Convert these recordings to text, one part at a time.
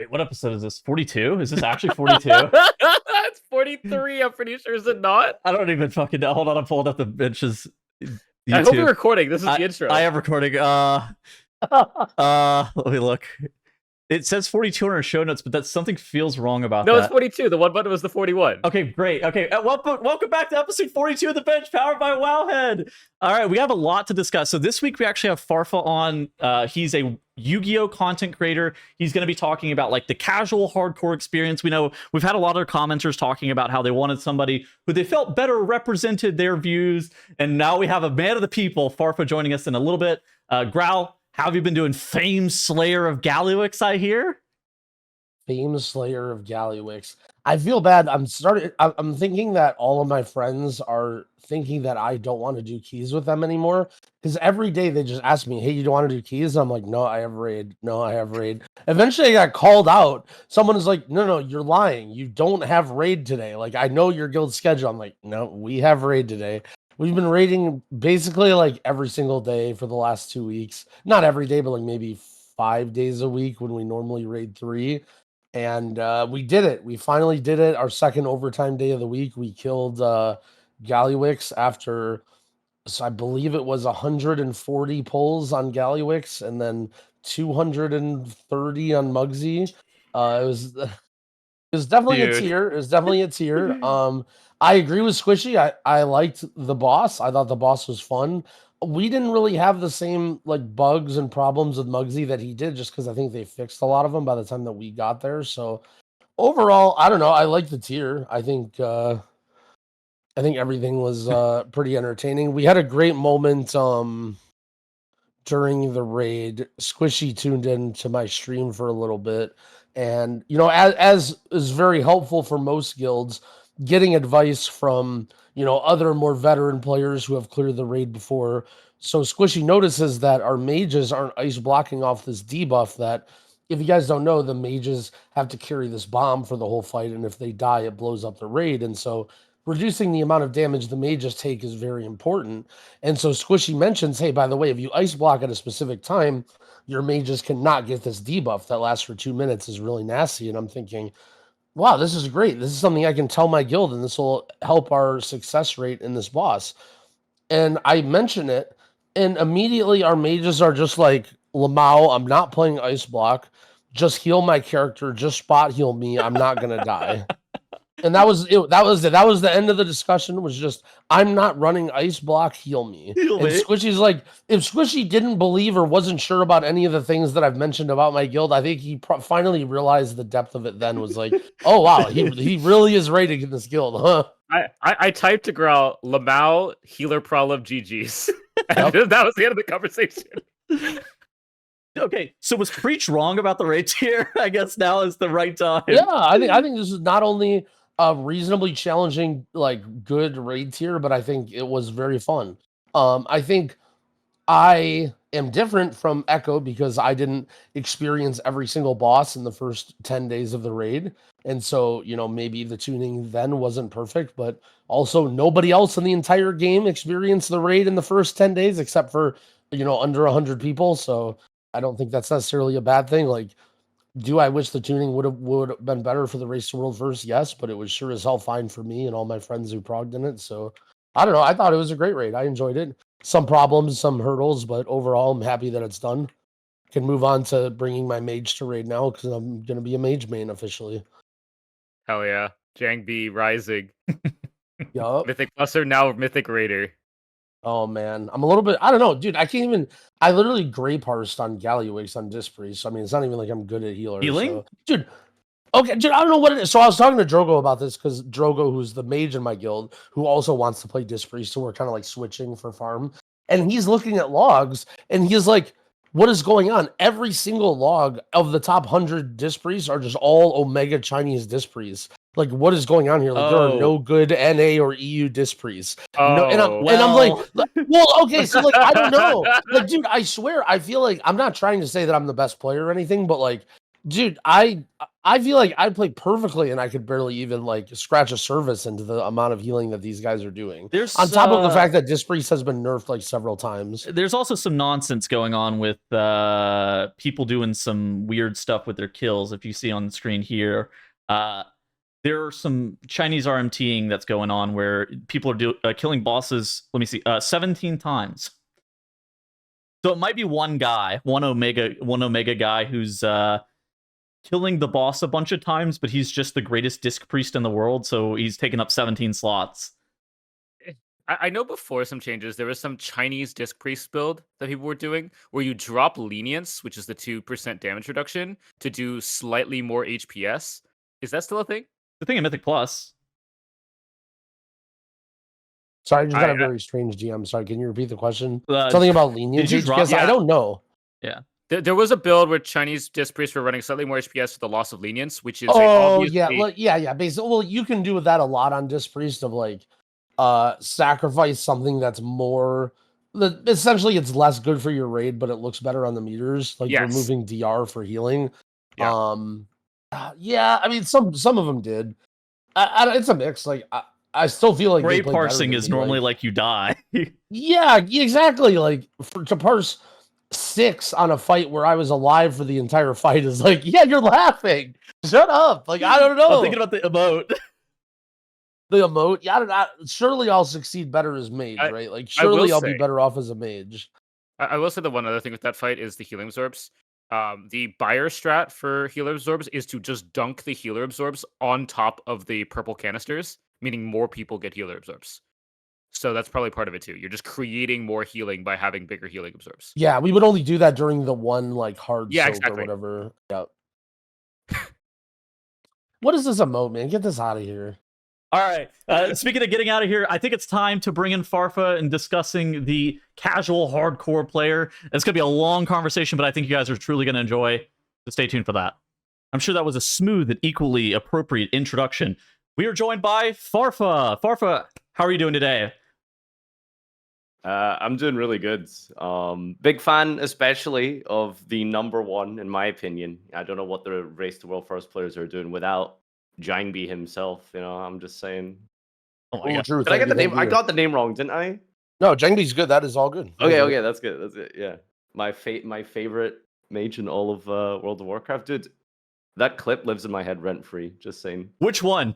Wait, what episode is this? 42? Is this actually 42? It's 43. I'm pretty sure. Is it not? I don't even fucking know. Hold on, I'm pulling up the benches. I hope you're recording. This is the intro. I am recording. Let me look. It says 42 on our show notes, but something feels wrong about that. No, it's 42. The one button was the 41. Okay, great. Okay, welcome back to episode 42 of The Bench, powered by Wowhead. All right, we have a lot to discuss. So this week we actually have Farfa on. He's a Yu-Gi-Oh content creator. He's going to be talking about like the casual hardcore experience. We know we've had a lot of commenters talking about how they wanted somebody who they felt better represented their views. And now we have a man of the people, Farfa, joining us in a little bit. Growl, how have you been doing? Famed Slayer of Gallywix, I hear. Famed Slayer of Gallywix. I feel bad. I'm thinking that all of my friends are thinking that I don't want to do keys with them anymore. Because every day they just ask me, hey, you don't want to do keys? And I'm like, no, I have raid. No, I have raid. Eventually I got called out. Someone is like, no, you're lying. You don't have raid today. Like, I know your guild schedule. I'm like, no, we have raid today. We've been raiding basically like every single day for the last 2 weeks. Not every day, but like maybe 5 days a week when we normally raid 3. And we did it. We finally did it. Our second overtime day of the week. We killed Gallywix after, so I believe it was 140 pulls on Gallywix and then 230 on Muggsy. It was definitely a tier. It was definitely a tier. I agree with Squishy. I liked the boss. I thought the boss was fun. We didn't really have the same like bugs and problems with Muggsy that he did, just because I think they fixed a lot of them by the time that we got there. So overall, I don't know. I like the tier. I think everything was pretty entertaining. We had a great moment during the raid. Squishy tuned in to my stream for a little bit, and you know, as is very helpful for most guilds, getting advice from, you know, other more veteran players who have cleared the raid before. So Squishy notices that our mages aren't ice blocking off this debuff that, if you guys don't know, the mages have to carry this bomb for the whole fight, and if they die, it blows up the raid. And so reducing the amount of damage the mages take is very important. And so Squishy mentions, hey, by the way, if you ice block at a specific time, your mages cannot get this debuff that lasts for 2 minutes. Is really nasty. And I'm thinking, wow, this is great. This is something I can tell my guild, and this will help our success rate in this boss. And I mention it, and immediately our mages are just like, Lamau, I'm not playing ice block. Just heal my character. Just spot heal me. I'm not gonna die. And that was it. That was the end of the discussion. Was just, I'm not running ice block. Heal me. Squishy's like, if Squishy didn't believe or wasn't sure about any of the things that I've mentioned about my guild, I think he finally realized the depth of it. Then was like, oh wow, he really is rating in this guild, huh? I typed to Growl, Lamau healer problem GGs. Yep. That was the end of the conversation. Okay, so was Preach wrong about the raid tier? I guess now is the right time. Yeah, I think this is not only a reasonably challenging, like, good raid tier, but I think it was very fun. I think I am different from Echo because I didn't experience every single boss in the first 10 days of the raid. And so, you know, maybe the tuning then wasn't perfect, but also nobody else in the entire game experienced the raid in the first 10 days except for, you know, under 100 people. So I don't think that's necessarily a bad thing. Like, do I wish the tuning would have been better for the Race to World first? Yes, but it was sure as hell fine for me and all my friends who progged in it. So I don't know. I thought it was a great raid. I enjoyed it. Some problems, some hurdles, but overall, I'm happy that it's done. Can move on to bringing my mage to raid now because I'm going to be a mage main officially. Hell yeah. Jang B rising. Yup. Mythic Buster, now Mythic Raider. Oh man, I'm a little bit, I don't know, dude. I literally gray parsed on Gallywix on Dispriest. So, I mean, it's not even like I'm good at healers. Healing? So, dude, okay, dude, I don't know what it is. So I was talking to Drogo about this because Drogo, who's the mage in my guild, who also wants to play Dispriest, so we're kind of like switching for farm. And he's looking at logs, and he's like, what is going on? Every single log of the top 100 Dispriests are just all Omega Chinese Dispriests. Like, what is going on here? Like, there are no good NA or EU Dispriests. No, and I'm like, well, okay, so like, I don't know. Like, dude, I swear, I feel like I'm not trying to say that I'm the best player or anything, but like, Dude, I feel like I play perfectly, and I could barely even like scratch a surface into the amount of healing that these guys are doing. On top of the fact that Disc Priest has been nerfed like several times. There's also some nonsense going on with people doing some weird stuff with their kills. If you see on the screen here, there are some Chinese RMTing that's going on where people are killing bosses. Let me see, 17 times. So it might be one guy, one Omega guy who's killing the boss a bunch of times, but he's just the greatest Disc Priest in the world, so he's taken up 17 slots. I know before some changes, there was some Chinese Disc Priest build that people were doing where you drop Lenience, which is the 2% damage reduction, to do slightly more HPS. Is that still a thing? The thing in Mythic Plus. Sorry, I just got a very strange GM. Sorry, can you repeat the question? Uh, Something about lenience did you drop- HPS? I don't know. Yeah. There was a build where Chinese Disc Priests were running slightly more HPS with the loss of Lenience, which is yeah. Basically, well, you can do that a lot on Disc Priest of like sacrifice something that's more. Essentially, it's less good for your raid, but it looks better on the meters. Like removing DR for healing. Yeah. Yeah. I mean, some of them did. It's a mix. Like I still feel like ray parsing is normally like you die. Yeah, exactly. Like to parse 6 on a fight where I was alive for the entire fight is like, yeah, you're laughing. Shut up. Like, I don't know. I'm thinking about the emote. The emote? Yeah, I don't know. Surely I'll succeed better as mage, right? Like, surely I'll be better off as a mage. I will say the one other thing with that fight is the healing absorbs. The buyer strat for healer absorbs is to just dunk the healer absorbs on top of the purple canisters, meaning more people get healer absorbs. So that's probably part of it too. You're just creating more healing by having bigger healing absorbs. Yeah, we would only do that during the one like hard soak exactly. or whatever. Yep. What is this emote, man? Get this out of here. All right. Speaking of getting out of here, I think it's time to bring in Farfa and discussing the casual hardcore player. It's going to be a long conversation, but I think you guys are truly going to enjoy. So stay tuned for that. I'm sure that was a smooth and equally appropriate introduction. We are joined by Farfa. Farfa, how are you doing today? I'm doing really good. Big fan, especially of the #1, in my opinion. I don't know what the Race to World First players are doing without Jangby himself. You know, I'm just saying. Oh my God. Did I get the name? I got the name wrong, didn't I? No, Jangby's good. That is all good. Okay, that's good. That's it. Yeah, my favorite mage in all of World of Warcraft, dude. That clip lives in my head rent free. Just saying. Which one?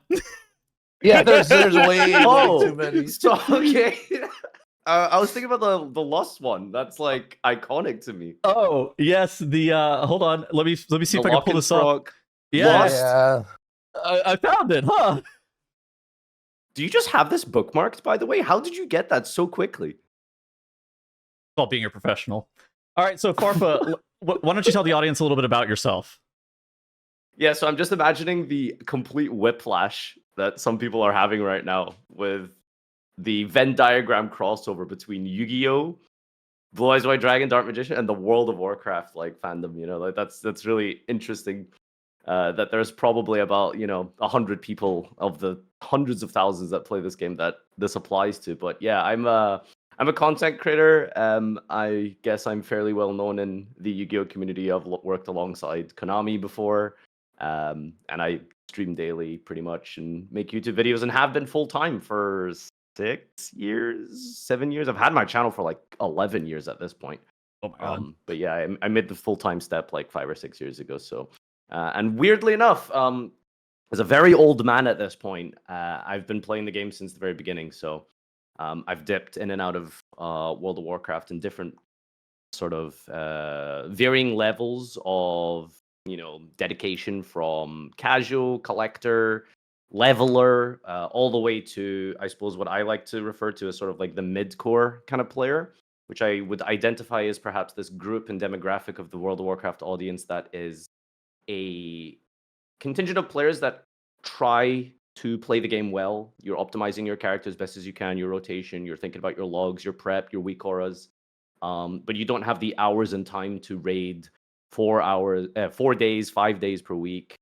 Yeah, there's way too many. So, okay. I was thinking about the Lost one. That's like iconic to me. Oh yes, the hold on. Let me see if I can pull this up. Yeah, I found it, huh? Do you just have this bookmarked, by the way? How did you get that so quickly? It's all being a professional. All right, so Farfa, why don't you tell the audience a little bit about yourself? Yeah, so I'm just imagining the complete whiplash that some people are having right now with the Venn diagram crossover between Yu-Gi-Oh!, Blue Eyes White Dragon, Dark Magician, and the World of Warcraft like fandom. You know, like that's really interesting. That there's probably about 100 people of the hundreds of thousands that play this game that this applies to. But yeah, I'm a content creator. I guess I'm fairly well known in the Yu-Gi-Oh community. I've worked alongside Konami before, and I stream daily pretty much and make YouTube videos and have been full time for 6 years, 7 years. I've had my channel for like 11 years at this point. Oh my God. But yeah, I made the full-time step like 5 or 6 years ago. So, and weirdly enough, as a very old man at this point, I've been playing the game since the very beginning. So, I've dipped in and out of World of Warcraft in different sort of varying levels of dedication, from casual, collector, leveler, all the way to, I suppose, what I like to refer to as sort of like the mid-core kind of player, which I would identify as perhaps this group and demographic of the World of Warcraft audience that is a contingent of players that try to play the game well. You're optimizing your character as best as you can, your rotation, you're thinking about your logs, your prep, your weak auras, but you don't have the hours and time to raid 4 days, 5 days per week,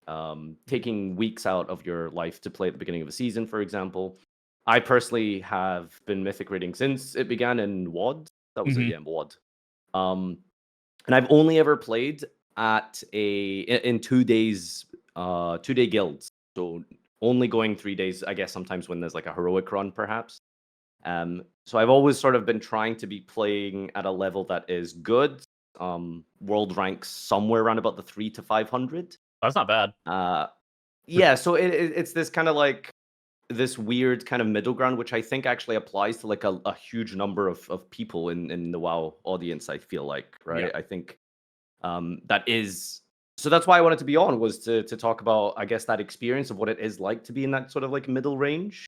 taking weeks out of your life to play at the beginning of a season, for example. I personally have been Mythic raiding since it began in WoD. That was it, yeah, WoD. And I've only ever played in 2 days, 2-day guilds. So only going 3 days, I guess, sometimes when there's like a heroic run, perhaps. So I've always sort of been trying to be playing at a level that is good. World ranks somewhere around about the 3 to 500. That's not bad. Yeah, so it's this kind of like this weird kind of middle ground, which I think actually applies to like a huge number of people in the WoW audience, I feel like, right? Yeah. I think that is so that's why I wanted to be on, was to talk about, I guess, that experience of what it is like to be in that sort of like middle range.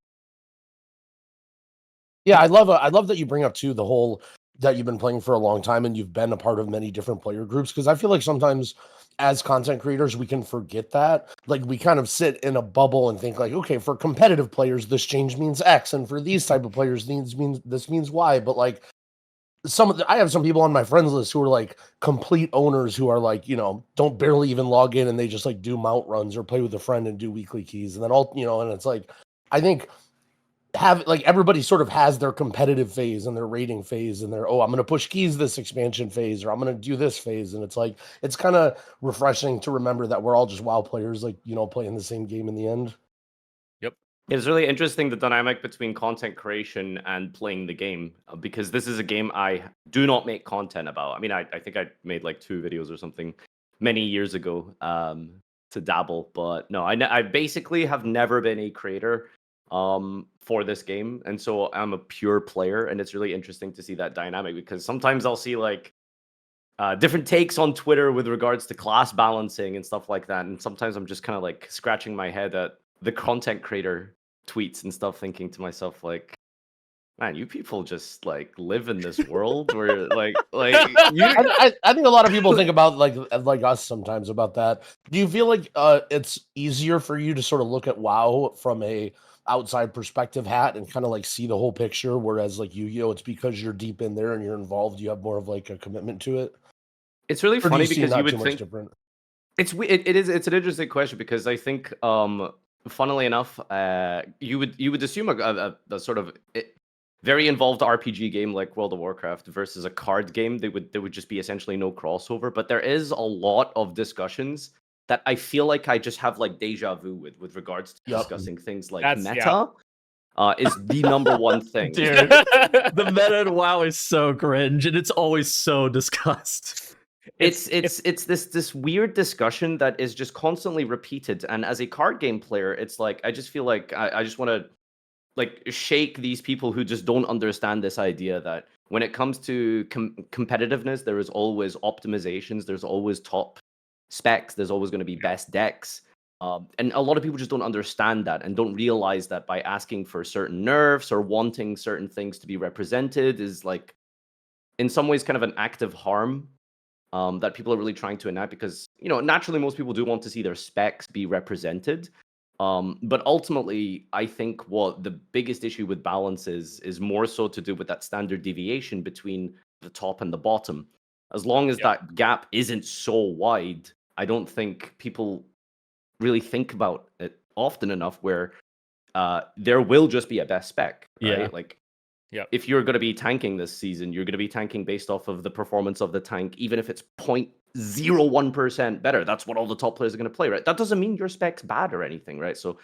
Yeah, I love that you bring up too the whole that you've been playing for a long time and you've been a part of many different player groups, because I feel like sometimes as content creators we can forget that. Like we kind of sit in a bubble and think like, okay, for competitive players this change means X, and for these type of players this means Y. But like I have some people on my friends list who are like complete owners who are like, don't barely even log in, and they just like do mount runs or play with a friend and do weekly keys, and then and it's like, I think everybody sort of has their competitive phase and their rating phase and their, I'm going to push keys this expansion phase, or I'm going to do this phase. And it's like, it's kind of refreshing to remember that we're all just WoW players, like, playing the same game in the end. Yep. It's really interesting, the dynamic between content creation and playing the game, because this is a game I do not make content about. I mean, I think I made like 2 videos or something many years ago to dabble, but no, I basically have never been a creator for this game, and so I'm a pure player, and it's really interesting to see that dynamic, because sometimes I'll see like different takes on Twitter with regards to class balancing and stuff like that, and sometimes I'm just kind of like scratching my head at the content creator tweets and stuff, thinking to myself like, man, you people just like live in this world where like I think a lot of people think about like us sometimes about that. Do you feel like it's easier for you to sort of look at WoW from a outside perspective hat and kind of like see the whole picture, whereas like Yu-Gi-Oh, it's because you're deep in there and you're involved, you have more of like a commitment to it? It's really funny because you would think different? it's an interesting question, because I think funnily enough, you would assume a sort of very involved RPG game like World of Warcraft versus a card game, there would just be essentially no crossover. But there is a lot of discussions that I feel like I just have like deja vu with regards to discussing things like meta. Is the number one thing. Dude, the meta in WoW is so cringe, and it's always so discussed. It's this weird discussion that is just constantly repeated. And as a card game player, it's like, I just feel like I just want to like shake these people who just don't understand this idea that when it comes to competitiveness, there is always optimizations, there's always top specs, there's always going to be best decks. And a lot of people just don't understand that and don't realize that by asking for certain nerfs or wanting certain things to be represented is like, in some ways, kind of an act of harm that people are really trying to enact, because, naturally most people do want to see their specs be represented. But ultimately, I think what the biggest issue with balance is more so to do with that standard deviation between the top and the bottom. As long as that gap isn't so wide, I don't think people really think about it often enough, where there will just be a best spec, right? Yeah. Like, if you're going to be tanking this season, you're going to be tanking based off of the performance of the tank, even if it's 0.01% better. That's what all the top players are going to play, right? That doesn't mean your spec's bad or anything, right? So,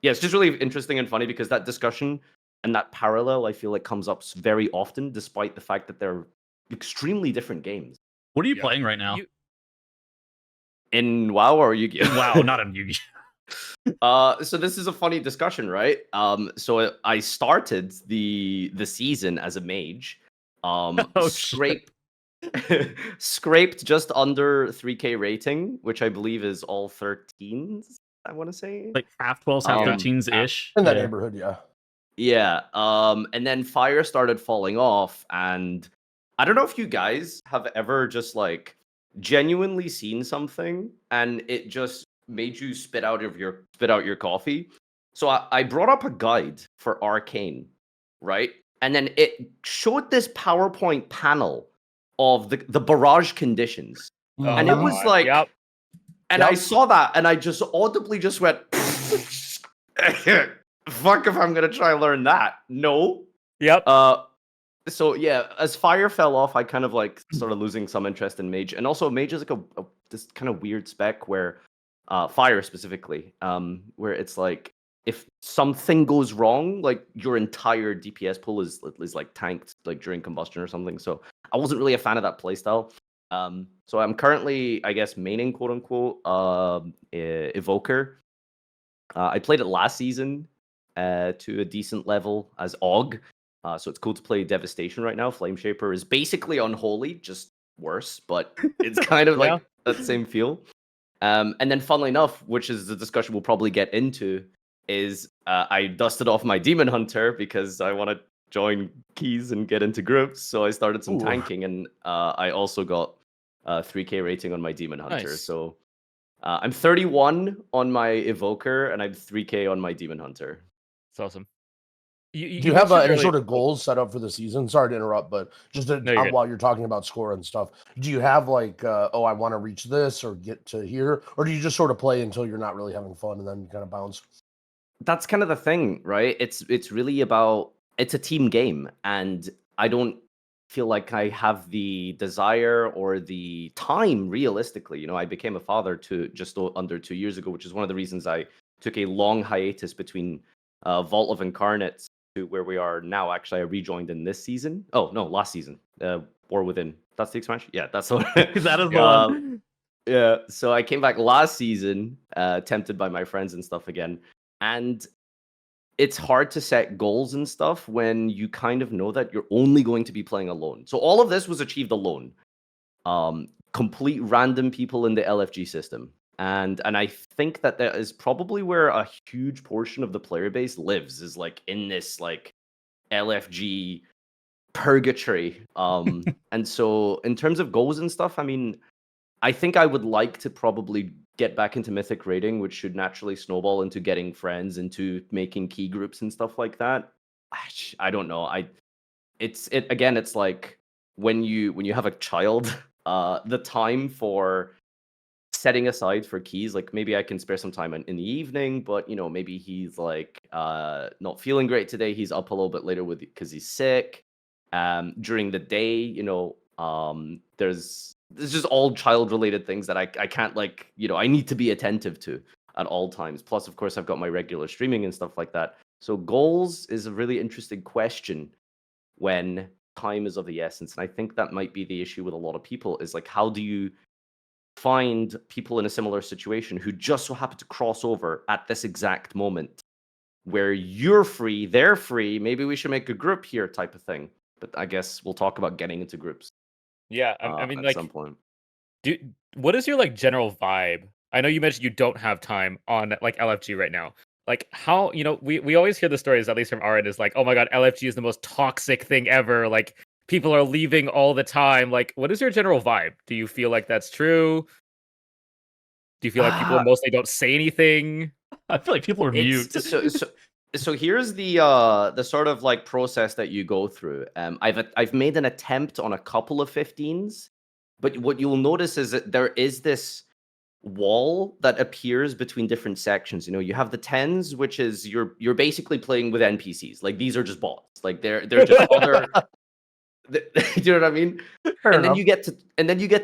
yeah, it's just really interesting and funny, because that discussion and that parallel, I feel like, comes up very often, despite the fact that they're extremely different games. What are you playing right now? In WoW or Yu-Gi-Oh? WoW, not in Yu-Gi-Oh. So this is a funny discussion, right? So I started the season as a mage. Scraped just under 3K rating, which I believe is all 13s, I want to say. Like half 12s, half 13s-ish. In that neighborhood, yeah. Yeah. And then fire started falling off, and I don't know if you guys have ever just like genuinely seen something and it just made you spit out your coffee. So I brought up a guide for Arcane, right? And then it showed this PowerPoint panel of the barrage conditions. And it was like, and I saw that and I just audibly just went, fuck if I'm going to try and learn that. No. Yep. So yeah, as fire fell off, I kind of like started losing some interest in mage, and also mage is like this kind of weird spec where fire specifically, where it's like if something goes wrong, like your entire DPS pool is like tanked like during combustion or something. So I wasn't really a fan of that playstyle. So I'm currently, I guess, maining quote unquote evoker. I played it last season to a decent level as Og. So it's cool to play Devastation right now. Flame Shaper is basically unholy, just worse, but it's kind of Yeah. like that same feel. And then, funnily enough, which is the discussion we'll probably get into, is I dusted off my Demon Hunter because I want to join keys and get into groups. So I started some Ooh. tanking, and I also got 3K rating on my Demon Hunter. Nice. So I'm 31 on my Evoker, and I'm 3K on my Demon Hunter. It's awesome. Do you have mentioned any earlier- sort of goals set up for the season? Sorry to interrupt, but just No, you're good. while you're talking about score and stuff, do you have like, oh, I want to reach this or get to here, or do you just sort of play until you're not really having fun and then you kind of bounce? That's kind of the thing, right? It's really about, it's a team game, and I don't feel like I have the desire or the time realistically. You know, I became a father just under 2 years ago, which is one of the reasons I took a long hiatus between Vault of Incarnates to where we are now. Actually, I rejoined in this season. Oh no, last season. War Within. That's the expansion. Yeah, that's the one. That is the one. Yeah, so I came back last season, tempted by my friends and stuff again, and it's hard to set goals and stuff when you kind of know that you're only going to be playing alone. So all of this was achieved alone. Complete random people in the LFG system. And I think that is probably where a huge portion of the player base lives, is like in this like LFG purgatory. And so in terms of goals and stuff, I mean, I think I would like to probably get back into Mythic raiding, which should naturally snowball into getting friends, into making key groups and stuff like that. I don't know. It's like when you have a child, the time for setting aside for keys, like maybe I can spare some time in the evening, but you know, maybe he's like not feeling great today. He's up a little bit later because he's sick. During the day, you know, there's just all child related things that I can't, like, you know, I need to be attentive to at all times. Plus, of course, I've got my regular streaming and stuff like that. So goals is a really interesting question when time is of the essence. And I think that might be the issue with a lot of people, is like, how do you find people in a similar situation who just so happen to cross over at this exact moment where you're free, they're free, maybe we should make a group here type of thing. But I guess we'll talk about getting into groups. Yeah, I mean, at like, some point. what is your like general vibe? I know you mentioned you don't have time on like LFG right now. Like, how, you know, we always hear the stories, at least from our end, is like, oh my god, LFG is the most toxic thing ever. Like, people are leaving all the time. Like, what is your general vibe? Do you feel like that's true? Do you feel like people mostly don't say anything? I feel like people are mute. So here's the sort of like process that you go through. I've made an attempt on a couple of 15s, but what you'll notice is that there is this wall that appears between different sections. You know, you have the 10s, which is you're basically playing with NPCs. Like, these are just bots. Like, they're just other. Do you know what I mean? Fair and then enough. you get to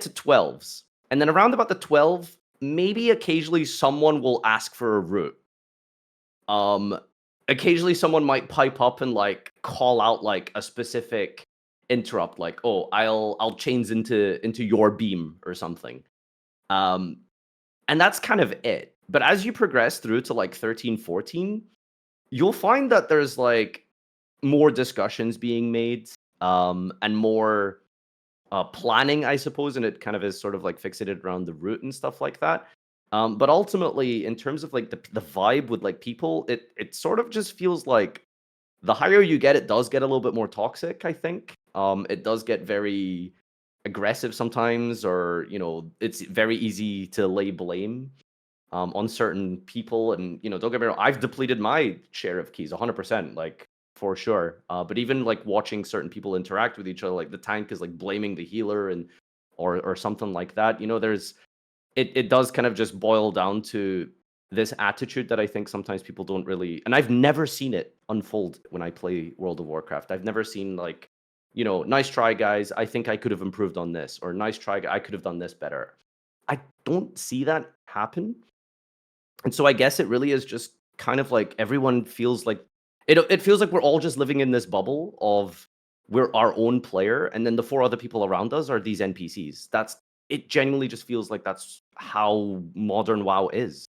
12s, and then around about the 12, maybe occasionally someone will ask for a route. Occasionally someone might pipe up and like call out like a specific interrupt, like, oh, I'll chains into your beam or something. And that's kind of it. But as you progress through to like 13, 14, you'll find that there's like more discussions being made, and more planning, I suppose, and it kind of is sort of like fixated around the route and stuff like that. But ultimately, in terms of like the vibe with like people, it sort of just feels like the higher you get, it does get a little bit more toxic, I think. It does get very aggressive sometimes, or, you know, it's very easy to lay blame on certain people. And, you know, don't get me wrong, I've depleted my share of keys 100%, like, for sure. But even like watching certain people interact with each other, like the tank is like blaming the healer and or something like that, you know, it does kind of just boil down to this attitude that I think sometimes people don't really, and I've never seen it unfold when I play World of Warcraft. I've never seen like nice try, guys. I think I could have improved on this, or nice try, I could have done this better. I don't see that happen. And so I guess it really is just kind of like everyone feels like it feels like we're all just living in this bubble of we're our own player, and then the 4 other people around us are these NPCs. It genuinely just feels like that's how modern WoW is.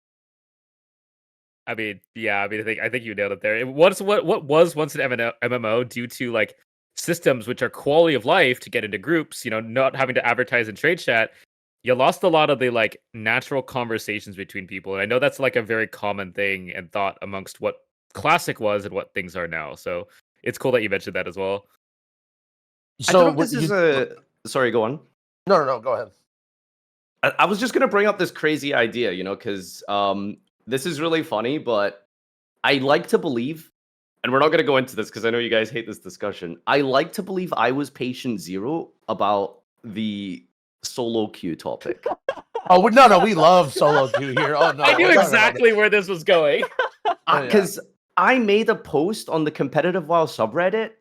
I mean, yeah, I think you nailed it there. What was once an MMO due to like systems which are quality of life to get into groups, not having to advertise and trade chat, you lost a lot of the like natural conversations between people. And I know that's like a very common thing and thought amongst what classic was and what things are now. So it's cool that you mentioned that as well. I don't know if this is sorry, go on. No, go ahead. I was just gonna bring up this crazy idea, because this is really funny, but I like to believe, and we're not gonna go into this because I know you guys hate this discussion. I like to believe I was patient zero about the solo queue topic. Oh no, we love solo queue here. Oh no, I knew exactly where this was going. Because I made a post on the competitive WoW subreddit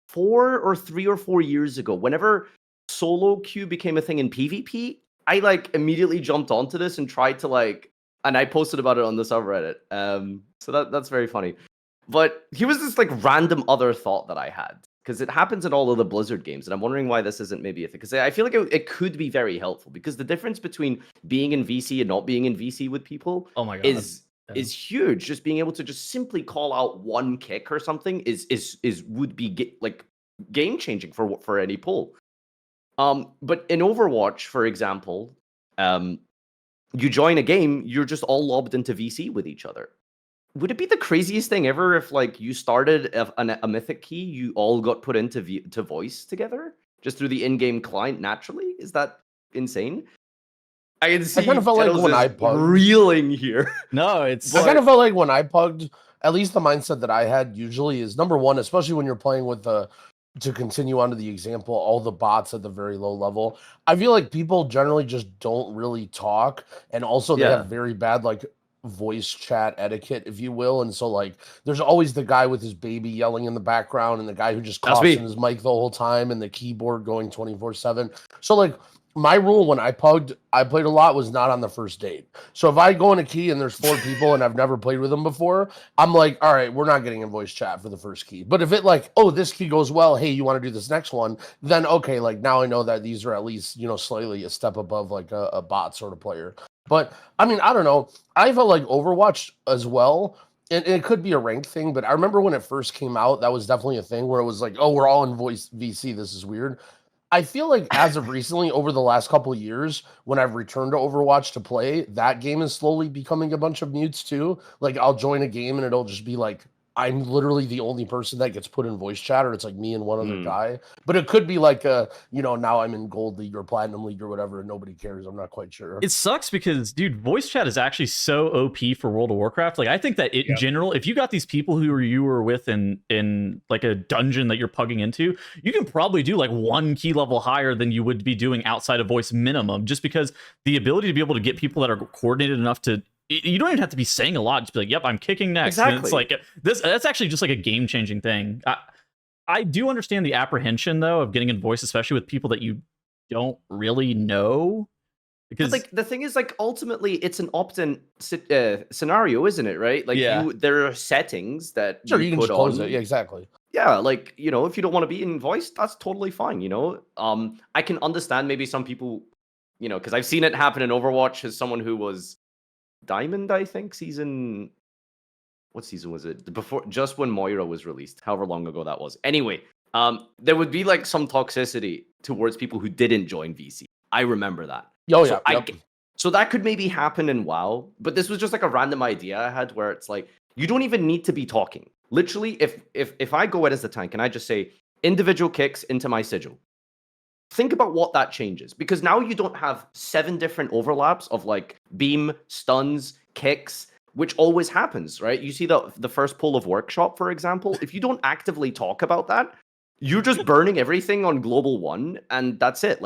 3 or 4 years ago. Whenever solo queue became a thing in PvP, I like immediately jumped onto this and tried to and I posted about it on the subreddit. So that's very funny. But here was this like random other thought that I had, because it happens in all of the Blizzard games, and I'm wondering why this isn't maybe a thing. Because I feel like it could be very helpful, because the difference between being in VC and not being in VC with people is huge. Just being able to just simply call out one kick or something would be game changing for any pull. But in Overwatch, for example, you join a game, you're just all lobbed into VC with each other. Would it be the craziest thing ever if you started a mythic key, you all got put into to voice together just through the in-game client naturally? Is that insane? I can see. I kind of felt like when I pugged, reeling here. No, it's. I kind of felt like when I pugged, at least the mindset that I had usually is number one, especially when you're playing with to continue on to the example, all the bots at the very low level. I feel like people generally just don't really talk, and also they have very bad voice chat etiquette, if you will. And so there's always the guy with his baby yelling in the background, and the guy who just coughs in his mic the whole time, and the keyboard going 24/7. So my rule when I pugged, I played a lot, was not on the first date. So if I go in a key and there's 4 people and I've never played with them before, I'm like, all right, we're not getting in voice chat for the first key. But if it this key goes well, hey, you want to do this next one? Then okay, now I know that these are at least, slightly a step above a bot sort of player. But I mean, I don't know. I felt like Overwatch as well. And it could be a rank thing, but I remember when it first came out, that was definitely a thing where it was oh, we're all in voice VC. This is weird. I feel like as of recently, over the last couple of years, when I've returned to Overwatch to play, that game is slowly becoming a bunch of mutes too. I'll join a game and it'll just be I'm literally the only person that gets put in voice chat, or it's me and one other guy. But it could be now I'm in Gold League or Platinum League or whatever, and nobody cares. I'm not quite sure. It sucks because, dude, voice chat is actually so OP for World of Warcraft. I think that in general, if you got these people who you were with in a dungeon that you're pugging into, you can probably do 1 key level higher than you would be doing outside of voice minimum, just because the ability to be able to get people that are coordinated enough to. You don't even have to be saying a lot. Just be yep, I'm kicking next. Exactly. And it's that's actually just a game-changing thing. I do understand the apprehension, though, of getting in voice, especially with people that you don't really know. Because the thing is, ultimately, it's an opt-in scenario, isn't it, right? There are settings that you can put just close on. it. Yeah, exactly. Yeah, if you don't want to be in voice, that's totally fine, I can understand maybe some people, because I've seen it happen in Overwatch as someone who was Diamond, I think, what season was it? Just when Moira was released, however long ago that was. Anyway, there would be some toxicity towards people who didn't join VC. I remember that. Oh, so yeah. So that could maybe happen in WoW, but this was just a random idea I had where it's you don't even need to be talking. Literally, if I go in as the tank and I just say individual kicks into my sigil, think about what that changes, because now you don't have 7 different overlaps of beam, stuns, kicks, which always happens, right? You see the first pull of Workshop, for example. If you don't actively talk about that, you're just burning everything on Global 1, and that's it.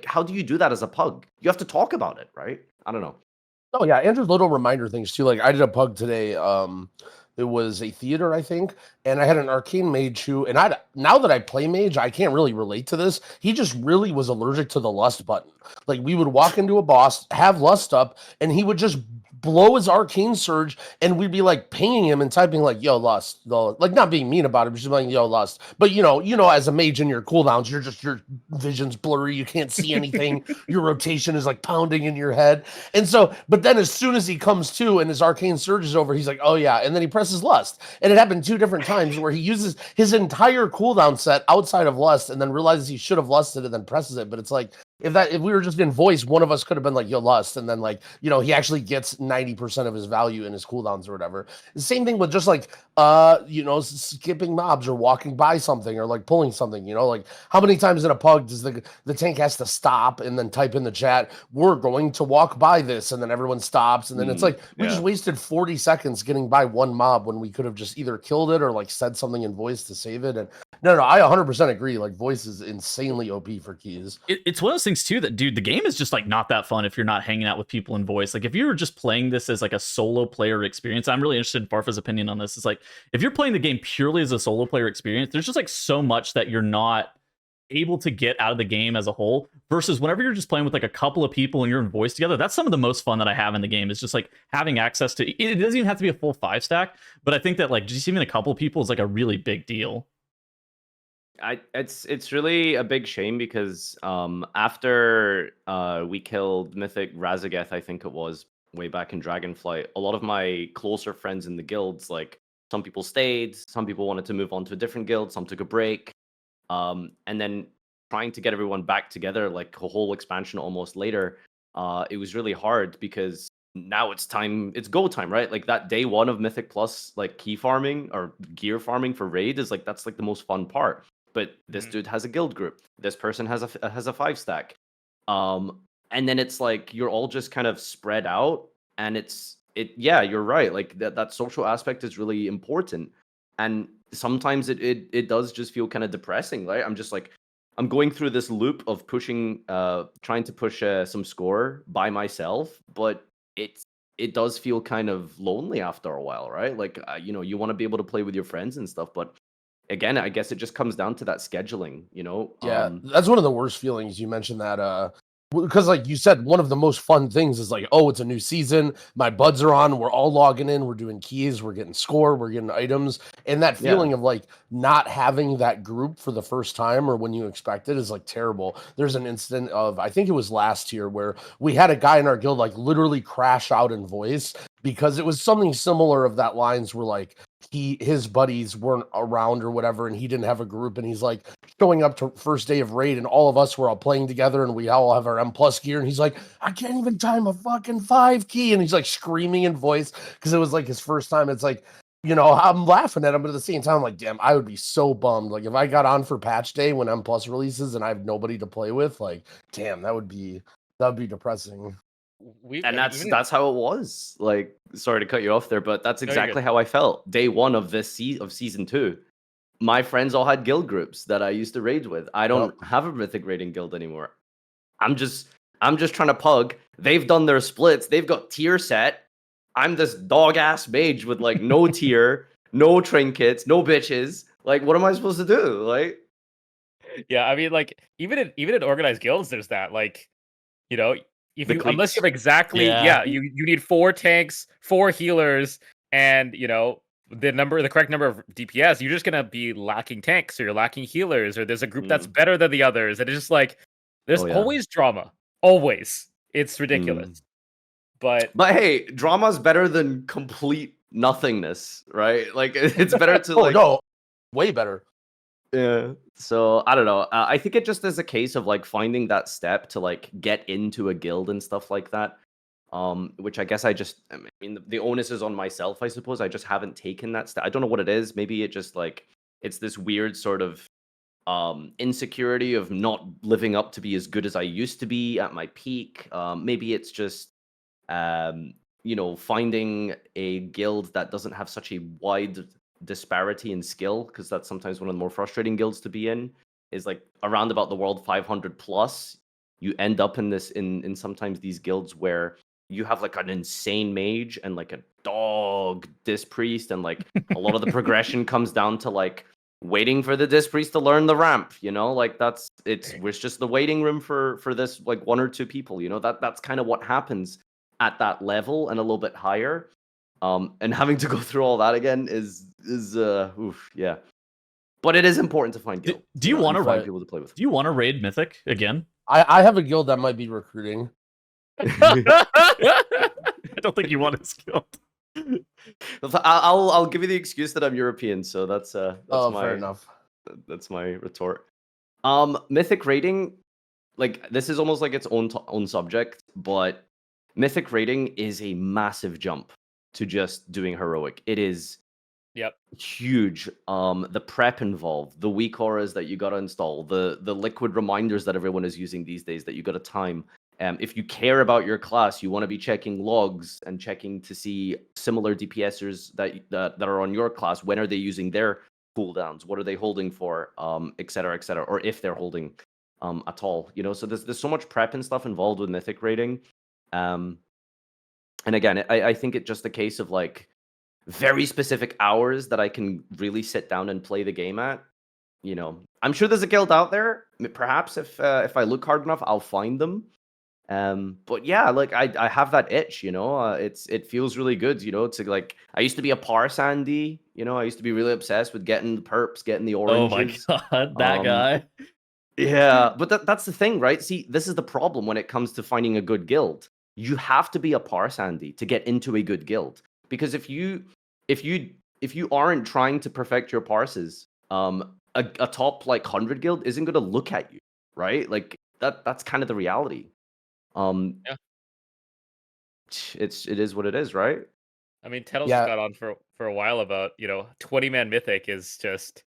How do you do that as a pug? You have to talk about it, right? I don't know. Oh yeah, and just little reminder things too. I did a pug today, It was a theater, I think, and I had an arcane mage who, and now that I play mage, I can't really relate to this. He just really was allergic to the lust button. Like we would walk into a boss, have lust up, and he would just blow his arcane surge, and we'd be like pinging him and typing like "yo lust," like not being mean about it, but just like "yo lust." But you know, as a mage in your cooldowns, your vision's blurry, you can't see anything. Your rotation is like pounding in your head, and so. But then as soon as he comes to and his arcane surge is over, he's like, "Oh yeah," and then he presses lust, and it happened 2 different times where he uses his entire cooldown set outside of lust, and then realizes he should have lusted and then presses it. But it's like. If we were just in voice, one of us could have been like, "Yo, lust," and then like, he actually gets 90% of his value in his cooldowns or whatever. The same thing with just like, skipping mobs or walking by something or like pulling something. Like how many times in a pug does the tank has to stop and then type in the chat, "We're going to walk by this," and then everyone stops, and then it's like we just wasted 40 seconds getting by one mob when we could have just either killed it or like said something in voice to save it. And no, I 100% agree. Like voice is insanely OP for keys. It's one of those things too that, dude, the game is just like not that fun if you're not hanging out with people in voice. Like if you were just playing this as like a solo player experience, I'm really interested in Farfa's opinion on this. It's like if you're playing the game purely as a solo player experience, there's just like so much that you're not able to get out of the game as a whole, versus whenever you're just playing with like a couple of people and you're in voice together. That's some of the most fun that I have in the game, is just like having access to it. Doesn't even have to be a full 5 stack, but I think that like just even a couple of people is like a really big deal. It's really a big shame because after we killed Mythic Razageth, I think it was way back in Dragonflight, a lot of my closer friends in the guilds, like some people stayed, some people wanted to move on to a different guild, some took a break, and then trying to get everyone back together, like a whole expansion almost later, it was really hard because now it's go time, right? Like that day 1 of Mythic Plus, like key farming or gear farming for raid is like that's like the most fun part. But this dude has a guild group. This person has a 5 stack, and then it's like you're all just kind of spread out, and yeah, you're right. Like that social aspect is really important, and sometimes it does just feel kind of depressing, right? I'm just like I'm going through this loop of pushing, trying to push some score by myself, but it does feel kind of lonely after a while, right? Like you want to be able to play with your friends and stuff, but again, I guess it just comes down to that scheduling, Yeah, that's one of the worst feelings. You mentioned that because like you said, one of the most fun things is like, oh, it's a new season, my buds are on, we're all logging in, we're doing keys, we're getting score, we're getting items, and that feeling of like not having that group for the first time or when you expect it is like terrible. There's an incident of, I think it was last year, where we had a guy in our guild like literally crash out in voice because it was something similar of that lines where like his buddies weren't around or whatever, and he didn't have a group, and he's like showing up to first day of raid, and all of us were all playing together, and we all have our M+ gear, and he's like, "I can't even time a fucking 5 key," and he's like screaming in voice because it was like his first time. It's like, I'm laughing at him, but at the same time, I'm like, damn, I would be so bummed. Like if I got on for patch day when M+ releases and I have nobody to play with, like, damn, that would be depressing. That's how it was. Like, sorry to cut you off there, but that's exactly how I felt. Day 1 of this of season 2, my friends all had guild groups that I used to raid with. I don't have a Mythic raiding guild anymore. I'm just trying to pug. They've done their splits. They've got tier set. I'm this dog ass mage with like no tier, no trinkets, no bitches. Like, what am I supposed to do? Like, yeah, I mean, like even in organized guilds, there's that. Like, unless you have exactly you need 4 tanks, 4 healers, and the correct number of DPS, you're just gonna be lacking tanks, or you're lacking healers, or there's a group that's better than the others, and it's just like there's always drama, always. It's ridiculous. But hey, drama's better than complete nothingness, right? Like it's better to like no, way better. Yeah. So I don't know. I think it just is a case of like finding that step to like get into a guild and stuff like that. Which I guess I mean, the onus is on myself, I suppose. I just haven't taken that step. I don't know what it is. Maybe it just like it's this weird sort of insecurity of not living up to be as good as I used to be at my peak. Maybe it's just finding a guild that doesn't have such a wide disparity in skill, because that's sometimes one of the more frustrating guilds to be in, is like around about the world 500 plus. You end up in sometimes these guilds where you have like an insane mage and like a dog Dog, Disc Priest, and like a lot of the progression comes down to like waiting for the Disc Priest to learn the ramp, you know, like it's just the waiting room for this like one or two people, you know, that's kind of what happens at that level and a little bit higher. And having to go through all that again is oof, yeah. But it is important to find guild. Do you want to find people to play with? Do you want to raid Mythic again? I have a guild that might be recruiting. I don't think you want his guild. I'll give you the excuse that I'm European, so that's fair enough. That's my retort. Mythic raiding, like this is almost like its own subject, but Mythic raiding is a massive jump to just doing heroic. It is huge. The prep involved, the weak auras that you gotta install, the liquid reminders that everyone is using these days that you gotta time. If you care about your class, you want to be checking logs and checking to see similar DPSers that are on your class. When are they using their cooldowns? What are they holding for? Et cetera, or if they're holding at all. You know, so there's so much prep and stuff involved with Mythic raiding. And again, I think it's just a case of like very specific hours that I can really sit down and play the game at. You know, I'm sure there's a guild out there. Perhaps if I look hard enough, I'll find them. But yeah, like I have that itch, you know. It feels really good, you know. To like, I used to be a Parsandy, you know. I used to be really obsessed with getting the perps, getting the oranges. Oh my god, that guy. Yeah, but that's the thing, right? See, this is the problem when it comes to finding a good guild. You have to be a Parsandy to get into a good guild, because if you aren't trying to perfect your parses, a top like 100 guild isn't going to look at you, right? Like that's kind of the reality. Yeah. It is what it is, right? I mean, Tettle's got on for a while about, you know, 20-man Mythic is just,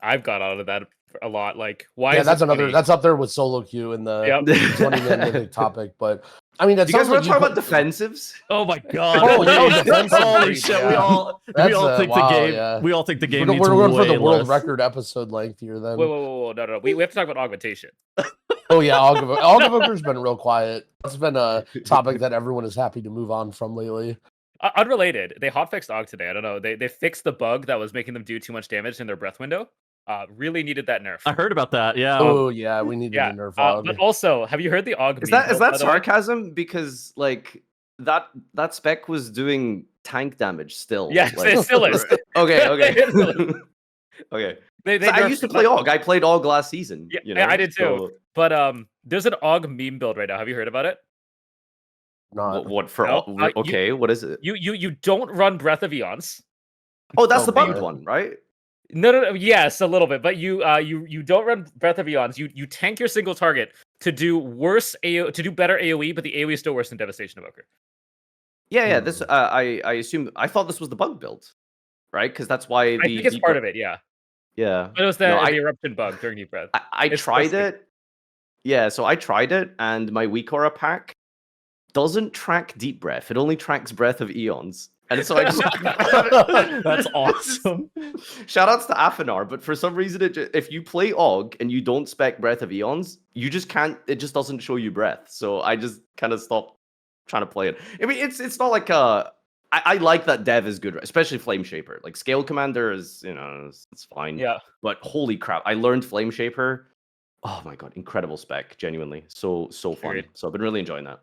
I've got out of that a lot. Like, why? Yeah, that's up there with solo queue in the 20-man Mythic topic. But I mean, you guys want to talk about defensives? Oh my god! Holy shit! We all think the game. Yeah. We all think the game. We're going for the world record episode length here. Then whoa, no. We have to talk about augmentation. Oh yeah, Augmenter's been real quiet. It's been a topic that everyone is happy to move on from lately. Unrelated, they hotfixed Aug today. I don't know. They fixed the bug that was making them do too much damage in their breath window. Really needed that nerf. I heard about that. Yeah. Oh yeah, we needed a nerf Aug. But also, have you heard the Aug? Is that sarcasm? Because like that spec was doing tank damage still. Yes, like, it still is. Okay. Okay. I used to play Aug. I played Aug last season. Yeah, you know? I did too. So... But there's an Aug meme build right now. Have you heard about it? Not what for? No? Okay, what is it? You don't run Breath of Eons. Oh, that's the bugged one, right? No. Yes, a little bit, but you don't run Breath of Eons. You tank your single target to do better AOE, but the AOE is still worse than Devastation Evoker. Yeah. This I thought this was the bug build, right? Because that's why I think it's part of it. Yeah. But it was the eruption bug during deep breath. I tried it. Yeah, so I tried it, and my weak aura pack doesn't track deep breath. It only tracks Breath of Eons. And so I just that's awesome. Shoutouts to Afinar, but for some reason, if you play Aug and you don't spec Breath of Eons, you just can't. It just doesn't show you breath. So I just kind of stopped trying to play it. I mean, it's not like I like that dev is good, especially Flame Shaper. Like Scale Commander is, you know, it's fine. Yeah. But holy crap, I learned Flame Shaper. Oh my god, incredible spec, genuinely. So fun. Agreed. So I've been really enjoying that.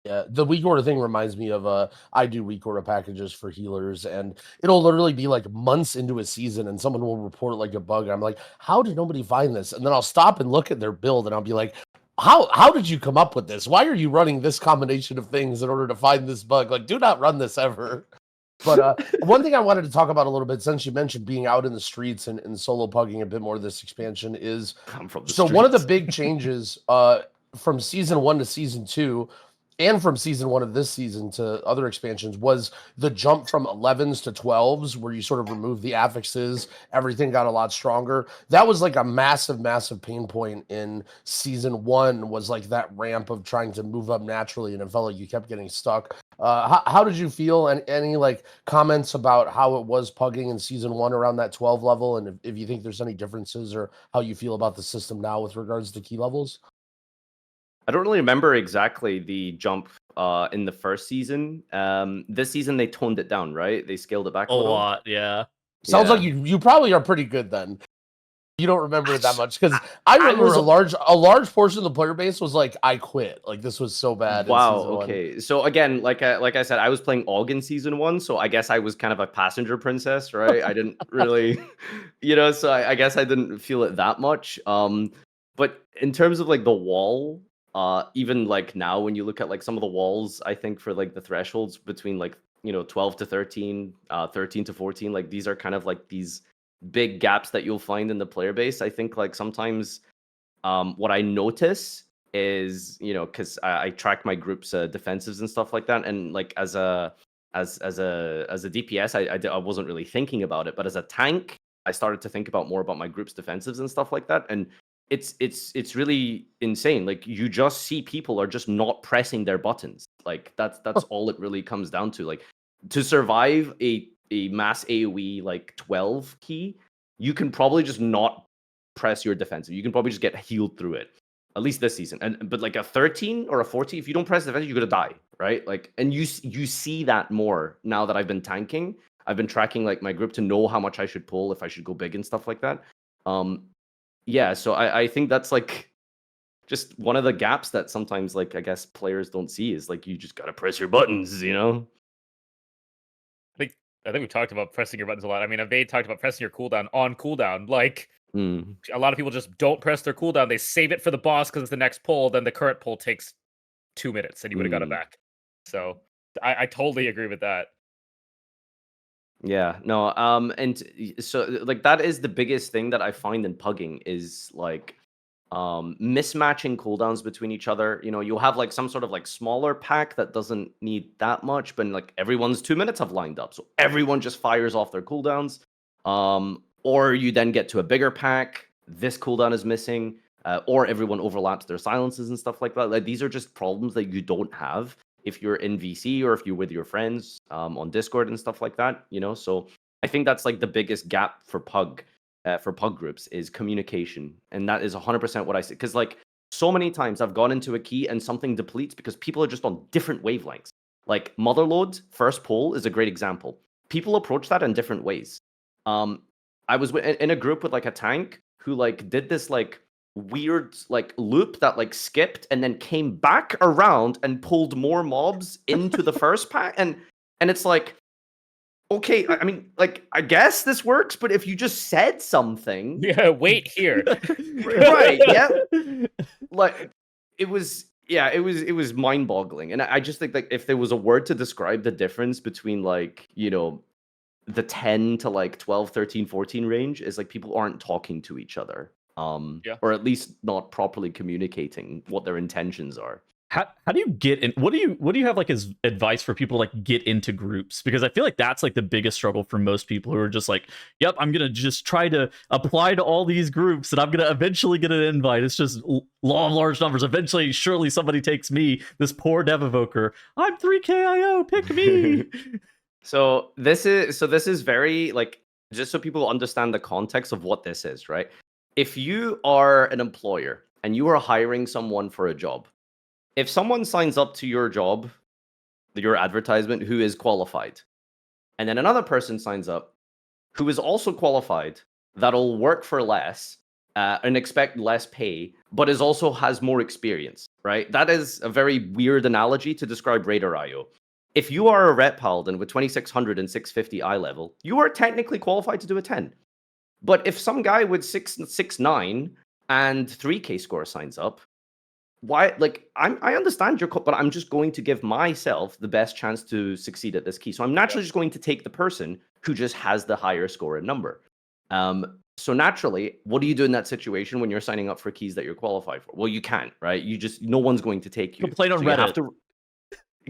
Yeah, the weak aura thing reminds me of I do weak aura packages for healers, and it'll literally be like months into a season, and someone will report like a bug. I'm like, how did nobody find this? And then I'll stop and look at their build, and I'll be like, how did you come up with this? Why are you running this combination of things in order to find this bug? Like, do not run this ever. But one thing I wanted to talk about a little bit, since you mentioned being out in the streets and solo pugging a bit more this expansion, is one of the big changes from season 1 to season 2, and from season 1 of this season to other expansions, was the jump from 11s to 12s, where you sort of remove the affixes. Everything got a lot stronger. That was like a massive pain point in season 1, was like that ramp of trying to move up naturally, and it felt like you kept getting stuck. How did you feel? And any like comments about how it was pugging in season 1 around that 12 level, and if you think there's any differences, or how you feel about the system now with regards to key levels? I don't really remember exactly the jump in the first season. This season they toned it down, right? They scaled it back A a little. lot, yeah. Sounds like Yeah. you probably are pretty good then. You don't remember it that much because I remember was- a large portion of the player base was like, I quit. Like this was so bad. Wow. In season one. Okay. So again, like I said, I was playing Og in season 1, so I guess I was kind of a passenger princess, right? I didn't really, So I guess I didn't feel it that much. But in terms of like the wall, even like now when you look at like some of the walls, I think for like the thresholds between like 12 to 13, 13 to 14, like these are kind of like these big gaps that you'll find in the player base. I think like sometimes what I notice is because I track my group's defensives and stuff like that, and like as a DPS I wasn't really thinking about it, but as a tank I started to think about more about my group's defensives and stuff like that, and it's really insane. Like you just see people are just not pressing their buttons. Like that's all it really comes down to. Like to survive a mass AoE like 12 key, you can probably just not press your defensive. You can probably just get healed through it. At least this season. But like a 13 or a 14, if you don't press defensive, you're gonna die, right? Like, and you see that more now that I've been tanking. I've been tracking like my group to know how much I should pull, if I should go big and stuff like that. Yeah, so I think that's like just one of the gaps that sometimes like I guess players don't see is like you just gotta press your buttons, I think we've talked about pressing your buttons a lot. I mean, they talked about pressing your cooldown on cooldown. Like, a lot of people just don't press their cooldown. They save it for the boss because it's the next pull. Then the current pull takes 2 minutes and you would have got it back. So I totally agree with that. Yeah, no, and so like that is the biggest thing that I find in pugging is like mismatching cooldowns between each other. You'll have like some sort of like smaller pack that doesn't need that much, but like everyone's 2 minutes have lined up, so everyone just fires off their cooldowns. Or you then get to a bigger pack, this cooldown is missing, or everyone overlaps their silences and stuff like that. Like these are just problems that you don't have if you're in VC or if you're with your friends on Discord and stuff like that. So I think that's like the biggest gap for pug groups is communication, and that is 100% what I see. Because like so many times I've gone into a key and something depletes because people are just on different wavelengths. Like Motherlode first pull is a great example. People approach that in different ways. I was in a group with like a tank who like did this like weird like loop that like skipped and then came back around and pulled more mobs into the first pack, and it's like, okay, I mean, like, I guess this works, but if you just said something, Yeah, wait here. right? Yeah, like it was mind-boggling, and I just think like if there was a word to describe the difference between like the 10 to like 12, 13, 14 range is like people aren't talking to each other, or at least not properly communicating what their intentions are. How do you get in? What do you have like as advice for people to like get into groups? Because I feel like that's like the biggest struggle for most people who are just like, yep, I'm gonna just try to apply to all these groups and I'm gonna eventually get an invite. It's just law of large numbers. Eventually, surely somebody takes me, this poor dev evoker. I'm 3KIO, pick me. So this is very like, just so people understand the context of what this is, right? If you are an employer and you are hiring someone for a job, if someone signs up to your job, your advertisement, who is qualified, and then another person signs up who is also qualified, that'll work for less and expect less pay, but also has more experience, right? That is a very weird analogy to describe Raider.io. If you are a Ret Paladin with 2600 and 650 eye level, you are technically qualified to do a 10. But if some guy with 669 and 3K score signs up, why? Like, I understand your but I'm just going to give myself the best chance to succeed at this key. So I'm naturally just going to take the person who just has the higher score and number. So naturally, what do you do in that situation when you're signing up for keys that you're qualified for? Well, you can't, right? No one's going to take you. Complain on So Reddit. You have to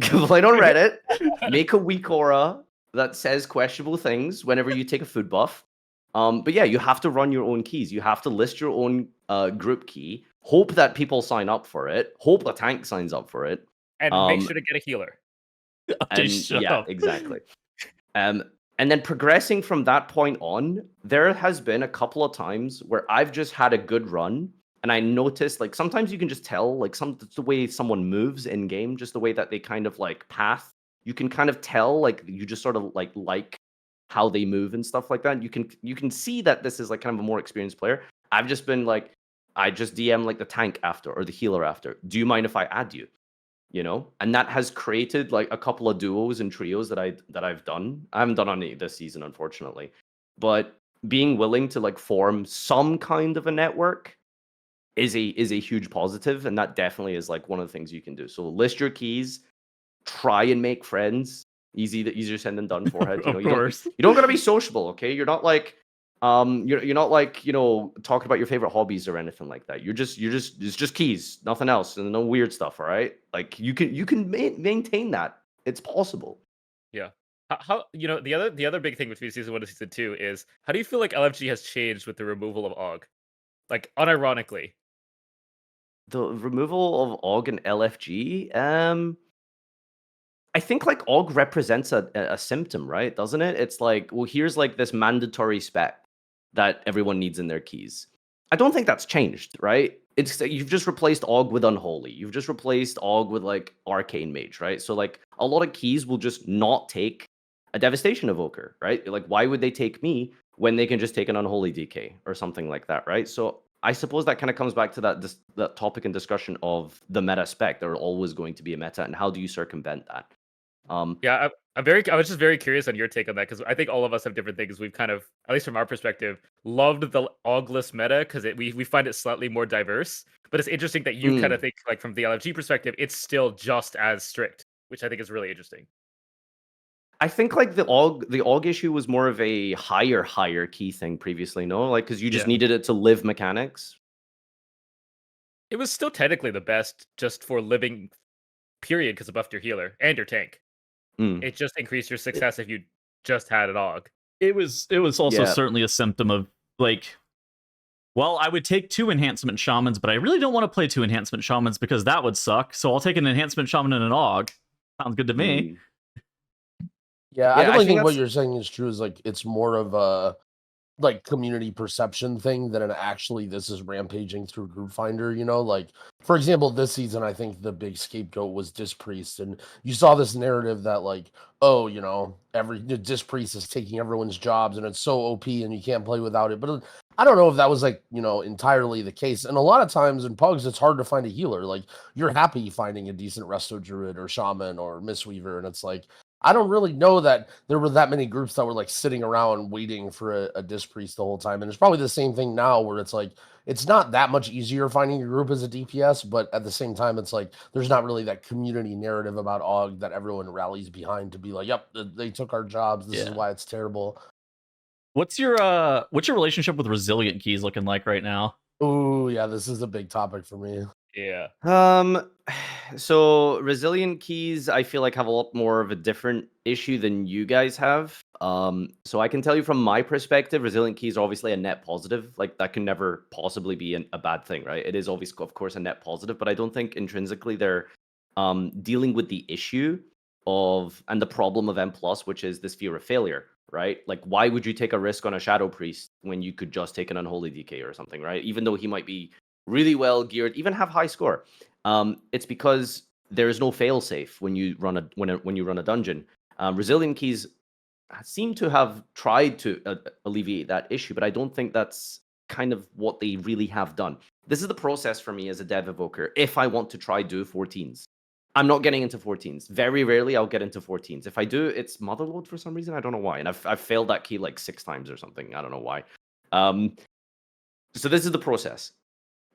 complain on Reddit. Make a weak aura that says questionable things whenever you take a food buff. But yeah, you have to run your own keys. You have to list your own group key. Hope that people sign up for it. Hope the tank signs up for it. And make sure to get a healer. Exactly. And then progressing from that point on, there has been a couple of times where I've just had a good run And I noticed like sometimes you can just tell like the way someone moves in game, just the way that they kind of like path. You can kind of tell like you just sort of like how they move and stuff like that. You can see that this is like kind of a more experienced player. I've just been like, I just DM like the tank after or the healer after. Do you mind if I add you? You know, and that has created like a couple of duos and trios that I've done. I haven't done any this season, unfortunately, but being willing to like form some kind of a network is a huge positive, and that definitely is like one of the things you can do. So list your keys, try and make friends. Easier said than done. Forehead. You know, Of course. you don't gotta be sociable, okay? You're not like you're not like, you know, talking about your favorite hobbies or anything like that. It's just keys, nothing else, and no weird stuff. All right, like you can maintain that. It's possible. Yeah. How you know the other big thing between season 1 and season 2 is how do you feel like LFG has changed with the removal of Og? Like unironically. The removal of Og and LFG. I think like Og represents a symptom, right? Doesn't it? It's like, well, here's like this mandatory spec that everyone needs in their keys. I don't think that's changed, right? It's you've just replaced Og with Unholy. You've just replaced Og with like Arcane Mage, right? So like a lot of keys will just not take a Devastation Evoker, right? Like why would they take me when they can just take an Unholy DK or something like that, right? So I suppose that kind of comes back to that topic and discussion of the meta spec. There are always going to be a meta, and how do you circumvent that? Yeah, I was just very curious on your take on that because I think all of us have different things. We've kind of, at least from our perspective, loved the Ogless meta because we find it slightly more diverse. But it's interesting that you kind of think like from the LFG perspective, it's still just as strict, which I think is really interesting. I think like the Og issue was more of a higher key thing previously, no? Like because you just needed it to live mechanics. It was still technically the best just for living, period, because it buffed your healer and your tank. It just increased your success if you just had an Og. It was also certainly a symptom of like, well, I would take 2 enhancement shamans, but I really don't want to play 2 enhancement shamans because that would suck. So I'll take an enhancement shaman and an Og. Sounds good to me. Yeah, I don't think what you're saying is true. Is like it's more of a like community perception thing than an actually this is rampaging through Group Finder. You know, like for example, this season I think the big scapegoat was Dispriest, and you saw this narrative that like, oh, you know, every Dispriest is taking everyone's jobs and it's so OP and you can't play without it. But I don't know if that was like, you know, entirely the case. And a lot of times in Pugs, it's hard to find a healer. Like you're happy finding a decent Resto Druid or Shaman or Mistweaver, and it's like, I don't really know that there were that many groups that were like sitting around waiting for a Dispriest the whole time. And it's probably the same thing now where it's like, it's not that much easier finding a group as a DPS, but at the same time, it's like, there's not really that community narrative about Og that everyone rallies behind to be like, yep, they took our jobs. This is why it's terrible. What's your relationship with resilient keys looking like right now? Oh yeah, this is a big topic for me. Yeah. So resilient keys, I feel like have a lot more of a different issue than you guys have. So I can tell you from my perspective, resilient keys are obviously a net positive. Like that can never possibly be a bad thing, right? It is obviously, of course, a net positive, but I don't think intrinsically they're dealing with the issue of and the problem of M+, which is this fear of failure, right? Like, why would you take a risk on a Shadow Priest when you could just take an Unholy DK or something, right? Even though he might be really well geared, even have high score. It's because there is no failsafe when you run a dungeon. Resilient keys seem to have tried to alleviate that issue, but I don't think that's kind of what they really have done. This is the process for me as a dev evoker. If I want to try do 14s, I'm not getting into 14s. Very rarely I'll get into 14s. If I do, it's Motherload for some reason. I don't know why, and I've failed that key like 6 times or something. I don't know why. So this is the process.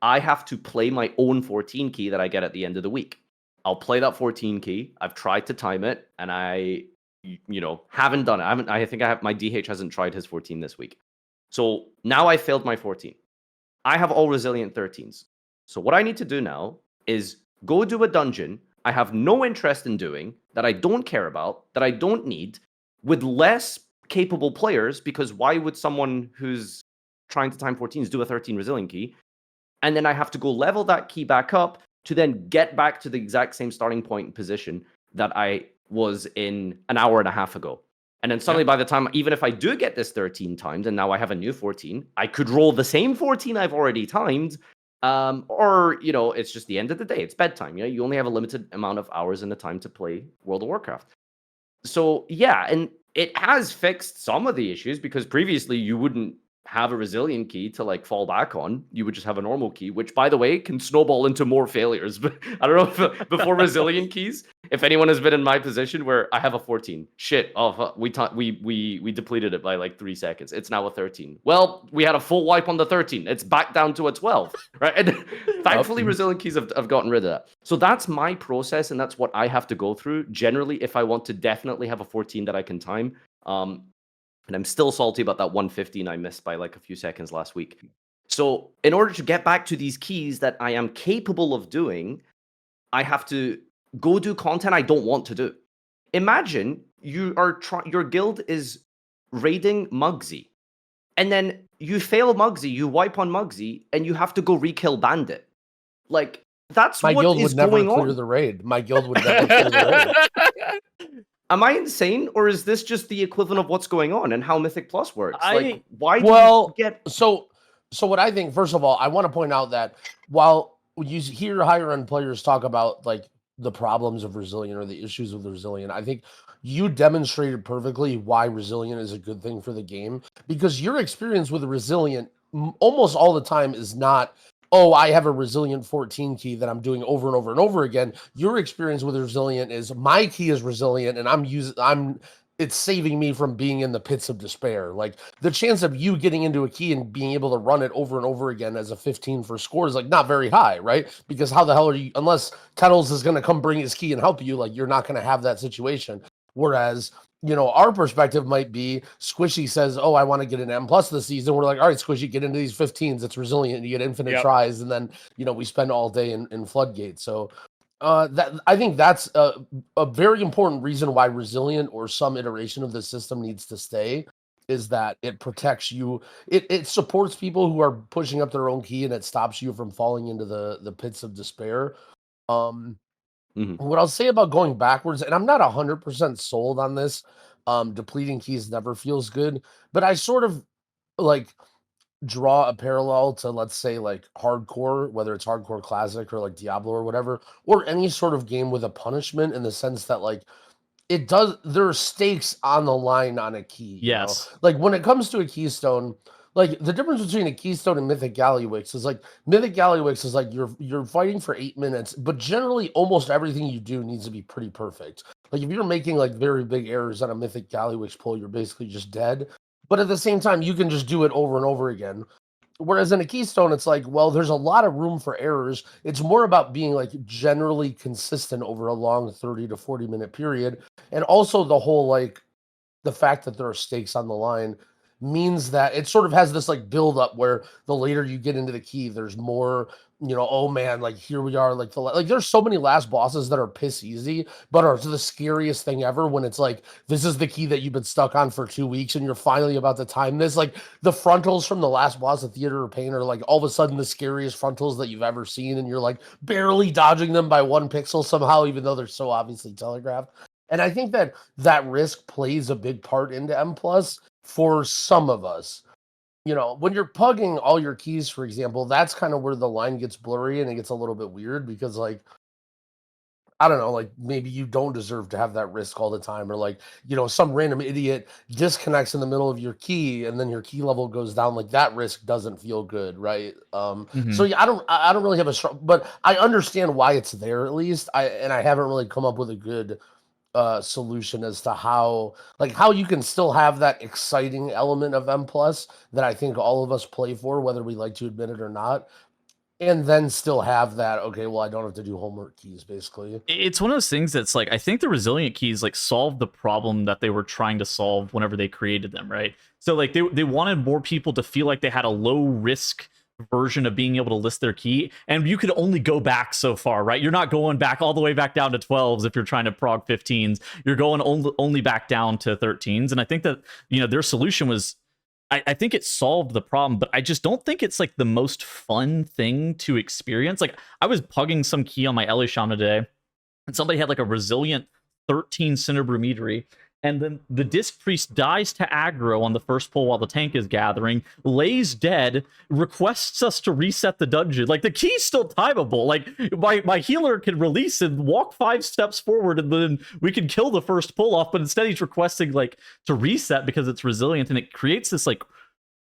I have to play my own 14 key that I get at the end of the week. I'll play that 14 key. I've tried to time it, and I, haven't done it. I think my DH hasn't tried his 14 this week. So now I failed my 14. I have all resilient 13s. So what I need to do now is go do a dungeon I have no interest in doing, that I don't care about, that I don't need, with less capable players, because why would someone who's trying to time 14s do a 13 resilient key? And then I have to go level that key back up to then get back to the exact same starting point position that I was in an hour and a half ago. And then suddenly by the time, even if I do get this 13 times and now I have a new 14, I could roll the same 14 I've already timed, Or, you know, it's just the end of the day. It's bedtime. You know, you only have a limited amount of hours in the time to play World of Warcraft. So yeah, and it has fixed some of the issues because previously you wouldn't have a resilient key to like fall back on. You would just have a normal key, which by the way can snowball into more failures. But I don't know if before resilient keys, if anyone has been in my position where I have a 14. Shit, oh we depleted it by like 3 seconds. It's now a 13. Well, we had a full wipe on the 13. It's back down to a 12, right? And thankfully resilient keys have gotten rid of that. So that's my process, and that's what I have to go through generally if I want to definitely have a 14 that I can time. And I'm still salty about that 115 I missed by like a few seconds last week. So in order to get back to these keys that I am capable of doing, I have to go do content I don't want to do. Imagine you are your guild is raiding Muggsy, and then you fail Muggsy, you wipe on Muggsy, and you have to go re-kill Bandit. Like, that's My what guild is would never going clear on. the raid. My guild would never clear the raid. Am I insane, or is this just the equivalent of what's going on and how Mythic Plus works? Like, why do you get... So what I think, first of all, I want to point out that while you hear higher end players talk about like the problems of Resilient or the issues with Resilient, I think you demonstrated perfectly why Resilient is a good thing for the game, because your experience with Resilient almost all the time is not, oh, I have a Resilient 14 key that I'm doing over and over and over again. Your experience with Resilient is my key is Resilient and it's saving me from being in the pits of despair. Like, the chance of you getting into a key and being able to run it over and over again as a 15 for score is like not very high, right? Because how the hell are you, unless Kettles is going to come bring his key and help you, like you're not going to have that situation. Whereas, you know, our perspective might be Squishy says, oh, I want to get an M plus this season. We're like, all right, Squishy, get into these 15s. It's Resilient. You get infinite tries. And then, you know, we spend all day in Floodgate. So that I think that's a very important reason why Resilient or some iteration of the system needs to stay, is that it protects you. It supports people who are pushing up their own key, and it stops you from falling into the pits of despair. What I'll say about going backwards, and I'm not 100% sold on this, depleting keys never feels good, but I sort of like draw a parallel to, let's say, like hardcore, whether it's hardcore classic or like Diablo or whatever, or any sort of game with a punishment, in the sense that like there are stakes on the line on a key. Yes. You know? Like when it comes to a keystone, like the difference between a keystone and Mythic Gallywix is like Mythic Gallywix is like you're fighting for 8 minutes, but generally almost everything you do needs to be pretty perfect. Like if you're making like very big errors on a Mythic Gallywix pull, you're basically just dead. But at the same time, you can just do it over and over again. Whereas in a keystone, it's like, well, there's a lot of room for errors. It's more about being like generally consistent over a long 30 to 40 minute period. And also the whole, like, the fact that there are stakes on the line means that it sort of has this like build up where the later you get into the key, there's more, you know, oh man, like here we are, like there's so many last bosses that are piss easy, but are the scariest thing ever when it's like, this is the key that you've been stuck on for 2 weeks and you're finally about to time this. Like the frontals from the last boss of Theater of Pain are like all of a sudden the scariest frontals that you've ever seen, and you're like barely dodging them by 1 pixel somehow, even though they're so obviously telegraphed. And I think that risk plays a big part into M plus for some of us. You know, when you're pugging all your keys, for example, that's kind of where the line gets blurry and it gets a little bit weird, because like, I don't know, like maybe you don't deserve to have that risk all the time, or like, you know, some random idiot disconnects in the middle of your key and then your key level goes down. Like that risk doesn't feel good, right? So yeah, I don't really have a strong, but I understand why it's there at least. I haven't really come up with a good solution as to how you can still have that exciting element of M plus that I think all of us play for, whether we like to admit it or not, and then still have that, okay, well, I don't have to do homework keys, basically. It's one of those things that's like, I think the resilient keys like solved the problem that they were trying to solve whenever they created them, right? So like they wanted more people to feel like they had a low risk version of being able to list their key, and you could only go back so far, right? You're not going back all the way back down to 12s if you're trying to prog 15s. You're going only back down to 13s. And I think that, you know, their solution was, I think it solved the problem, but I just don't think it's like the most fun thing to experience. Like I was pugging some key on my LA Shaman today, and somebody had like a resilient 13 Cinderbrumetery, and then the Disc Priest dies to aggro on the first pull while the tank is gathering, lays dead, requests us to reset the dungeon. Like, the key's still timeable. Like, my healer can release and walk 5 steps forward, and then we can kill the first pull off, but instead he's requesting, like, to reset because it's resilient, and it creates this, like,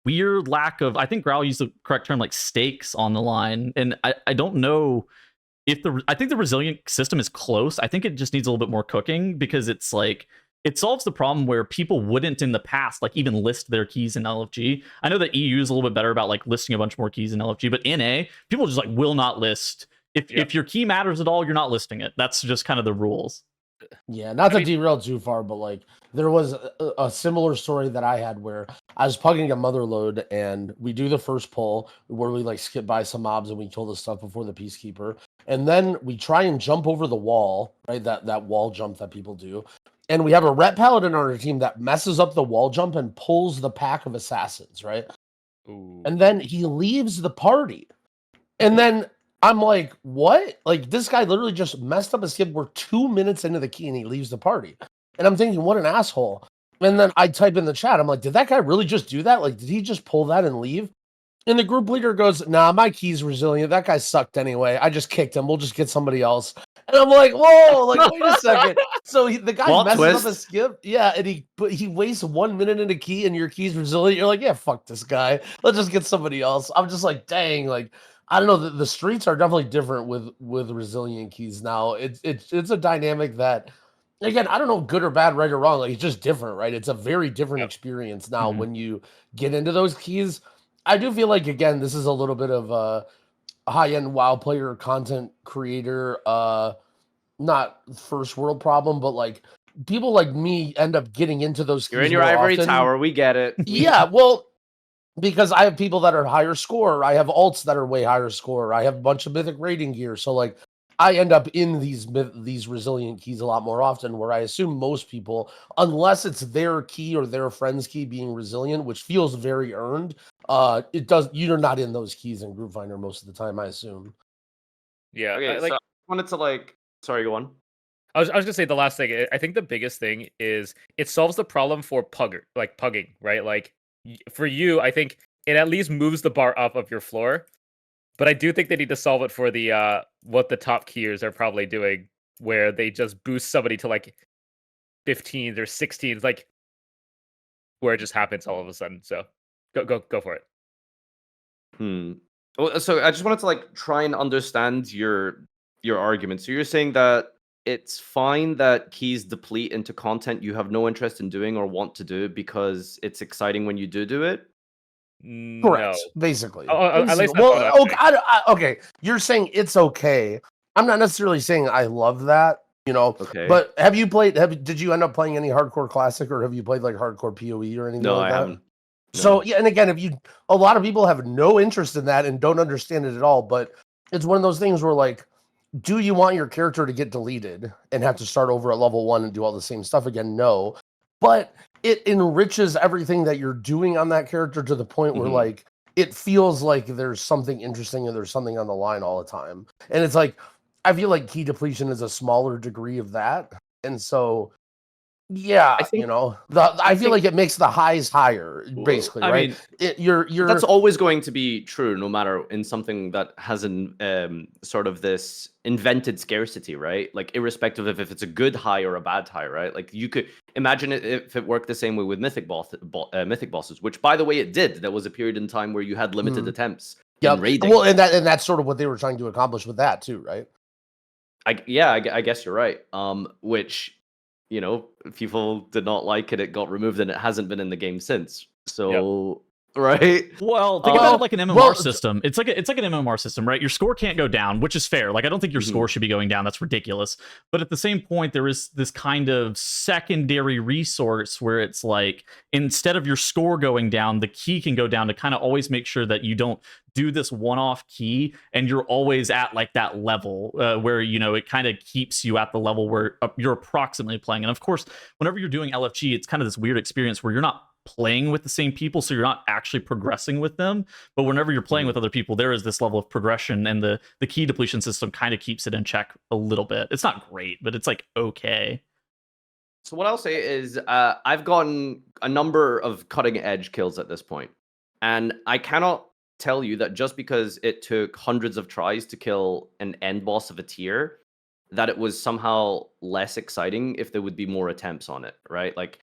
weird lack of, I think Growl used the correct term, like, stakes on the line, and I don't know if I think the resilient system is close. I think it just needs a little bit more cooking, because it's like, it solves the problem where people wouldn't in the past like even list their keys in LFG. I know that EU is a little bit better about like listing a bunch more keys in LFG, but in A, people just like will not list. If your key matters at all, you're not listing it. That's just kind of the rules. Yeah, not to derail too far, but like there was a similar story that I had where I was pugging a mother load, and we do the first pull where we like skip by some mobs and we kill the stuff before the Peacekeeper, and then we try and jump over the wall, right? That wall jump that people do. And we have a Ret Paladin on our team that messes up the wall jump and pulls the pack of assassins, right? Ooh. And then he leaves the party. And then I'm like, what? Like, this guy literally just messed up a skip. We're 2 minutes into the key and he leaves the party. And I'm thinking, what an asshole. And then I type in the chat, I'm like, did that guy really just do that? Like, did he just pull that and leave? And the group leader goes, nah, my key's resilient. That guy sucked anyway. I just kicked him. We'll just get somebody else. And I'm like, whoa, like, wait a second. So the guy Plot messes twist. up a skip. Yeah, and he wastes 1 minute in a key and your key's resilient. You're like, yeah, fuck this guy. Let's just get somebody else. I'm just like, dang, like, I don't know. The streets are definitely different with resilient keys now. It's a dynamic that, again, I don't know, good or bad, right or wrong. Like, it's just different, right? It's a very different experience now when you get into those keys. I do feel like, again, this is a little bit of a high-end WoW player, content creator, not first world problem, but like people like me end up getting into those keys. You're in your more ivory often. tower. We get it. Yeah, well, because I have people that are higher score. I have alts that are way higher score. I have a bunch of mythic rating gear. So like I end up in these resilient keys a lot more often, where I assume most people, unless it's their key or their friend's key being resilient, which feels very earned, you're not in those keys in Group Finder most of the time, I assume. Yeah. Okay, like, so I wanted to like. Sorry, go on. I was gonna say the last thing. I think the biggest thing is it solves the problem for pugging, right? Like for you, I think it at least moves the bar up of your floor. But I do think they need to solve it for the what the top keyers are probably doing, where they just boost somebody to like 15s or 16s, like where it just happens all of a sudden. So go for it. Well, so I just wanted to like try and understand your argument. So you're saying that it's fine that keys deplete into content you have no interest in doing or want to do because it's exciting when you do it? Correct, No. basically. At least well, okay, you're saying it's okay. I'm not necessarily saying I love that, you know. Okay. But did you end up playing any hardcore classic, or have you played like hardcore PoE or anything No, like I that? haven't. No. So yeah, and again, a lot of people have no interest in that and don't understand it at all, but it's one of those things where like, do you want your character to get deleted and have to start over at level 1 and do all the same stuff again? No. But it enriches everything that you're doing on that character to the point where like it feels like there's something interesting and there's something on the line all the time. And it's like, I feel like key depletion is a smaller degree of that. And so yeah, I think, I feel like it makes the highs higher, basically, I right? mean, that's always going to be true, no matter in something that has an sort of this invented scarcity, right? Like irrespective of if it's a good high or a bad high, right? Like you could imagine it if it worked the same way with mythic bosses, which by the way it did. There was a period in time where you had limited attempts in raiding. Well, and that's sort of what they were trying to accomplish with that too, right? I guess you're right. Which, people did not like it. It got removed, and it hasn't been in the game since. So, right? Well, think about it like an MMR system. It's like an MMR system, right? Your score can't go down, which is fair. Like, I don't think your score should be going down. That's ridiculous. But at the same point, there is this kind of secondary resource where it's like, instead of your score going down, the key can go down to kind of always make sure that you don't do this one-off key and you're always at like that level where it kind of keeps you at the level where you're approximately playing. And of course, whenever you're doing LFG, it's kind of this weird experience where you're not playing with the same people, so you're not actually progressing with them. But whenever you're playing with other people, there is this level of progression, and the key depletion system kind of keeps it in check a little bit. It's not great, but it's like okay. So what I'll say is I've gotten a number of cutting edge kills at this point, and I cannot tell you that just because it took hundreds of tries to kill an end boss of a tier, that it was somehow less exciting if there would be more attempts on it, right? Like,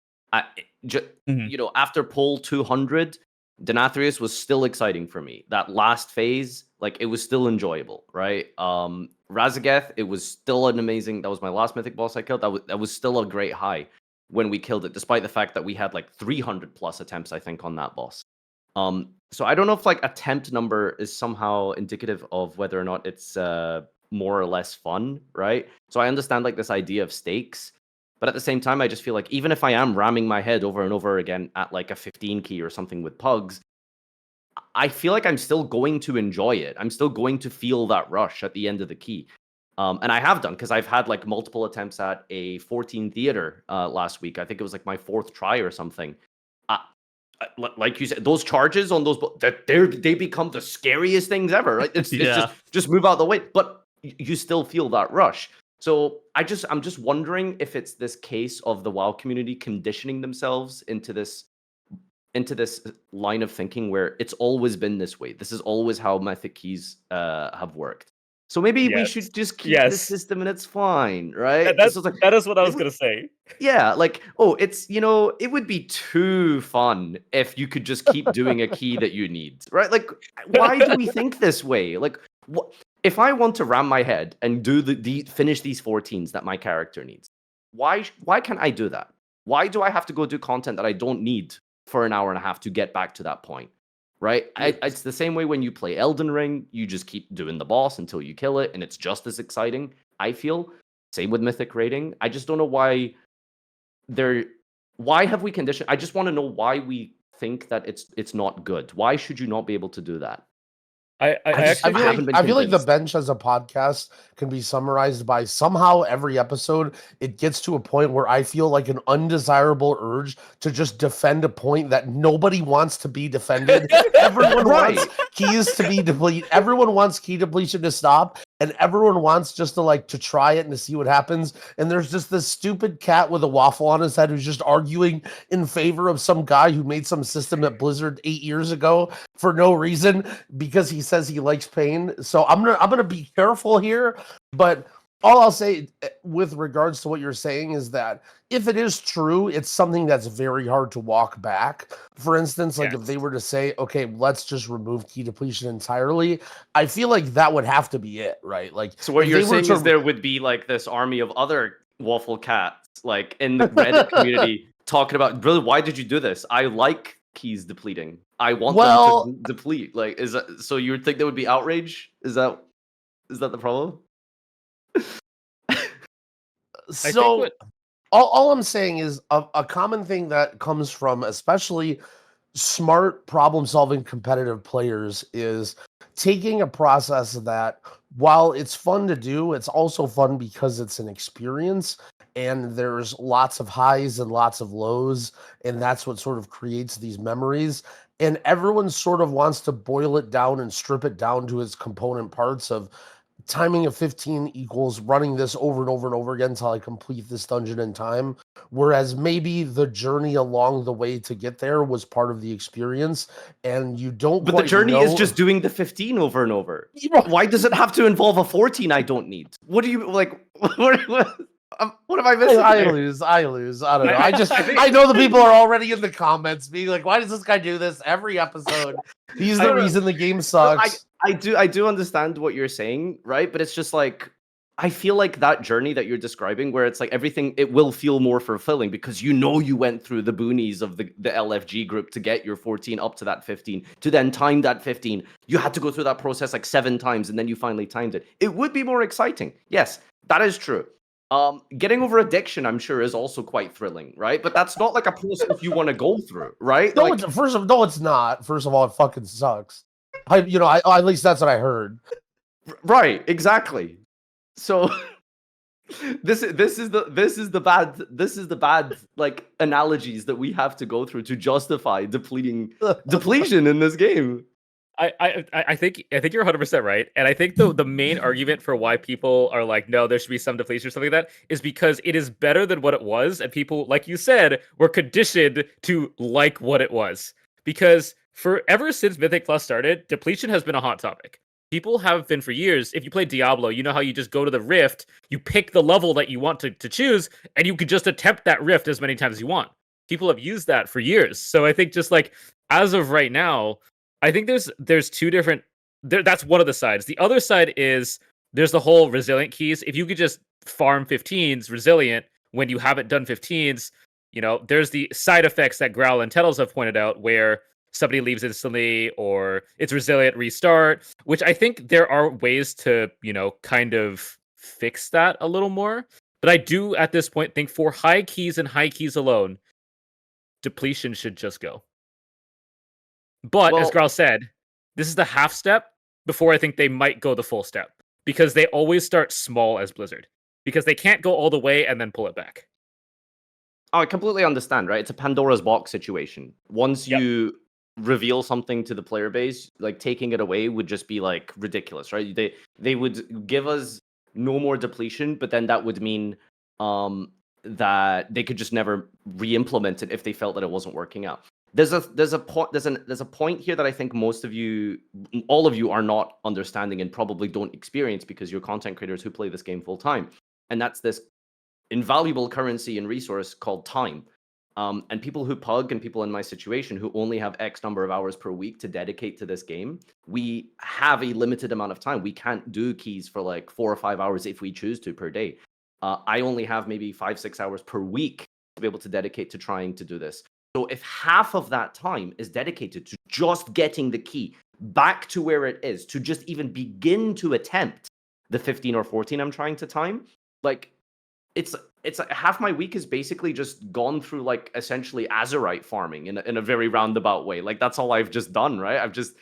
Mhm. you know, after pull 200, Denathrius was still exciting for me. That last phase, like, it was still enjoyable, right? Razageth, it was still an amazing. That was my last mythic boss I killed. That was still a great high when we killed it, despite the fact that we had like 300 plus attempts, I think, on that boss. So I don't know if like attempt number is somehow indicative of whether or not it's more or less fun, right? So I understand like this idea of stakes, but at the same time, I just feel like even if I am ramming my head over and over again at like a 15 key or something with pugs, I feel like I'm still going to enjoy it. I'm still going to feel that rush at the end of the key. And I have done, because I've had like multiple attempts at a 14 theater last week. I think it was like my 4th try or something. Like you said, those charges on those, they become the scariest things ever, right? It's just move out of the way, but you still feel that rush. So I'm just wondering if it's this case of the WoW community conditioning themselves into this line of thinking where it's always been this way. This is always how mythic keys have worked. So maybe we should just keep the system and it's fine, right? That is what I was gonna say. Yeah, like, oh, it's, you know, it would be too fun if you could just keep doing a key that you need, right? Like, why do we think this way? Like, what if I want to ram my head and do finish these 14s that my character needs? Why can't I do that? Why do I have to go do content that I don't need for an hour and a half to get back to that point? Right? It's the same way when you play Elden Ring, you just keep doing the boss until you kill it, and it's just as exciting, I feel. Same with Mythic rating. I just don't know why have we conditioned? I just want to know why we think that it's not good. Why should you not be able to do that? I feel like the bench as a podcast can be summarized by somehow every episode it gets to a point where I feel like an undesirable urge to just defend a point that nobody wants to be defended. Everyone wants keys to be depleted. Everyone wants key depletion to stop, and everyone wants just to try it and to see what happens. And there's just this stupid cat with a waffle on his head who's just arguing in favor of some guy who made some system at Blizzard 8 years ago for no reason because he says he likes pain. So I'm gonna be careful here, but all I'll say with regards to what you're saying is that if it is true, it's something that's very hard to walk back. For instance, like if they were to say, okay, let's just remove key depletion entirely, I feel like that would have to be it, right? Like, so what you're saying is there would be like this army of other waffle cats, like in the Reddit community, talking about, brother, why did you do this? I like keys depleting. I want them to deplete. Like, is that so? You would think there would be outrage? Is that the problem? So all I'm saying is a common thing that comes from especially smart problem-solving competitive players is taking a process that, while it's fun to do, it's also fun because it's an experience and there's lots of highs and lots of lows, and that's what sort of creates these memories. And everyone sort of wants to boil it down and strip it down to its component parts of timing of 15 equals running this over and over and over again until I complete this dungeon in time. Whereas maybe the journey along the way to get there was part of the experience, and you don't. But the journey is just doing the 15 over and over. Why does it have to involve a 14 I don't need? What do you like? What am I missing? I lose. I don't know. I know the people are already in the comments being like, "Why does this guy do this every episode? He's the reason the game sucks." I do understand what you're saying, right? But it's just like, I feel like that journey that you're describing, where it's like everything, it will feel more fulfilling because you went through the boonies of the LFG group to get your 14 up to that 15, to then time that 15. You had to go through that process like 7 times, and then you finally timed it. It would be more exciting. Yes, that is true. Getting over addiction, I'm sure, is also quite thrilling, right? But that's not like a process you want to go through, right? No, like, it's not. First of all, it fucking sucks. At least that's what I heard. Right, exactly. So this is the bad like analogies that we have to go through to justify depletion in this game. I think you're 100% right, and I think the main argument for why people are like, no, there should be some depletion or something like that is because it is better than what it was, and people, like you said, were conditioned to like what it was. Because for ever since Mythic Plus started, depletion has been a hot topic. People have been for years. If you play Diablo, you know how you just go to the Rift, you pick the level that you want to choose, and you could just attempt that Rift as many times as you want. People have used that for years. So I think just like as of right now, I think there's two different. That's one of the sides. The other side is there's the whole resilient keys. If you could just farm 15s resilient when you haven't done 15s, there's the side effects that Growl and Tettles have pointed out where somebody leaves instantly or it's resilient restart, which I think there are ways to, kind of fix that a little more. But I do at this point think for high keys and high keys alone, depletion should just go. But as Growl said, this is the half step before I think they might go the full step because they always start small as Blizzard because they can't go all the way and then pull it back. Oh, I completely understand, right? It's a Pandora's box situation. Once you reveal something to the player base, like taking it away would just be like ridiculous, right? They would give us no more depletion, but then that would mean that they could just never re-implement it if they felt that it wasn't working out. There's a point here that I think all of you are not understanding and probably don't experience because you're content creators who play this game full time, and that's this invaluable currency and resource called time. And people who pug and people in my situation who only have X number of hours per week to dedicate to this game, we have a limited amount of time. We can't do keys for like 4 or 5 hours if we choose to per day. I only have maybe 5-6 hours per week to be able to dedicate to trying to do this. So if half of that time is dedicated to just getting the key back to where it is, to just even begin to attempt the 15 or 14 I'm trying to time, like it's half my week is basically just gone through like essentially Azurite farming in a very roundabout way. Like that's all I've just done, right? I've just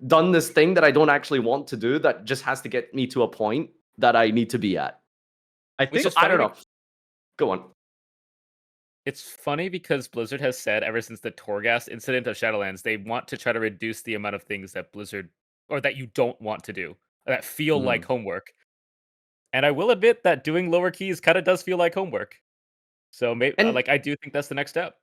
done this thing that I don't actually want to do that just has to get me to a point that I need to be at. I think I don't know. Go on. It's funny because Blizzard has said ever since the Torghast incident of Shadowlands, they want to try to reduce the amount of things that Blizzard or that you don't want to do that feel like homework. And I will admit that doing lower keys kind of does feel like homework. So maybe I do think that's the next step.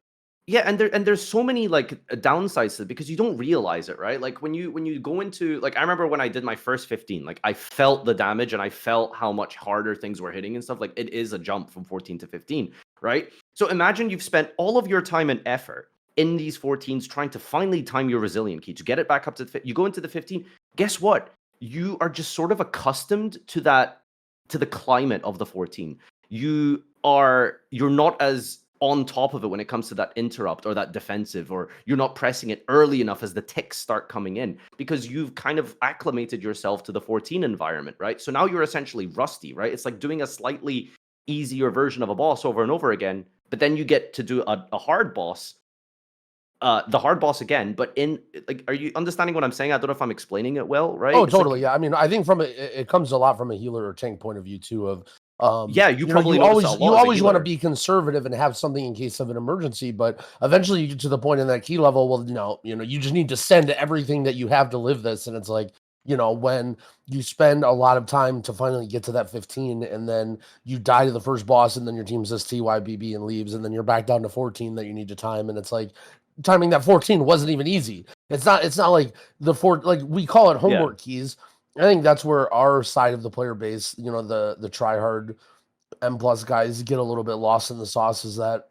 Yeah, and there's so many like downsides to it because you don't realize it, right? Like when you go into like I remember when I did my first 15, like I felt the damage and I felt how much harder things were hitting and stuff. Like it is a jump from 14 to 15, right? So imagine you've spent all of your time and effort in these 14s trying to finally time your resilient key to get it back up to you go into the 15. Guess what? You are just sort of accustomed to the climate of the 14. You're not as on top of it when it comes to that interrupt or that defensive, or you're not pressing it early enough as the ticks start coming in because you've kind of acclimated yourself to the 14 environment, right? So now you're essentially rusty, right? It's like doing a slightly easier version of a boss over and over again, but then you get to do a hard boss, the hard boss again, but in like, are you understanding what I'm saying? I don't know if I'm explaining it well, right? Oh, It's totally. like, Yeah. I mean, I think it comes a lot from a healer or tank point of view too. Of you probably you notice a lot you as a always want to healer. be conservative and have something in case of an emergency, but eventually you get to the point in that key level. Well, you just need to send everything that you have to live this, and it's like when you spend a lot of time to finally get to that 15, and then you die to the first boss, and then your team says TYBB and leaves, and then you're back down to 14 that you need to time, and it's like timing that 14 wasn't even easy. It's not like like we call it homework keys. I think that's where our side of the player base, the try hard M+ guys get a little bit lost in the sauce, is that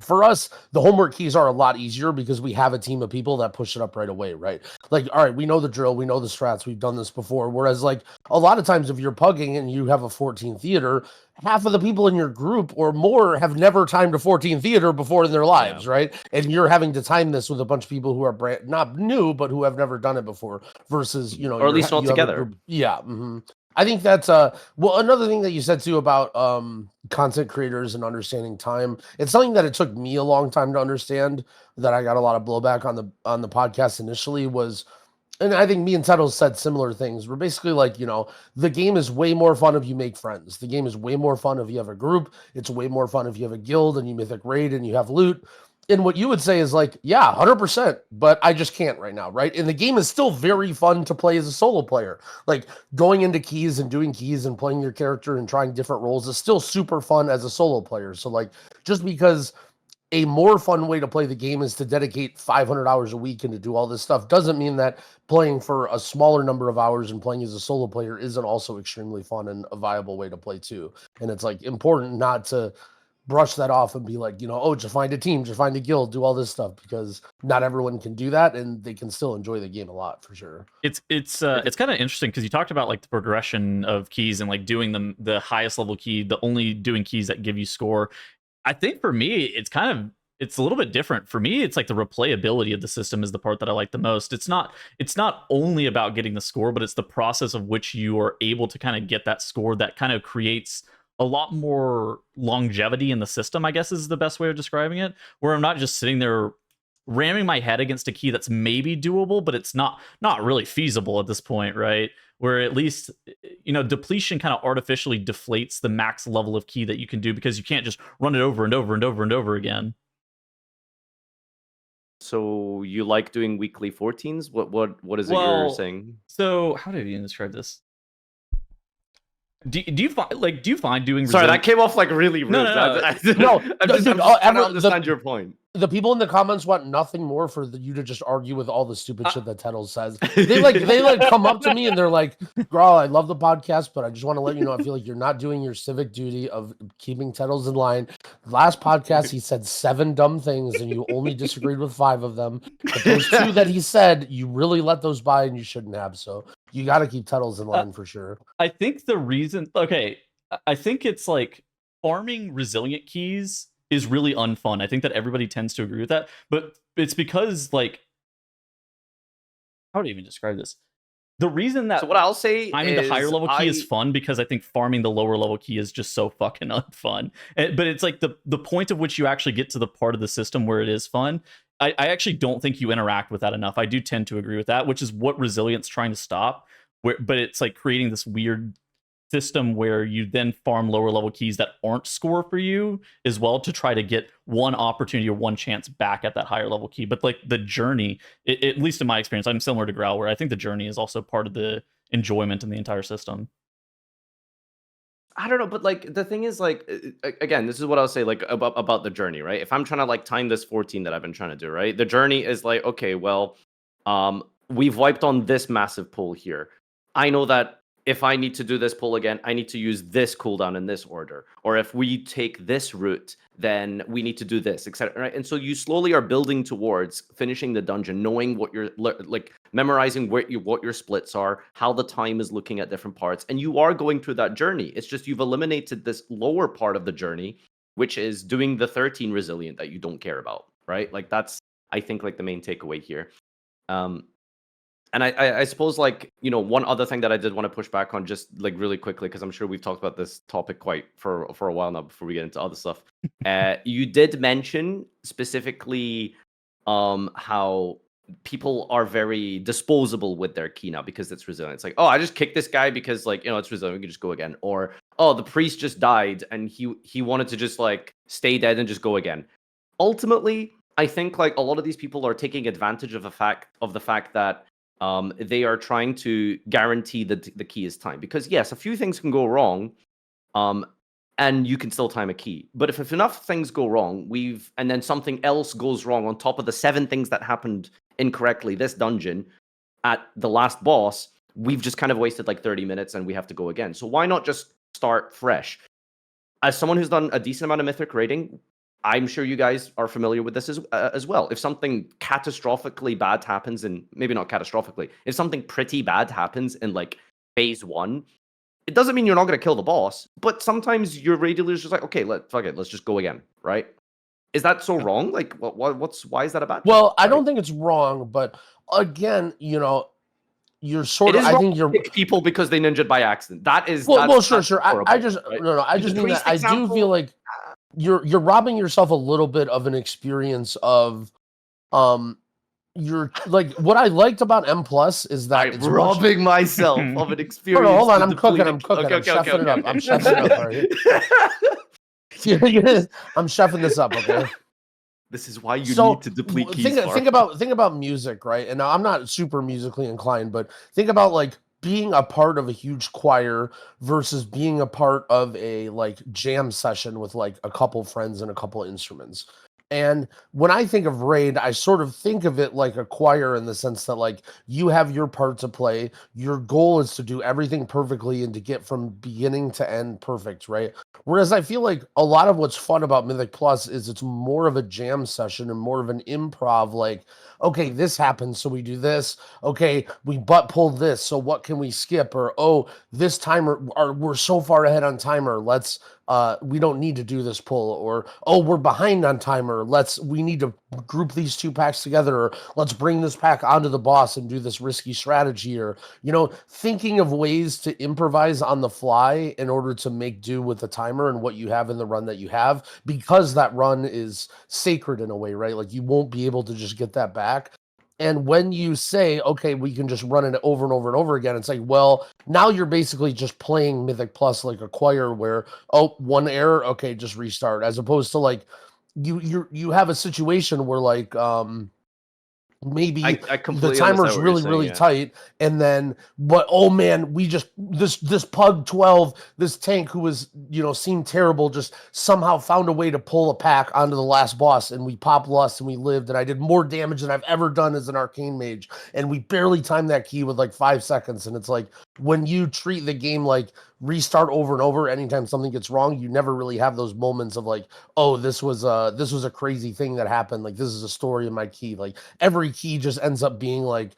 for us, the homework keys are a lot easier because we have a team of people that push it up right away, right? Like, all right, we know the drill, we know the strats, we've done this before. Whereas, like, a lot of times if you're pugging and you have a 14 theater, half of the people in your group or more have never timed a 14 theater before in their lives, right? And you're having to time this with a bunch of people who are not new, but who have never done it before versus, or at least not together. Yeah. I think that's another thing that you said too about content creators and understanding time. It's something that it took me a long time to understand, that I got a lot of blowback on the podcast initially was, and I think me and Tettles said similar things. We're basically like, the game is way more fun if you make friends. The game is way more fun if you have a group. It's way more fun if you have a guild and you mythic raid and you have loot. And what you would say is like, yeah, 100%, but I just can't right now, right? And the game is still very fun to play as a solo player. Like going into keys and doing keys and playing your character and trying different roles is still super fun as a solo player. So like, just because a more fun way to play the game is to dedicate 500 hours a week and to do all this stuff doesn't mean that playing for a smaller number of hours and playing as a solo player isn't also extremely fun and a viable way to play too. And it's like important not to brush that off and be like, oh, just find a team, just find a guild, do all this stuff, because not everyone can do that and they can still enjoy the game a lot for sure. It's kind of interesting because you talked about like the progression of keys and like doing the highest level key, the only doing keys that give you score. I think for me, it's a little bit different. For me, it's like the replayability of the system is the part that I like the most. It's not only about getting the score, but it's the process of which you are able to kind of get that score that kind of creates a lot more longevity in the system, I guess is the best way of describing it, where I'm not just sitting there ramming my head against a key that's maybe doable, but it's not really feasible at this point, right? Where at least, depletion kind of artificially deflates the max level of key that you can do because you can't just run it over and over and over and over again. So you like doing weekly 14s? What is it you're saying? So how do you even describe this? Do you find doing? Sorry, that came off like really rude. No. I'm just trying to understand your point. The people in the comments want nothing more for you to just argue with all the stupid shit that Tettles says. They come up to me and they're like, Growl, I love the podcast, but I just want to let you know, I feel like you're not doing your civic duty of keeping Tettles in line. Last podcast, he said 7 dumb things and you only disagreed with 5 of them. But those 2 that he said, you really let those by and you shouldn't have. So you got to keep Tettles in line for sure. I think the reason, I think it's like farming resilient keys is really unfun. I think that everybody tends to agree with that, but it's because like, how do you even describe this? The reason that what I'll say finding the higher level key is fun because I think farming the lower level key is just so fucking unfun. But it's like the point of which you actually get to the part of the system where it is fun. I actually don't think you interact with that enough. I do tend to agree with that, which is what Resilient's trying to stop. But it's like creating this weird system where you then farm lower level keys that aren't score for you as well to try to get one opportunity or one chance back at that higher level key. But like the journey, at least in my experience, I'm similar to Growl, where I think the journey is also part of the enjoyment in the entire system. I don't know, but like the thing is, like, again, this is what I'll say, like about the journey, right? If I'm trying to like time this 14 that I've been trying to do, right? The journey is like, okay, well, we've wiped on this massive pull here. I know that if I need to do this pull again, I need to use this cooldown in this order. Or if we take this route, then we need to do this, etc. Right? And so you slowly are building towards finishing the dungeon, knowing what you're like, memorizing what your splits are, how the time is looking at different parts, and you are going through that journey. It's just you've eliminated this lower part of the journey, which is doing the 13 resilient that you don't care about, right? Like that's, I think, like the main takeaway here. And I suppose, like, one other thing that I did want to push back on just like really quickly, because I'm sure we've talked about this topic quite for a while now before we get into other stuff. You did mention specifically how people are very disposable with their key now because it's resilient. It's like, oh, I just kicked this guy because like, it's resilient, we can just go again. Or, oh, the priest just died and he wanted to just like stay dead and just go again. Ultimately, I think like a lot of these people are taking advantage of the fact that they are trying to guarantee that the key is timed. Because yes, a few things can go wrong, and you can still time a key. But if enough things go wrong, and then something else goes wrong on top of the 7 things that happened incorrectly this dungeon at the last boss, we've just kind of wasted like 30 minutes and we have to go again. So why not just start fresh? As someone who's done a decent amount of Mythic raiding, I'm sure you guys are familiar with this as well. If something catastrophically bad happens, and maybe not catastrophically, if something pretty bad happens in like phase 1, it doesn't mean you're not going to kill the boss, but sometimes your raid dealer is just like, okay, fuck it, let's just go again, right? Is that so wrong? Like, why is that a bad thing? Well, I don't think it's wrong, but again, you're sort of. I think you're pick people because they ninja'd by accident. That is sure. I just right? No. I just mean that I do feel like you're robbing yourself a little bit of an experience of you're like what I liked about M Plus is that I'm robbing myself of an experience. No, hold on, I'm cooking. I'm chefing it up. I'm chefing it up. All right. I'm chefing this up, okay? This is why you So need to deplete keys. think about music, right? And I'm not super musically inclined, but think about like being a part of a huge choir versus being a part of a like jam session with like a couple friends and a couple instruments. And when I think of raid, I sort of think of it like a choir in the sense that like you have your part to play. Your goal is to do everything perfectly and to get from beginning to end perfect, right? Whereas I feel like a lot of what's fun about Mythic Plus is it's more of a jam session and more of an improv, like, okay, this happens, so we do this. Okay, we butt pull this, so what can we skip? Or, oh, this timer, we're so far ahead on timer, we don't need to do this pull. Or, oh, we're behind on timer, we need to group these two packs together. Or let's bring this pack onto the boss and do this risky strategy. Or, thinking of ways to improvise on the fly in order to make do with the timer and what you have in the run that you have, because that run is sacred in a way, right? Like you won't be able to just get that back. And when you say, okay, we can just run it over and over and over again, it's like, well, now you're basically just playing Mythic Plus like a choir where, oh, one error, okay, just restart. As opposed to like you have a situation where like maybe I the completely timer's understand what you're really saying, really yeah. tight, and then oh man, we just this Pug 12, this tank who was seemed terrible, just somehow found a way to pull a pack onto the last boss, and we popped Lust and we lived, and I did more damage than I've ever done as an arcane mage, and we barely timed that key with like 5 seconds. And it's like, when you treat the game like restart over and over anytime something gets wrong, you never really have those moments of like, oh, this was a crazy thing that happened, like this is a story in my key. Like every key just ends up being like,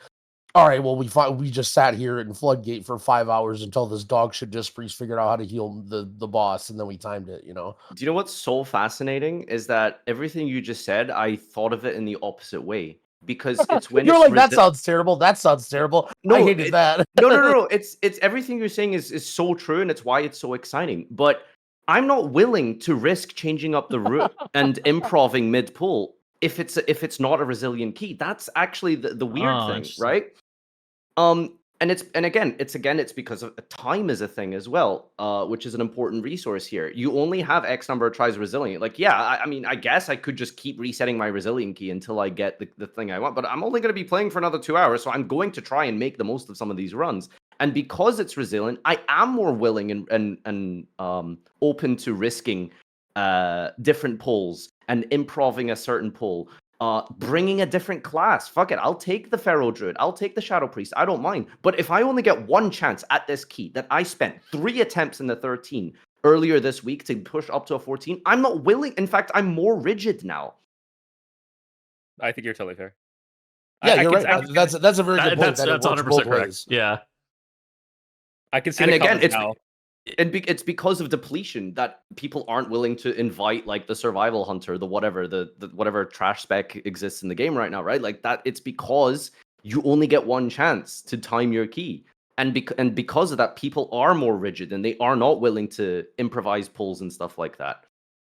all right, well, we just sat here in Floodgate for 5 hours until this dog shit just priest figured out how to heal the boss, and then we timed it. Do you know what's so fascinating is that everything you just said, I thought of it in the opposite way. Because it's when you're it's like, that sounds terrible. That sounds terrible. No, I hated that. no. It's everything you're saying is so true, and it's why it's so exciting. But I'm not willing to risk changing up the route and improving mid pull if it's not a resilient key. That's actually the weird thing, right? And it's because of time is a thing as well, which is an important resource here. You only have X number of tries resilient. Like, yeah, I mean, I guess I could just keep resetting my resilient key until I get the thing I want, but I'm only going to be playing for another 2 hours, so I'm going to try and make the most of some of these runs. And because it's resilient, I am more willing and open to risking different pulls and improving a certain pull. Bringing a different class. Fuck it. I'll take the Pharaoh Druid. I'll take the Shadow Priest. I don't mind. But if I only get one chance at this key that I spent 3 attempts in the 13 earlier this week to push up to a 14, I'm not willing. In fact, I'm more rigid now. I think you're totally fair. Yeah, you're right. That's a very good point. That's 100% correct. Yeah. I can see. And again, it's because of depletion that people aren't willing to invite like the survival hunter, the whatever trash spec exists in the game right now, right? Like that, it's because you only get one chance to time your key. And because of that, people are more rigid and they are not willing to improvise pulls and stuff like that.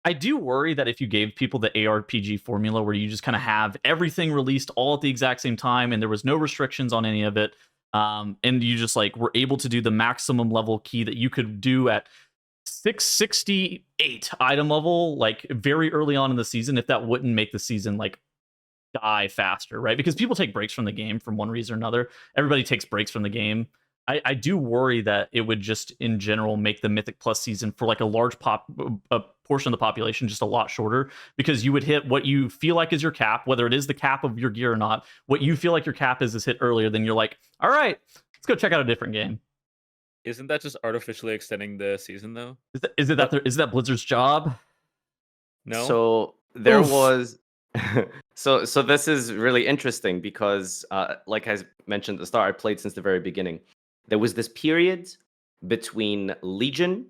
I do worry that if you gave people the ARPG formula where you just kind of have everything released all at the exact same time and there was no restrictions on any of it, and you just like were able to do the maximum level key that you could do at 668 item level, like very early on in the season, if that wouldn't make the season like die faster, right? Because people take breaks from the game from one reason or another. Everybody takes breaks from the game. I do worry that it would just in general make the Mythic Plus season for like a large portion of the population just a lot shorter, because you would hit what you feel like is your cap, whether it is the cap of your gear or not. What you feel like your cap is hit earlier, then you're like, all right, let's go check out a different game. Isn't that just artificially extending the season though? Is that Blizzard's job? No. So there was so this is really interesting because like I mentioned at the start, I played since the very beginning. There was this period between Legion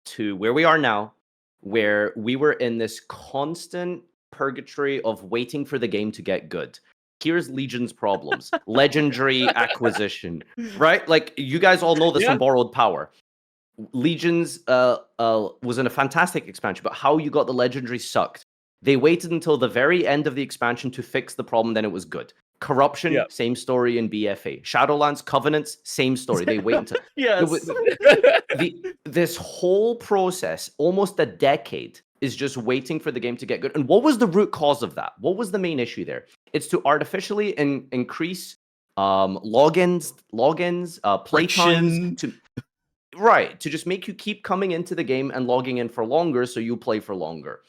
to where we are now, where we were in this constant purgatory of waiting for the game to get good. Here's Legion's problems. Legendary acquisition, right? Like, you guys all know this from Borrowed Power. Legion's was in a fantastic expansion, but how you got the Legendary sucked. They waited until the very end of the expansion to fix the problem, then it was good. Corruption, same story in BFA. Shadowlands, Covenants, same story. They wait until... Yes. This whole process, almost a decade, is just waiting for the game to get good. And what was the root cause of that? What was the main issue there? It's to artificially increase logins, playtimes, to just make you keep coming into the game and logging in for longer, so you play for longer.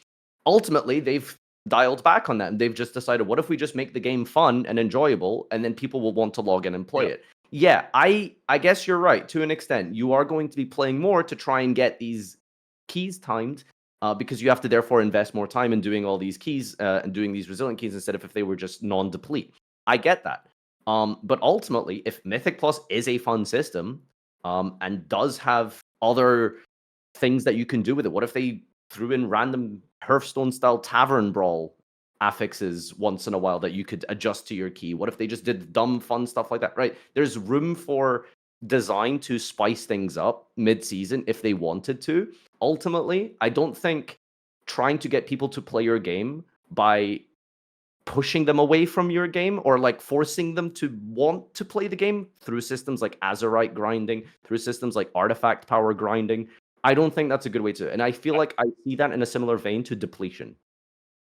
Ultimately, they've dialed back on that, and they've just decided, what if we just make the game fun and enjoyable, and then people will want to log in and play it. Yeah, I guess you're right to an extent. You are going to be playing more to try and get these keys timed, because you have to therefore invest more time in doing all these keys and doing these resilient keys instead of if they were just non-deplete. I get that. But ultimately, if Mythic Plus is a fun system and does have other things that you can do with it, what if they threw in random Hearthstone-style Tavern Brawl affixes once in a while that you could adjust to your key? What if they just did dumb, fun stuff like that, right? There's room for design to spice things up mid-season if they wanted to. Ultimately, I don't think trying to get people to play your game by pushing them away from your game or like forcing them to want to play the game through systems like Azurite grinding, through systems like Artifact Power grinding, I don't think that's a good way to. And I feel like I see that in a similar vein to depletion.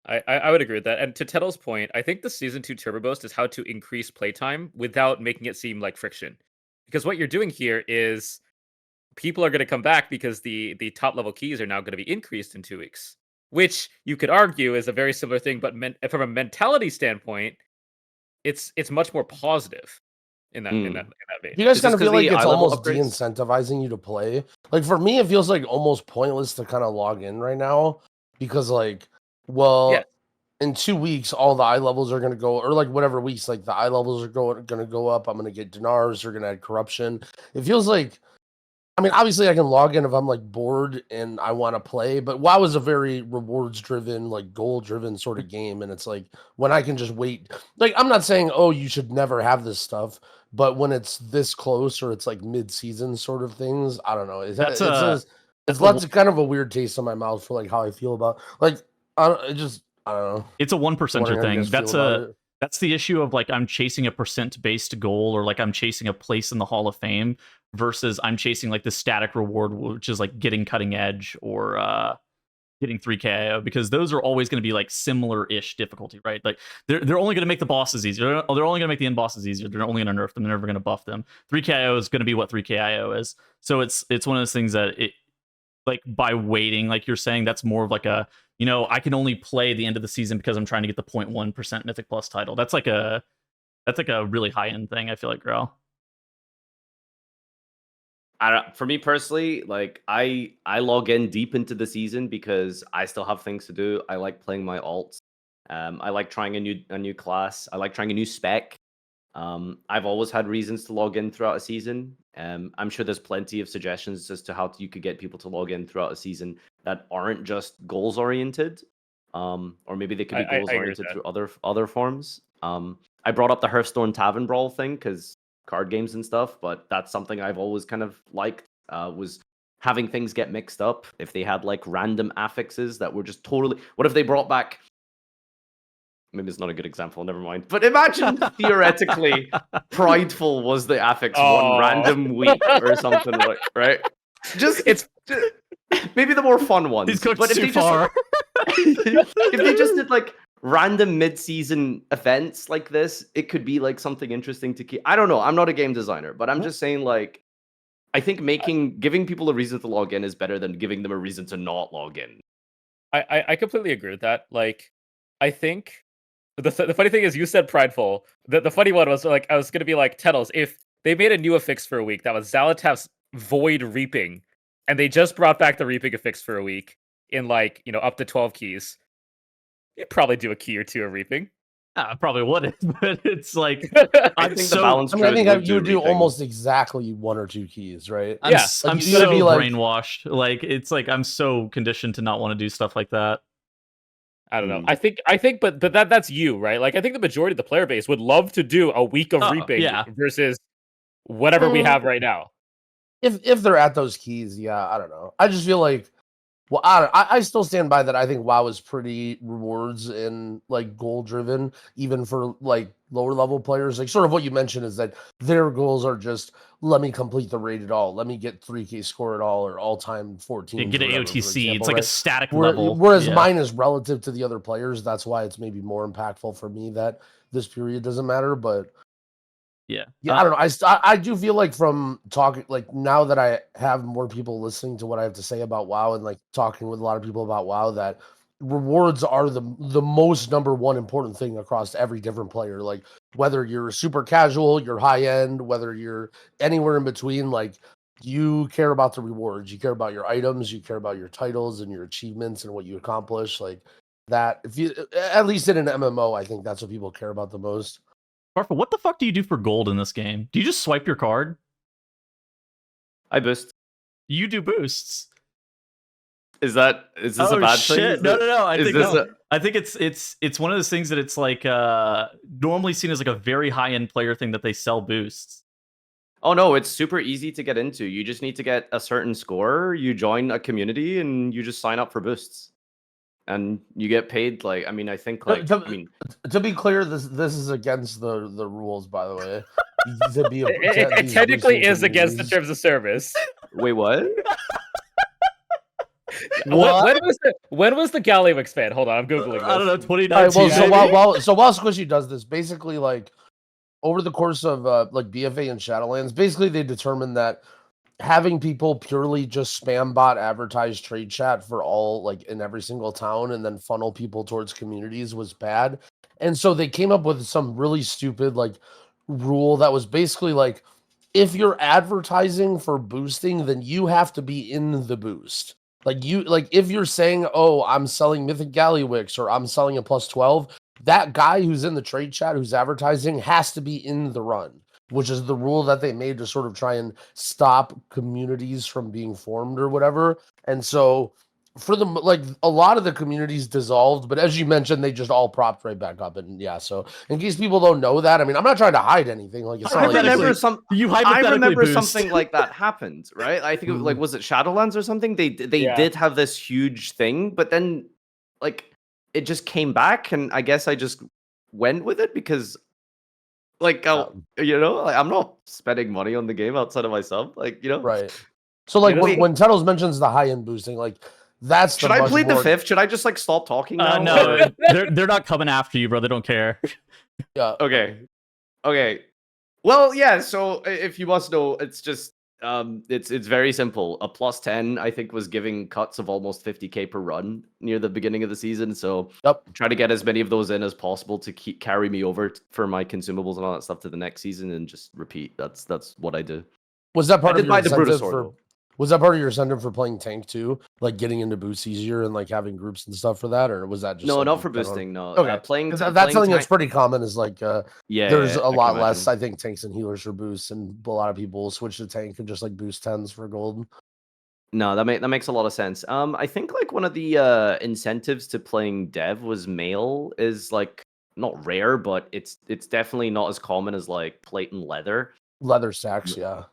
I would agree with that. And to Tettle's point, I think the Season 2 Turbo Boost is how to increase playtime without making it seem like friction. Because what you're doing here is people are going to come back because the top level keys are now going to be increased in 2 weeks, which you could argue is a very similar thing, but from a mentality standpoint, it's much more positive in that vein. You guys Is kind this of feel 'cause like the it's eye-level almost upgrades? de-incentivizing you to play. Like for me, it feels like almost pointless to kind of log in right now because like, well, Yeah. in 2 weeks, all the eye levels are going to go, or like whatever weeks, like the eye levels are going to go up. I'm going to get Dinars. They're going to add corruption. It feels like, I mean, obviously I can log in if I'm like bored and I want to play, but WoW is a very rewards driven, like goal driven sort of game. And it's like when I can just wait, like, I'm not saying, oh, you should never have this stuff, but when it's this close or it's like mid season sort of things, I don't know. It's lots of kind of a weird taste in my mouth for like how I feel about, like, I don't know. It's a 1%er thing. That's That's the issue of like I'm chasing a percent based goal, or like I'm chasing a place in the Hall of Fame versus I'm chasing like the static reward, which is like getting cutting edge or getting 3KO, because those are always going to be like similar-ish difficulty, right? Like they're only going to make the bosses easier. They're only going to make the end bosses easier. They're only going to nerf them. They're never going to buff them. 3KO is going to be what 3KO is. So it's one of those things that it, like, by waiting, like you're saying, that's more of like a, you know, I can only play the end of the season because I'm trying to get the 0.1% Mythic Plus title. That's like a really high end thing, I feel like, Growl. For me personally, like I log in deep into the season because I still have things to do. I like playing my alts. I like trying a new class. I like trying a new spec. I've always had reasons to log in throughout a season. I'm sure there's plenty of suggestions as to how you could get people to log in throughout a season that aren't just goals oriented, or maybe they could be goals oriented through other forms. I brought up the Hearthstone Tavern Brawl thing because card games and stuff, but that's something I've always kind of liked, was having things get mixed up. If they had like random affixes that were just totally, what if they brought back, maybe it's not a good example, never mind, but imagine theoretically Prideful was the affix one random week or something, like, right? Just maybe the more fun ones. He's cooked but too far. If they just did like random mid-season events like this, it could be like something interesting to keep. I don't know. I'm not a game designer, but I'm just saying, like, I think giving people a reason to log in is better than giving them a reason to not log in. I completely agree with that. Like, I think the funny thing is, you said Prideful. The funny one was, like, I was gonna be like, Tettles, if they made a new affix for a week that was Zalatav's Void Reaping, and they just brought back the Reaping affix for a week in, like, you know, up to 12 keys, you'd probably do a key or two of Reaping. I probably wouldn't, but it's like I think the balance. I think you would do almost exactly 1 or 2 keys, right? I'm Like, so be like, brainwashed. Like, it's like I'm so conditioned to not want to do stuff like that. I don't know. I think, but that's you, right? Like, I think the majority of the player base would love to do a week of Reaping versus whatever we have right now. If they're at those keys, yeah, I don't know. I just feel like Well, I still stand by that. I think WoW is pretty rewards and like goal driven, even for like lower level players. Like sort of what you mentioned is that their goals are just let me complete the raid at all, let me get 3K score at all, or all time 14. Get an AOTC. It's like a static Where, level. whereas Yeah. mine is relative to the other players. That's why it's maybe more impactful for me that this period doesn't matter. But Yeah. I don't know. I do feel like from talking, like now that I have more people listening to what I have to say about WoW and like talking with a lot of people about WoW, that rewards are the most number one important thing across every different player. Like whether you're super casual, you're high end, whether you're anywhere in between, like you care about the rewards, you care about your items, you care about your titles and your achievements and what you accomplish. Like that, if you at least in an MMO, I think that's what people care about the most. Farfa, what the fuck do you do for gold in this game? Do you just swipe your card? I boost. You do boosts. Is this a bad thing? Shit. No. No. I think it's one of those things that it's like normally seen as like a very high end player thing that they sell boosts. Oh no, it's super easy to get into. You just need to get a certain score, you join a community, and you just sign up for boosts. And you get paid like I think like to be clear, this is against the rules, by the way. It technically is against the terms of service. Wait, what? When was the Gallywix ban? Hold on, I'm googling this. I don't know, 2019. Right, well, so while Squishy does this, basically like over the course of like BFA and Shadowlands, basically they determined that having people purely just spam bot advertise trade chat for all like in every single town and then funnel people towards communities was bad. And so they came up with some really stupid like rule that was basically like if you're advertising for boosting, then you have to be in the boost. Like if you're saying, oh, I'm selling Mythic Gallywix or I'm selling a +12, that guy who's in the trade chat who's advertising has to be in the run, which is the rule that they made to sort of try and stop communities from being formed or whatever. And so for them, like a lot of the communities dissolved, but as you mentioned, they just all propped right back up. And yeah, so in case people don't know that, I mean, I'm not trying to hide anything. Like it's I not remember like I remember something like that happened, right? I think it was, like, was it Shadowlands or something? They did have this huge thing, but then like it just came back, and I guess I just went with it because like I'm not spending money on the game outside of myself, like right. So like when Tunnels mentions the high end boosting, like that's should I plead the fifth? Should I just like stop talking now? No, they're not coming after you, bro. They don't care. Yeah. Okay. Well, yeah. So if you must know, it's just it's very simple. A +10, I think, was giving cuts of almost 50k per run near the beginning of the season. So try to get as many of those in as possible to carry me over for my consumables and all that stuff to the next season, and just repeat. That's what I do. Was that part of your incentive for? Was that part of your incentive for playing tank too? Like getting into boosts easier and like having groups and stuff for that, or was that just no, not for boosting? No. Okay, that's something that's pretty common. Is like there's a lot less. I think tanks and healers for boosts, and a lot of people switch to tank and just like boost 10s for gold. No, that makes a lot of sense. I think like one of the incentives to playing dev was mail is like not rare, but it's definitely not as common as like plate and leather stacks. Yeah.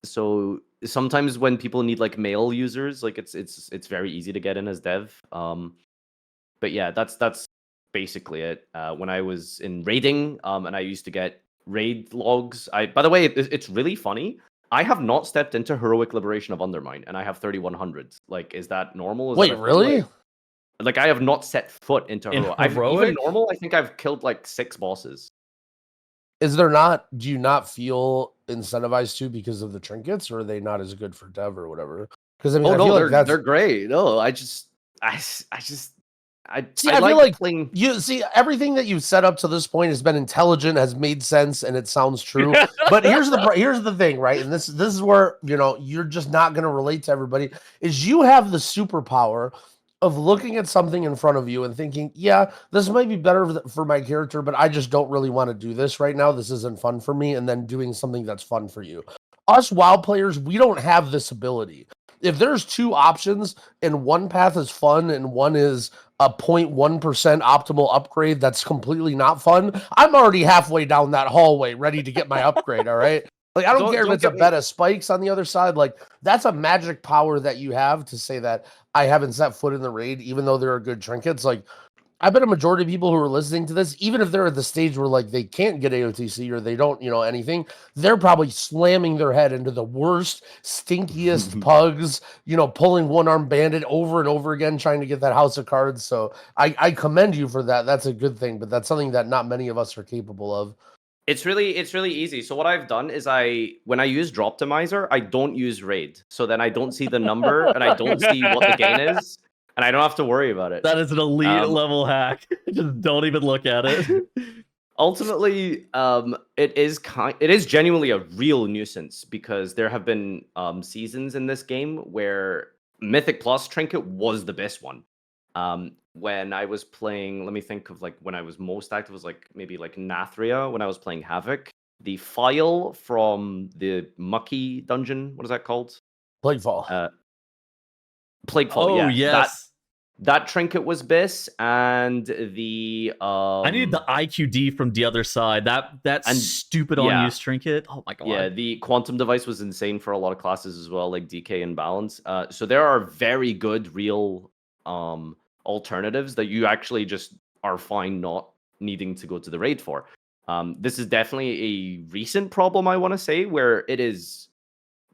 So sometimes when people need like mail users, like it's very easy to get in as dev. But yeah, that's basically it. When I was in raiding, and I used to get raid logs. By the way, it's really funny. I have not stepped into Heroic Liberation of Undermine, and I have 3100. Like, is that normal? Wait, really? Like, I have not set foot into Heroic. Even normal, I think I've killed like 6 bosses. Is there not? Do you not feel incentivized to because of the trinkets, or are they not as good for dev or whatever? Because I mean, they're great. No, I feel like you see everything that you've set up to this point has been intelligent, has made sense, and it sounds true. But here's the thing, right? And this is where you're just not going to relate to everybody. Is you have the superpower of looking at something in front of you and thinking, yeah, this might be better for my character, but I just don't really want to do this right now. This isn't fun for me. And then doing something that's fun for you. Us WoW players, we don't have this ability. If there's 2 options and one path is fun and one is a 0.1% optimal upgrade that's completely not fun, I'm already halfway down that hallway ready to get my upgrade, all right? Like, I don't care if don't it's a get me- bed of spikes on the other side. Like, that's a magic power that you have to say that I haven't set foot in the raid, even though there are good trinkets. Like, I bet a majority of people who are listening to this, even if they're at the stage where like they can't get AOTC or they don't, anything, they're probably slamming their head into the worst, stinkiest pugs, pulling one-arm bandit over and over again, trying to get that house of cards. So I commend you for that. That's a good thing, but that's something that not many of us are capable of. It's really easy. So what I've done is when I use Droptimizer, I don't use raid. So then I don't see the number and I don't see what the gain is, and I don't have to worry about it. That is an elite level hack. Just don't even look at it. Ultimately, it is genuinely a real nuisance because there have been seasons in this game where Mythic Plus trinket was the best one. When I was playing, let me think of like when I was most active was like maybe like Nathria when I was playing Havoc. The file from the Mucky dungeon, what is that called? Plaguefall. Plaguefall. Oh, yeah, yes. That trinket was best, and the I needed the IQD from the other side. That's stupid on use trinket. Oh my god. Yeah, the quantum device was insane for a lot of classes as well, like DK and balance. So there are very good real alternatives that you actually just are fine not needing to go to the raid for. This is definitely a recent problem, I want to say, where it is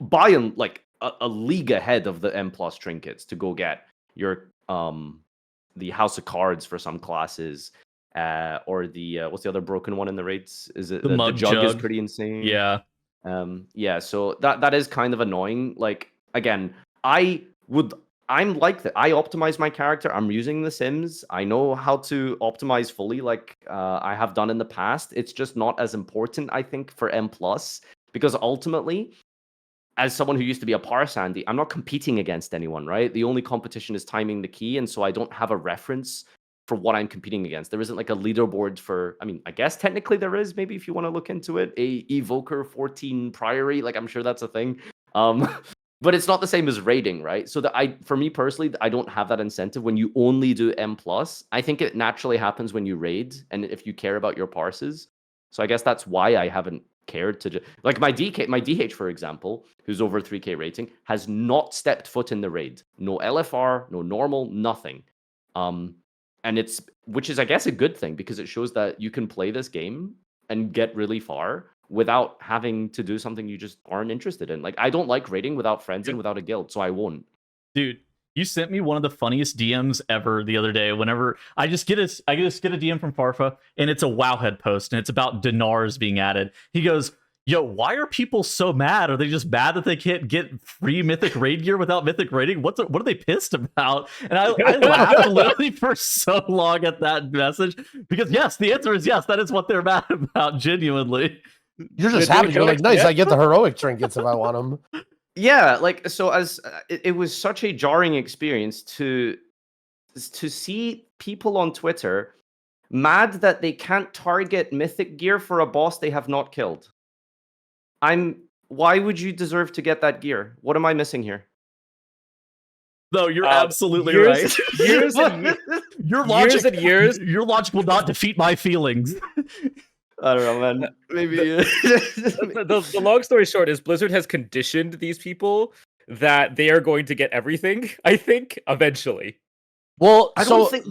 by and like a league ahead of the M plus trinkets to go get your the House of Cards for some classes, or the what's the other broken one in the raids? Is it the jug is pretty insane? Yeah. Yeah, so that is kind of annoying. Like, again, I'm like that. I optimize my character. I'm using the Sims. I know how to optimize fully, like I have done in the past. It's just not as important, I think, for M+, because ultimately, as someone who used to be a Parsandy, I'm not competing against anyone, right? The only competition is timing the key, and so I don't have a reference for what I'm competing against. There isn't like a leaderboard for, I mean, I guess technically there is, maybe if you want to look into it, a Evoker 14 Priory, like I'm sure that's a thing. But it's not the same as raiding, right? So for me personally, I don't have that incentive when you only do M+. I think it naturally happens when you raid, and if you care about your parses. So I guess that's why I haven't cared to like my DH, for example, who's over 3K rating, has not stepped foot in the raid. No LFR, no normal, nothing. And which is, I guess, a good thing because it shows that you can play this game and get really far without having to do something you just aren't interested in. Like, I don't like raiding without friends and without a guild, so I won't. Dude, you sent me one of the funniest DMs ever the other day. Whenever I just get a DM from Farfa, and it's a Wowhead post, and it's about Dinars being added. He goes, "Yo, why are people so mad? Are they just mad that they can't get free Mythic raid gear without Mythic raiding? What are they pissed about?" And I laughed literally for so long at that message because yes, the answer is yes. That is what they're mad about, genuinely. You're just happy. You're like, nice. I get the heroic trinkets if I want them. Yeah, like, so as it was such a jarring experience to see people on Twitter mad that they can't target Mythic gear for a boss they have not killed. Why would you deserve to get that gear? What am I missing here? No, you're absolutely right. Years and Your logic, years and years. Your logic will not defeat my feelings. I don't know, man. Maybe The long story short is Blizzard has conditioned these people that they are going to get everything, I think, eventually. Well, I don't think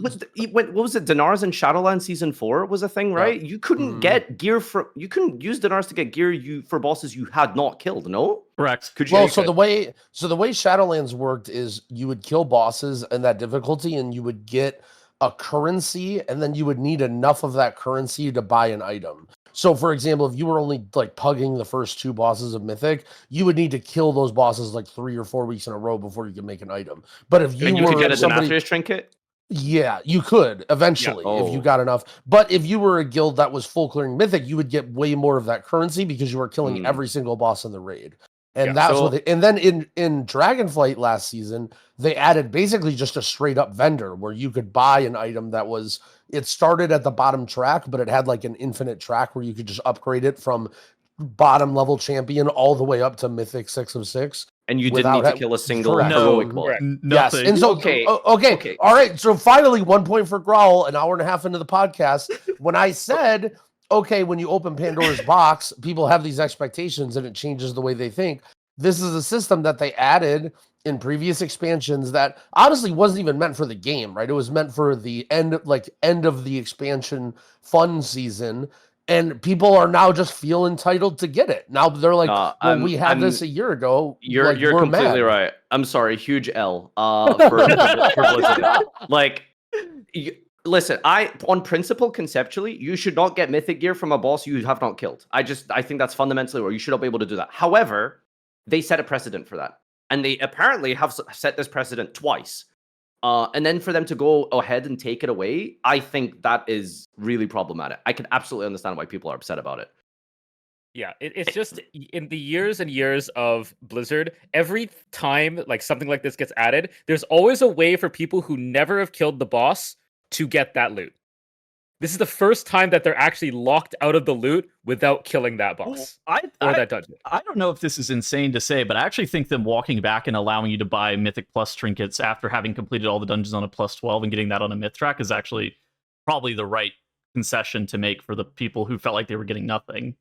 what was it? Dinars in Shadowlands Season 4 was a thing, right? You couldn't get gear you couldn't use Dinars to get gear for bosses you had not killed, no? Correct. Could you? Well, so the way Shadowlands worked is you would kill bosses in that difficulty, and you would get a currency, and then you would need enough of that currency to buy an item. So, for example, if you were only like pugging the first 2 bosses of Mythic, you would need to kill those bosses like 3 or 4 weeks in a row before you could make an item. But if you could get a Denathrius trinket, yeah, you could eventually if you got enough. But if you were a guild that was full clearing Mythic, you would get way more of that currency because you were killing every single boss in the raid. And that's what and then in Dragonflight last season, they added basically just a straight up vendor where you could buy an item that was, it started at the bottom track, but it had like an infinite track where you could just upgrade it from bottom level champion all the way up to Mythic 6 of 6. And you didn't need to kill a single heroic boss. Yes, and so okay, all right. So finally, 1 point for Growl. An hour and a half into the podcast, when I said okay, when you open Pandora's box, people have these expectations and it changes the way they think. This is a system that they added in previous expansions that honestly wasn't even meant for the game, right? It was meant for the end of the expansion fun season. And people are now just feel entitled to get it. Now they're like, well, we had this a year ago. You're we're completely mad. right. I'm sorry, huge L for Blizzard. Like, listen, on principle, conceptually, you should not get mythic gear from a boss you have not killed. I think that's fundamentally where you should not be able to do that. However, they set a precedent for that, and they apparently have set this precedent twice. And then for them to go ahead and take it away, I think that is really problematic. I can absolutely understand why people are upset about it. Yeah, it's just in the years and years of Blizzard, every time like something like this gets added, there's always a way for people who never have killed the boss to get that loot. This is the first time that they're actually locked out of the loot without killing that boss or that dungeon. I don't know if this is insane to say, but I actually think them walking back and allowing you to buy Mythic Plus trinkets after having completed all the dungeons on a plus 12 and getting that on a myth track is actually probably the right concession to make for the people who felt like they were getting nothing.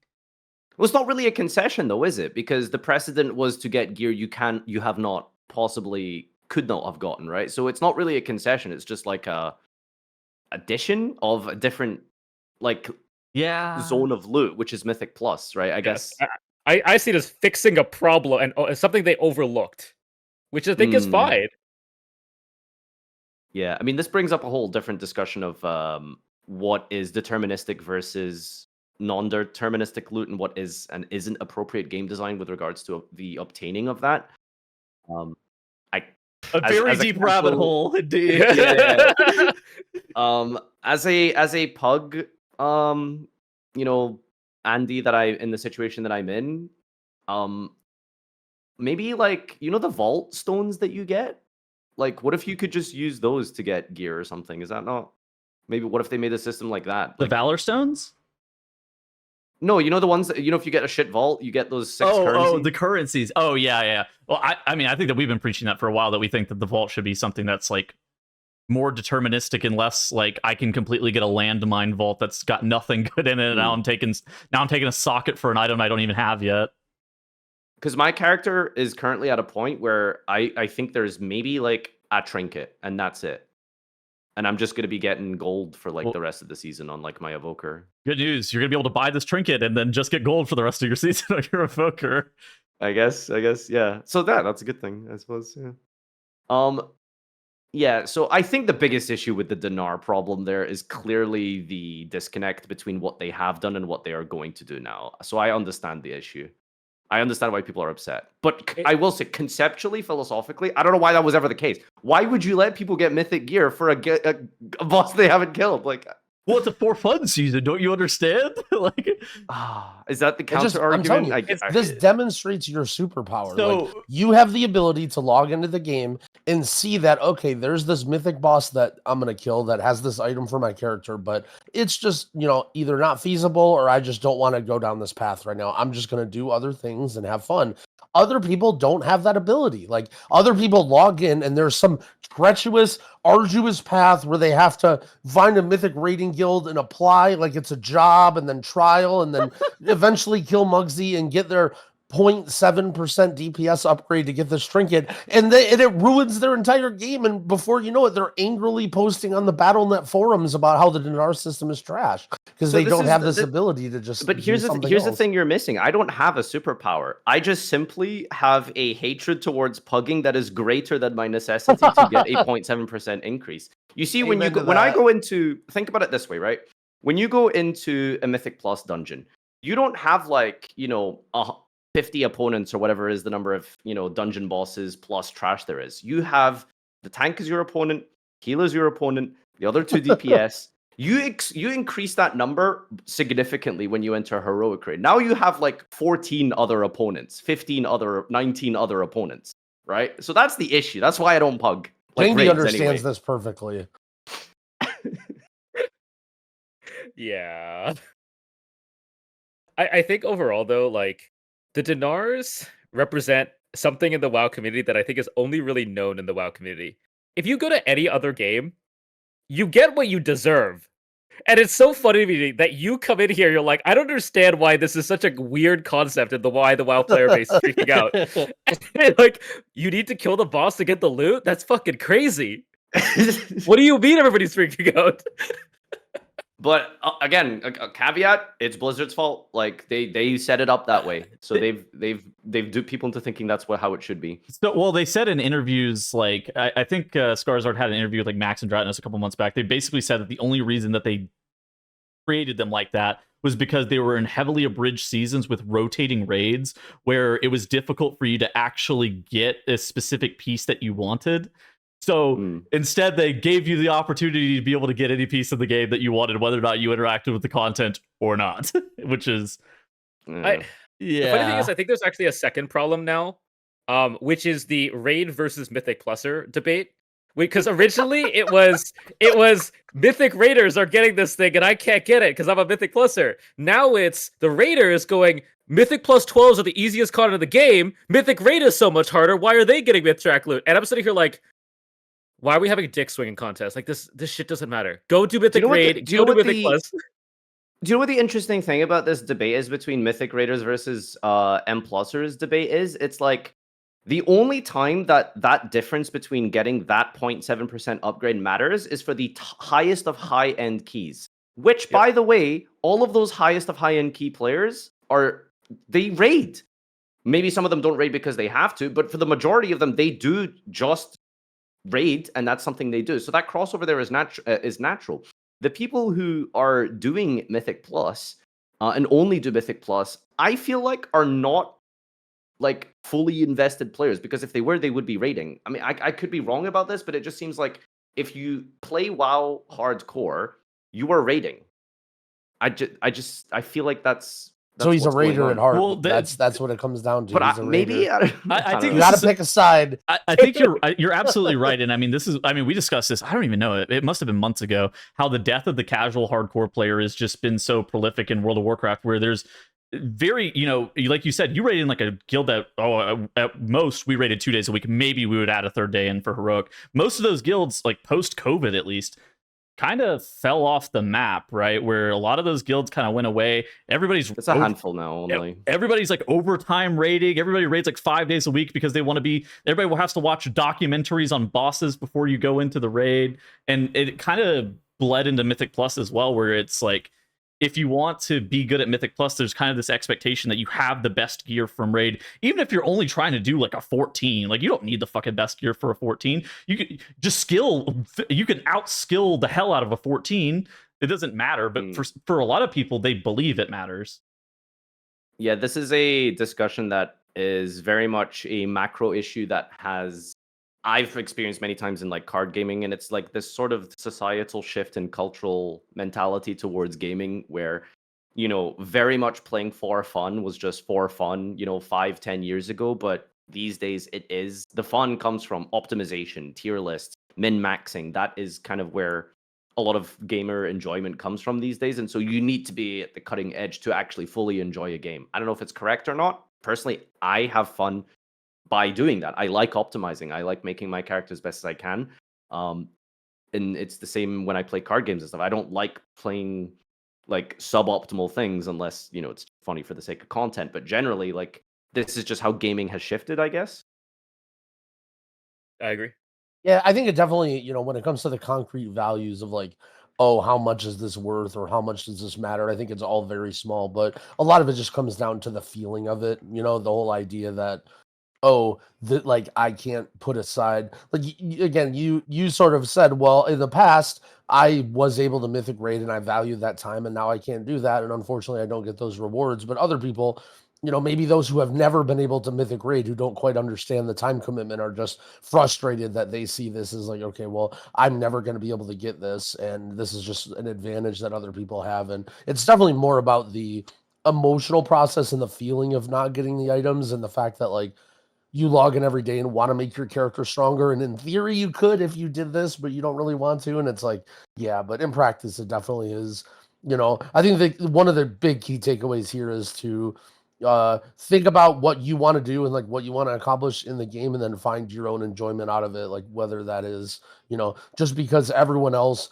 Well, it's not really a concession, though, is it? Because the precedent was to get gear you have not possibly could not have gotten, right? So it's not really a concession. It's just like a addition of a different zone of loot, which is Mythic Plus, right? I guess I see it as fixing a problem and something they overlooked, which I think is fine. Yeah, I mean, this brings up a whole different discussion of what is deterministic versus non-deterministic loot and what is and isn't appropriate game design with regards to the obtaining of that. A very deep rabbit hole, indeed. Yeah. As a pug, Andy, that in the situation that I'm in, maybe the vault stones that you get, like, what if you could just use those to get gear or something? Is that not maybe? What if they made a system like that? The Valor stones? No, the ones that, if you get a shit vault, you get those 6 currencies. Oh, the currencies. Oh, yeah. Well, I mean, I think that we've been preaching that for a while, that we think that the vault should be something that's like more deterministic and less like I can completely get a landmine vault that's got nothing good in it. And now I'm taking a socket for an item I don't even have yet. Because my character is currently at a point where I think there's maybe like a trinket and that's it. And I'm just going to be getting gold for the rest of the season on my evoker. Good news. You're going to be able to buy this trinket and then just get gold for the rest of your season on your evoker. I guess, yeah. So that's a good thing, I suppose, yeah. Yeah, so I think the biggest issue with the Dinar problem there is clearly the disconnect between what they have done and what they are going to do now. So I understand the issue. I understand why people are upset. But I will say, conceptually, philosophically, I don't know why that was ever the case. Why would you let people get mythic gear for a boss they haven't killed? Well, it's a for fun season, don't you understand? Is that the counter argument? I'm telling you, this demonstrates your superpower. So, you have the ability to log into the game and see that, okay, there's this mythic boss that I'm going to kill that has this item for my character, but it's just, either not feasible or I just don't want to go down this path right now. I'm just going to do other things and have fun. Other people don't have that ability. Like, other people log in and there's some treacherous, arduous path where they have to find a mythic raiding guild and apply like it's a job and then trial and then eventually kill Muggsy and get their 0.7% DPS upgrade to get this trinket, and it ruins their entire game. And before you know it, they're angrily posting on the Battle.net forums about how the Dinar system is trash because they don't have this ability to just. But here's the thing you're missing. I don't have a superpower. I just simply have a hatred towards pugging that is greater than my necessity to get a 0.7% increce. You see, when I go into, think about it this way, right? When you go into a Mythic Plus dungeon, you don't have 50 opponents or whatever is the number of dungeon bosses plus trash there is. You have the tank as your opponent, healer is your opponent, the other 2 DPS. You increase that number significantly when you enter heroic raid. Now you have 14 other opponents, 19 other opponents, right? So that's the issue. That's why I don't pug. Jamie understands this perfectly. Yeah. I think overall though, the Dinars represent something in the WoW community that I think is only really known in the WoW community. If you go to any other game, you get what you deserve. And it's so funny to me that you come in here, you're like, I don't understand why this is such a weird concept and why the WoW player base is freaking out. And like, you need to kill the boss to get the loot? That's fucking crazy. What do you mean everybody's freaking out? But again, a caveat: it's Blizzard's fault. Like they set it up that way, so they've duped people into thinking that's how it should be. So, well, they said in interviews, like I think Skarsgård had an interview with like Max and Dratnos a couple months back. They basically said that the only reason that they created them like that was because they were in heavily abridged seasons with rotating raids, where it was difficult for you to actually get a specific piece that you wanted. So instead, they gave you the opportunity to be able to get any piece of the game that you wanted, whether or not you interacted with the content or not, which is, The funny thing is, I think there's actually a second problem now, which is the raid versus Mythic Pluser debate. Because originally it was Mythic Raiders are getting this thing and I can't get it because I'm a Mythic Pluser. Now it's the Raiders going, Mythic plus 12s are the easiest card in the game. Mythic Raid is so much harder. Why are they getting Myth Track loot? And I'm sitting here like, why are we having a dick swinging contest? Like this shit doesn't matter. Go do Mythic Raid. Go do Mythic Plus. Do you know what the interesting thing about this debate is between Mythic Raiders versus M Plusers debate is? It's like the only time that difference between getting that 0.7% upgrade matters is for the highest of high-end keys. Which, by the way, all of those highest of high-end key players they raid. Maybe some of them don't raid because they have to, but for the majority of them, they do just raid, and that's something they do. So that crossover there is natural. The people who are doing Mythic Plus and only do Mythic Plus, I feel like are not like fully invested players, because if they were, they would be raiding. I mean, I could be wrong about this, but it just seems like if you play WoW hardcore, you are raiding. I feel like that's so he's a raider at heart. Well, that's what it comes down to. But he's a maybe raider. I think you got to pick a side. I think you're absolutely right, and I mean we discussed this. I don't even know it must have been months ago. How the death of the casual hardcore player has just been so prolific in World of Warcraft, where there's very, like you said, you rated in like a guild that at most we rated 2 days a week. Maybe we would add a third day in for heroic. Most of those guilds, like post COVID at least, kind of fell off the map, right? Where a lot of those guilds kind of went away. It's a handful now only. Everybody's like overtime raiding. Everybody raids like 5 days a week because they want to be. Everybody has to watch documentaries on bosses before you go into the raid, and it kind of bled into Mythic Plus as well, where it's like, if you want to be good at Mythic Plus, there's kind of this expectation that you have the best gear from raid, even if you're only trying to do like a 14. Like, you don't need the fucking best gear for a 14. You can just you can outskill the hell out of a 14. It doesn't matter, but for a lot of people, they believe it matters. Yeah, this is a discussion that is very much a macro issue that I've experienced many times in like card gaming, and it's like this sort of societal shift in cultural mentality towards gaming where, very much playing for fun was just for fun, 5-10 years ago. But these days the fun comes from optimization, tier lists, min-maxing. That is kind of where a lot of gamer enjoyment comes from these days. And so you need to be at the cutting edge to actually fully enjoy a game. I don't know if it's correct or not. Personally, I have fun by doing that. I like optimizing. I like making my character as best as I can. And it's the same when I play card games and stuff. I don't like playing like suboptimal things unless, it's funny for the sake of content. But generally, like, this is just how gaming has shifted, I guess. I agree. Yeah, I think it definitely, when it comes to the concrete values of like, oh, how much is this worth or how much does this matter? I think it's all very small, but a lot of it just comes down to the feeling of it. The whole idea that, like I can't put aside, like, again, you sort of said, well, in the past I was able to mythic raid and I valued that time, and now I can't do that, and unfortunately I don't get those rewards. But other people, maybe those who have never been able to mythic raid, who don't quite understand the time commitment, are just frustrated that they see this as like, okay, well, I'm never going to be able to get this, and this is just an advantage that other people have. And it's definitely more about the emotional process and the feeling of not getting the items, and the fact that like you log in every day and want to make your character stronger. And in theory, you could if you did this, but you don't really want to. And it's like, yeah, but in practice, it definitely is. I think one of the big key takeaways here is to think about what you want to do and like what you want to accomplish in the game, and then find your own enjoyment out of it. Like whether that is, just because everyone else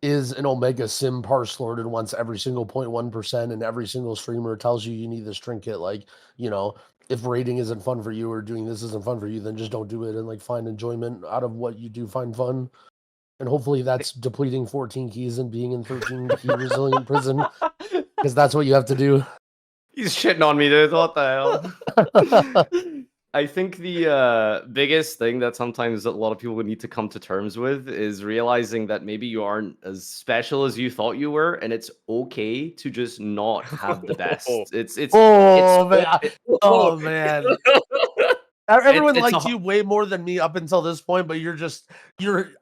is an Omega Sim parse lord and wants every single 0.1%, and every single streamer tells you need this trinket. Like, you know, if raiding isn't fun for you or doing this isn't fun for you, then just don't do it and like find enjoyment out of what you do find fun. And hopefully that's depleting 14 keys and being in 13 key resilient prison, because that's what you have to do. He's shitting on me, dude. What the hell? I think the biggest thing that sometimes a lot of people would need to come to terms with is realizing that maybe you aren't as special as you thought you were, and it's okay to just not have the best. Oh man. Everyone it's liked you way more than me up until this point, but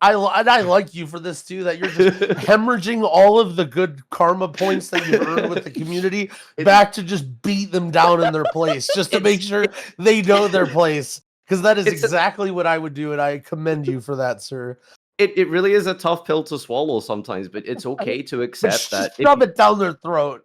I like you for this too, that you're just hemorrhaging all of the good karma points that you've earned with the community back to just beat them down in their place, just to make sure they know their place. Because that is exactly what I would do, and I commend you for that, sir. It really is a tough pill to swallow sometimes, but it's okay to accept that. Shove it down their throat.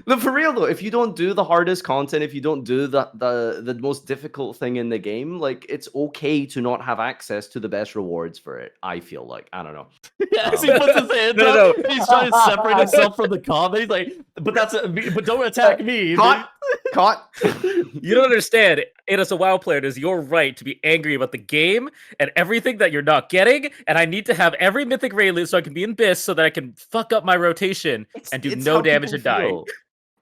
No, for real though, if you don't do the hardest content, if you don't do the most difficult thing in the game, like it's okay to not have access to the best rewards for it. I feel like, I don't know. Yes, he puts his hands up. He's trying to separate himself from the comment. He's like, but don't attack me. Caught. You don't understand. It as a WoW player, it is your right to be angry about the game and everything that you're not getting. And I need to have every mythic raid loot so I can be in BIS so that I can fuck up my rotation and do no damage and die.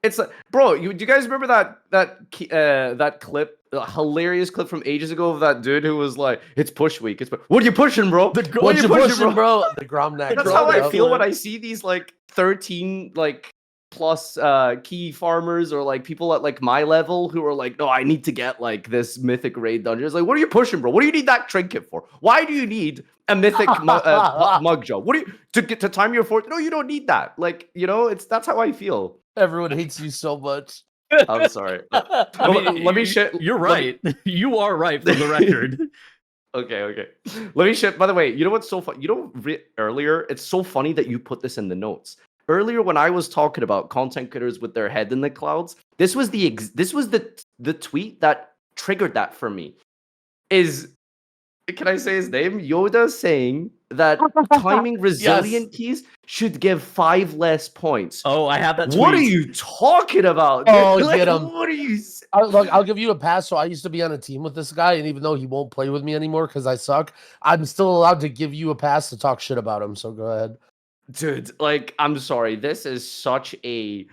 It's like, bro, do you guys remember that clip, a hilarious clip from ages ago of that dude who was like, "It's push week. What are you pushing, bro? What are you pushing, bro?" The Gromnak. That's how I feel when I see these like 13 like plus key farmers or like people at like my level who are like, "No, I need to get like this mythic raid dungeon." It's like, what are you pushing, bro? What do you need that trinket for? Why do you need a mythic mug job? What do you to time your fort? No, you don't need that. Like, you know, that's how I feel. Everyone hates you so much. I'm sorry. I mean, let me shit. You're right. You are right for the record. Okay. Let me shit. By the way, you know what's so funny? Earlier, it's so funny that you put this in the notes. Earlier, when I was talking about content creators with their head in the clouds, this was the tweet that triggered that for me. Can I say his name? Yoda saying that timing resilient keys should give 5 less points. Oh, I have that tweet. What are you talking about? Dude? Oh, like, get him. What are you... Look, I'll give you a pass. So I used to be on a team with this guy, and even though he won't play with me anymore because I suck, I'm still allowed to give you a pass to talk shit about him. So go ahead. Dude, like, I'm sorry. This is such a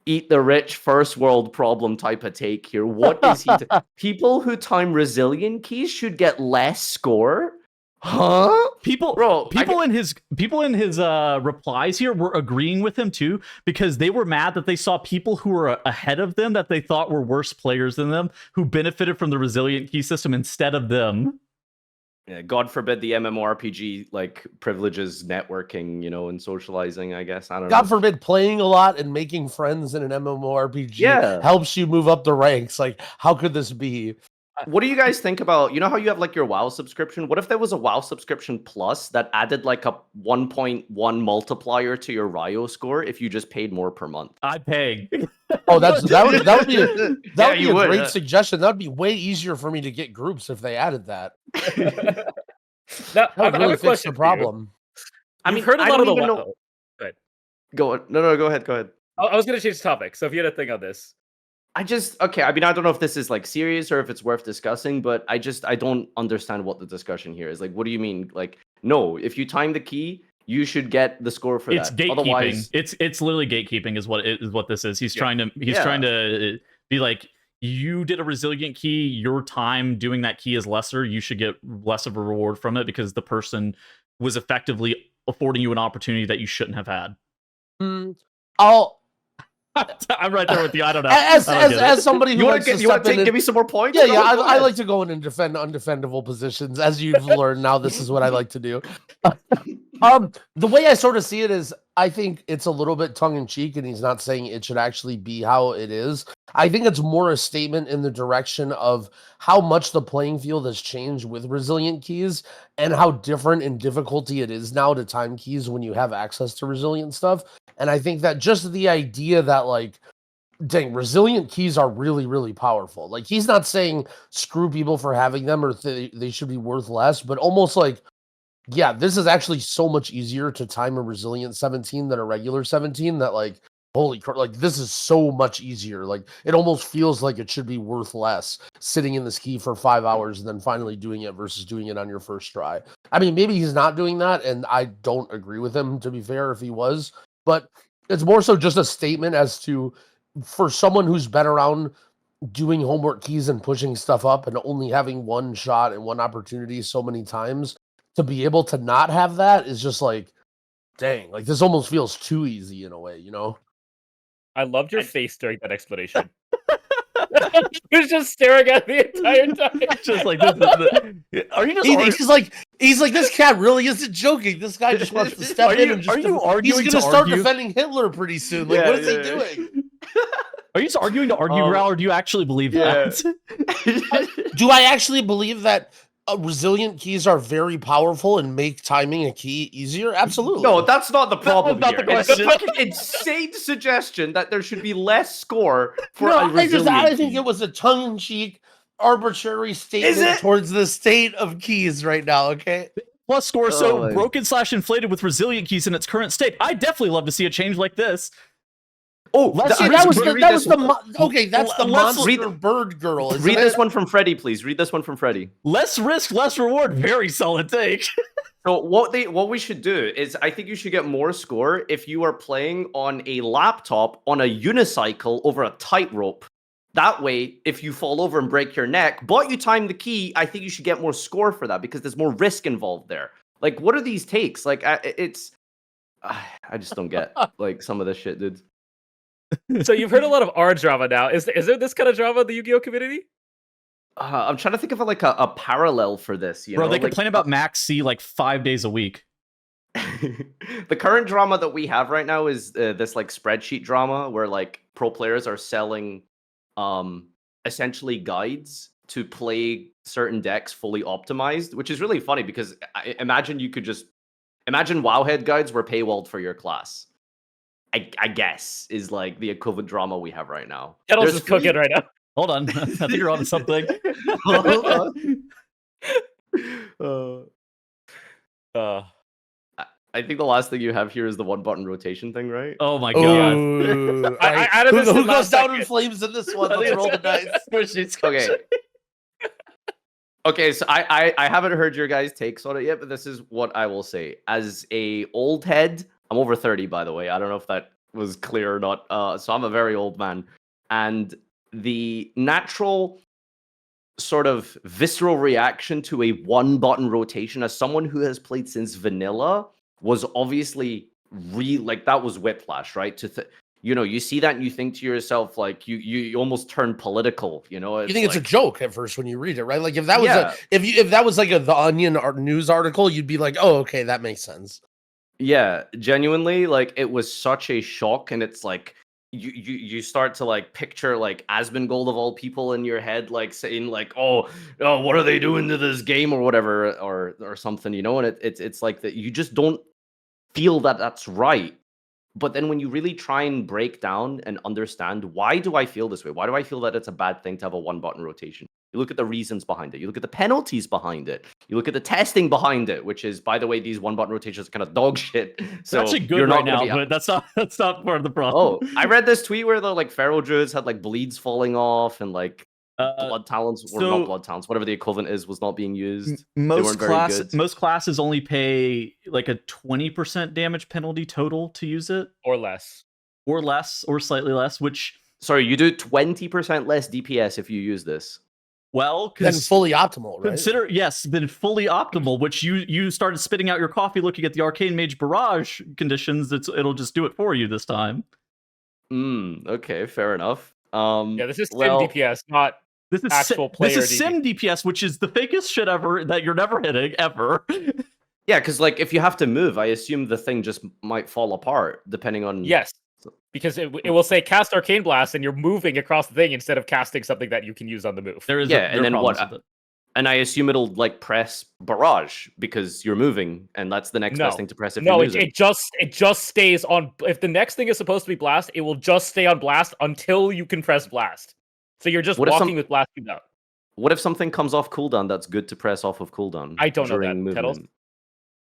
eat the rich first world problem type of take here. What is he? People who time resilient keys should get less score? Huh? People in his replies here were agreeing with him too, because they were mad that they saw people who were ahead of them that they thought were worse players than them who benefited from the resilient key system instead of them. Yeah, God forbid the MMORPG like privileges networking, you know, and socializing, I guess. I don't know. God forbid playing a lot and making friends in an MMORPG helps you move up the ranks. Like, how could this be? What do you guys think about, you know how you have like your WoW subscription? What if there was a WoW subscription plus that added like a 1.1 multiplier to your Ryo score if you just paid more per month? I'd pay. Oh, that would be a great suggestion. That would be way easier for me to get groups if they added that. That would really fix the problem. I mean, heard a lot of the WoW. Go on. No, go ahead. I was going to change the topic, so if you had a thing on this. I mean, I don't know if this is like serious or if it's worth discussing, but I don't understand what the discussion here is. Like, what do you mean? Like, no, if you time the key, you should get the score for it's that. Gatekeeping. Otherwise, it's literally gatekeeping is what this is. He's trying to be like, you did a resilient key, your time doing that key is lesser, you should get less of a reward from it because the person was effectively affording you an opportunity that you shouldn't have had. I'm right there with you. I don't know. As somebody who likes to give me some more points. Yeah. I like to go in and defend undefendable positions, as you've learned. Now this is what I like to do. The way I sort of see it is, I think it's a little bit tongue in cheek, and he's not saying it should actually be how it is. I think it's more a statement in the direction of how much the playing field has changed with resilient keys and how different in difficulty it is now to time keys when you have access to resilient stuff. And I think that just the idea that, like, dang, resilient keys are really, really powerful. Like, he's not saying screw people for having them or they should be worth less, but almost like Yeah, this is actually so much easier to time a resilient 17 than a regular 17 that like holy crap, like this is so much easier. Like it almost feels like it should be worth less sitting in this key for 5 hours and then finally doing it versus doing it on your first try. I mean, maybe he's not doing that, and I don't agree with him, to be fair, if he was, but it's more so just a statement as to for someone who's been around doing homework keys and pushing stuff up and only having one shot and one opportunity so many times to be able to not have that is just like, dang, like this almost feels too easy in a way, you know? I loved your face during that explanation. He was just staring at the entire time. Just like this. Are you just? He's like, this cat really isn't joking. This guy just wants to step in and just. Are you arguing he's to gonna start argue? defending Hitler pretty soon. Like, what is he doing? Are you just arguing to argue, Growl, or do you actually believe that? Do I actually believe that resilient keys are very powerful and make timing a key easier? Absolutely. No, that's not the problem not here. the It's a question. fucking insane suggestion that there should be less score for No, a resilient I think key. it was a tongue-in-cheek, arbitrary statement towards the state of keys right now. Okay. Plus score so my- broken/inflated with resilient keys in its current state. I definitely love to see a change like this. Oh, See, I'm that just was gonna the, read that this was the one. okay. That's the Let's monster bird girl. Isn't Read it? this one from Freddy, please. Read this one from Freddy. Less risk, less reward. Very solid take. So what we should do is I think you should get more score if you are playing on a laptop on a unicycle over a tightrope. That way, if you fall over and break your neck, but you time the key, I think you should get more score for that because there's more risk involved there. Like, what are these takes? Like, I just don't get like some of this shit, dude. So you've heard a lot of R drama now. Is there this kind of drama in the Yu-Gi-Oh community? I'm trying to think of a parallel for this. You Bro, know, they like, complain about Max C like 5 days a week. the current drama that we have right now is this like spreadsheet drama where like pro players are selling essentially guides to play certain decks fully optimized, which is really funny because imagine Wowhead guides were paywalled for your class. I guess is like the equivalent drama we have right now. Kettles is cooking right now. Hold on. I think you're on something. I think the last thing you have here is the one button rotation thing, right? Oh my god. Ooh, I added this who in goes last down in second. flames in this one? I think Let's roll the it's- dice. Okay. Okay, so I haven't heard your guys' takes on it yet, but this is what I will say. As a old head, I'm over 30, by the way. I don't know if that was clear or not. So I'm a very old man. And the natural sort of visceral reaction to a one-button rotation as someone who has played since vanilla was obviously that was whiplash, right? You see that and you think to yourself, like, you almost turn political, you know? You think it's a like, joke at first when you read it, right? Like if that was Yeah. if that was like a The Onion news article, you'd be like, oh, okay, that makes sense. Yeah, genuinely, like, it was such a shock, and it's like, you start to like picture like Asmongold of all people in your head, like saying like, oh, what are they doing to this game or whatever, or something, you know? And it's like that you just don't feel that that's right. But then when you really try and break down and understand, why do I feel this way? Why do I feel that it's a bad thing to have a one button rotation? You look at the reasons behind it. You look at the penalties behind it. You look at the testing behind it, which is, by the way, these one button rotations are kind of dog shit. So It's actually good you're right not gonna now, but that's not part of the Oh, problem. I read this tweet where the like Pharaoh Druids had like bleeds falling off and like blood talents, or so- not blood talents, whatever the equivalent is, was not being used. Most weren't very good. most classes only pay like a 20% damage penalty total to use it, Or less. or less, or slightly less. Which, Sorry, you do 20% less DPS if you use this. well, Then fully optimal, right? consider been fully optimal. Which you started spitting out your coffee looking at the Arcane Mage Barrage conditions. It'll just do it for you this time. Okay, fair enough. Yeah, this is sim well, DPS, not This is actual player This is sim DPS, which is the fakest shit ever that you're never hitting ever. Yeah, because like if you have to move, I assume the thing just might fall apart depending on. yes. Because it will say cast Arcane Blast and you're moving across the thing instead of casting something that you can use on the move. There is Yeah, there and are then what? problems with it. And I assume it'll like press barrage because you're moving, and that's the next No. best thing to press if No, you're it losing. just stays on. If the next thing is supposed to be blast, it will just stay on blast until you can press blast. So you're just What if walking with blast queued out. What if something comes off cooldown that's good to press off of cooldown? I don't know during that, Kettles. movement?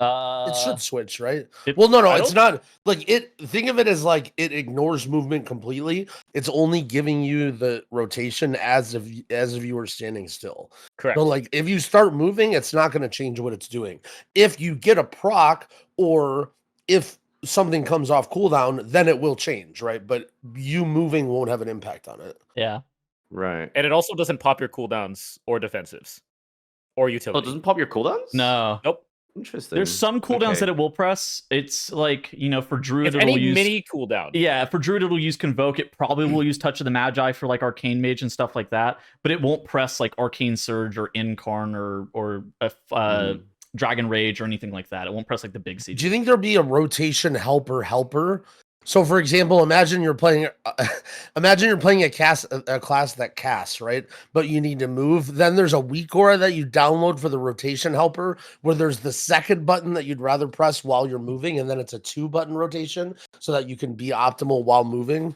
It should switch, right? it- Well, no, I it's not. Like it. Think of it as like it ignores movement completely. It's only giving you the rotation as if you were standing still. Correct. So, like if you start moving, it's not going to change what it's doing. If you get a proc or if something comes off cooldown, then it will change, right? But you moving won't have an impact on it. Yeah. Right. And it also doesn't pop your cooldowns or defensives or Oh, it utility. doesn't pop your cooldowns? No. Nope. Interesting. There's some cooldowns Okay. that it will press. It's like, for Druid, It's it'll any use... mini cooldown. Yeah, for Druid, it'll use Convoke. It probably will use Touch of the Magi for like Arcane Mage and stuff like that. But it won't press like Arcane Surge or Incarn or Dragon Rage or anything like that. It won't press like the big siege. Do you think there'll be a rotation helper? So, for example, imagine you're playing a class that casts, right? But you need to move. Then there's a weak aura that you download for the rotation helper, where there's the second button that you'd rather press while you're moving, and then it's a 2-button rotation so that you can be optimal while moving.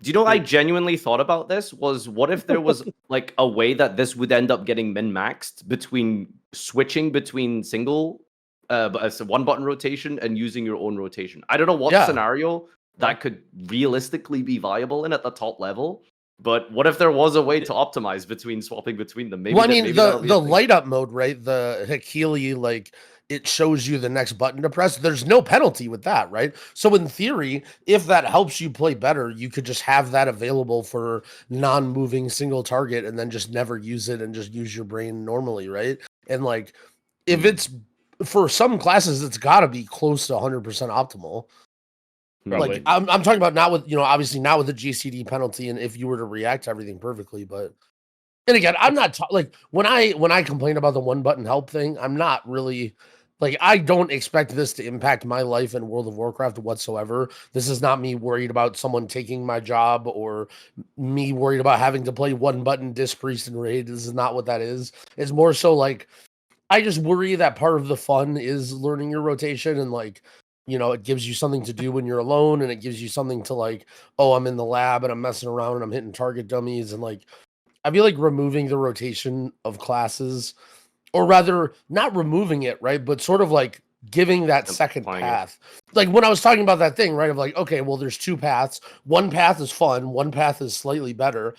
Do you know, I genuinely thought about this, was what if there was like a way that this would end up getting min-maxed between switching between single one button rotation and using your own rotation? I don't know what scenario that could realistically be viable in at the top level, but what if there was a way to optimize between swapping between them? Maybe Well, I mean, maybe that'll be the a thing. light up mode, right? The Hakili, like it shows you the next button to press. There's no penalty with that, right? So in theory, if that helps you play better, you could just have that available for non-moving single target and then just never use it and just use your brain normally, right? And like if it's for some classes, it's got to be close to 100% optimal. Probably. Like I'm talking about not with, obviously not with the GCD penalty and if you were to react to everything perfectly, but and again, I'm not like when I complain about the 1-button help thing, I'm not really like, I don't expect this to impact my life in World of Warcraft whatsoever. This is not me worried about someone taking my job or me worried about having to play 1-button Disc Priest and Raid. This is not what that is. It's more so like, I just worry that part of the fun is learning your rotation and like, it gives you something to do when you're alone and it gives you something to like, oh, I'm in the lab and I'm messing around and I'm hitting target dummies. And like, I feel like removing the rotation of classes, or rather not removing it, right? But sort of like giving that second path. Like when I was talking about that thing, right? Of like, okay, well, there's 2 paths. One path is fun. One path is slightly better.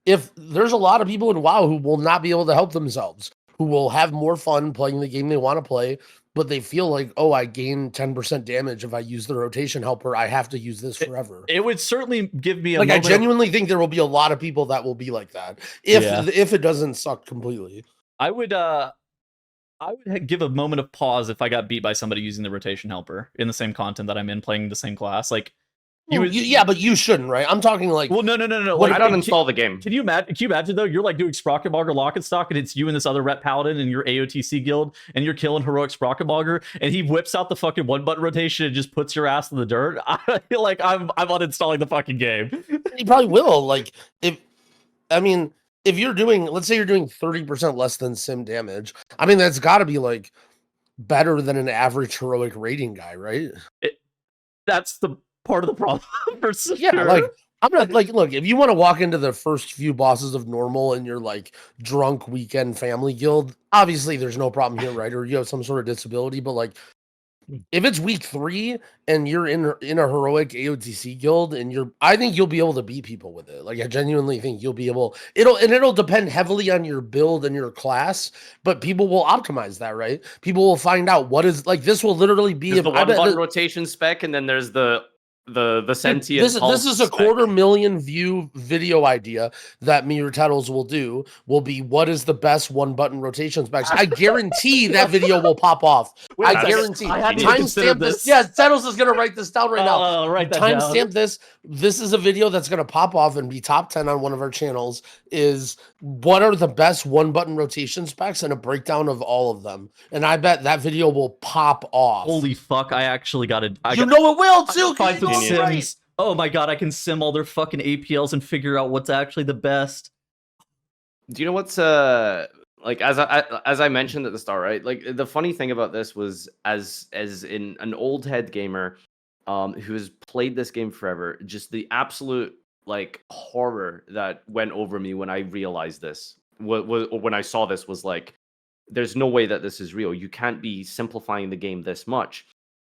If there's a lot of people in WoW who will not be able to help themselves, who will have more fun playing the game they want to play, but they feel like, oh, I gain 10% damage if I use the rotation helper. I have to use this forever. It would certainly give me a like, I moment genuinely think there will be a lot of people that will be like that if it doesn't suck completely. I would give a moment of pause if I got beat by somebody using the rotation helper in the same content that I'm in, playing the same class. Like, but you shouldn't, right? I'm talking like, well, no. Like, I don't install the game. Can you imagine though? You're like doing Sprockenbogger Lock and Stock, and it's you and this other rep paladin in your AOTC guild, and you're killing heroic Sprockenbogger, and he whips out the fucking 1-button rotation and just puts your ass in the dirt. I feel like I'm uninstalling the fucking game. He probably will. Like, if you're doing, let's say you're doing 30% less than sim damage, I mean, that's got to be like better than an average heroic rating guy, right? That's the part of the problem for sure. Yeah, like I'm not like, look, if you want to walk into the first few bosses of normal and you're like drunk weekend family guild, obviously there's no problem here, right? Or you have some sort of disability, but like if it's week 3 and you're in a heroic AOTC guild and I think you'll be able to beat people with it. Like I genuinely think you'll be able, it'll depend heavily on your build and your class, but people will optimize that, right? People will find out what is like, this will literally be the 1-button rotation spec, and then there's the sentient. This is a 250,000 view video idea that me or Tettles will be what is the best 1-button rotation specs. I guarantee that video will pop off. I guarantee. Timestamp this. Yeah, Tettles is gonna write this down right now. Write that down. Timestamp this. This is a video that's gonna pop off and be top 10 on one of our channels. Is what are the best 1-button rotation specs and a breakdown of all of them. And I bet that video will pop off. Holy fuck! I actually got it. You know it will too. Find some sims. Oh my god, I can sim all their fucking APLs and figure out what's actually the best. Do you know what's like, as I mentioned at the start, right? Like the funny thing about this was as in an old head gamer who has played this game forever, just the absolute like horror that went over me when I realized this when I saw this was like, there's no way that this is real. You can't be simplifying the game this much.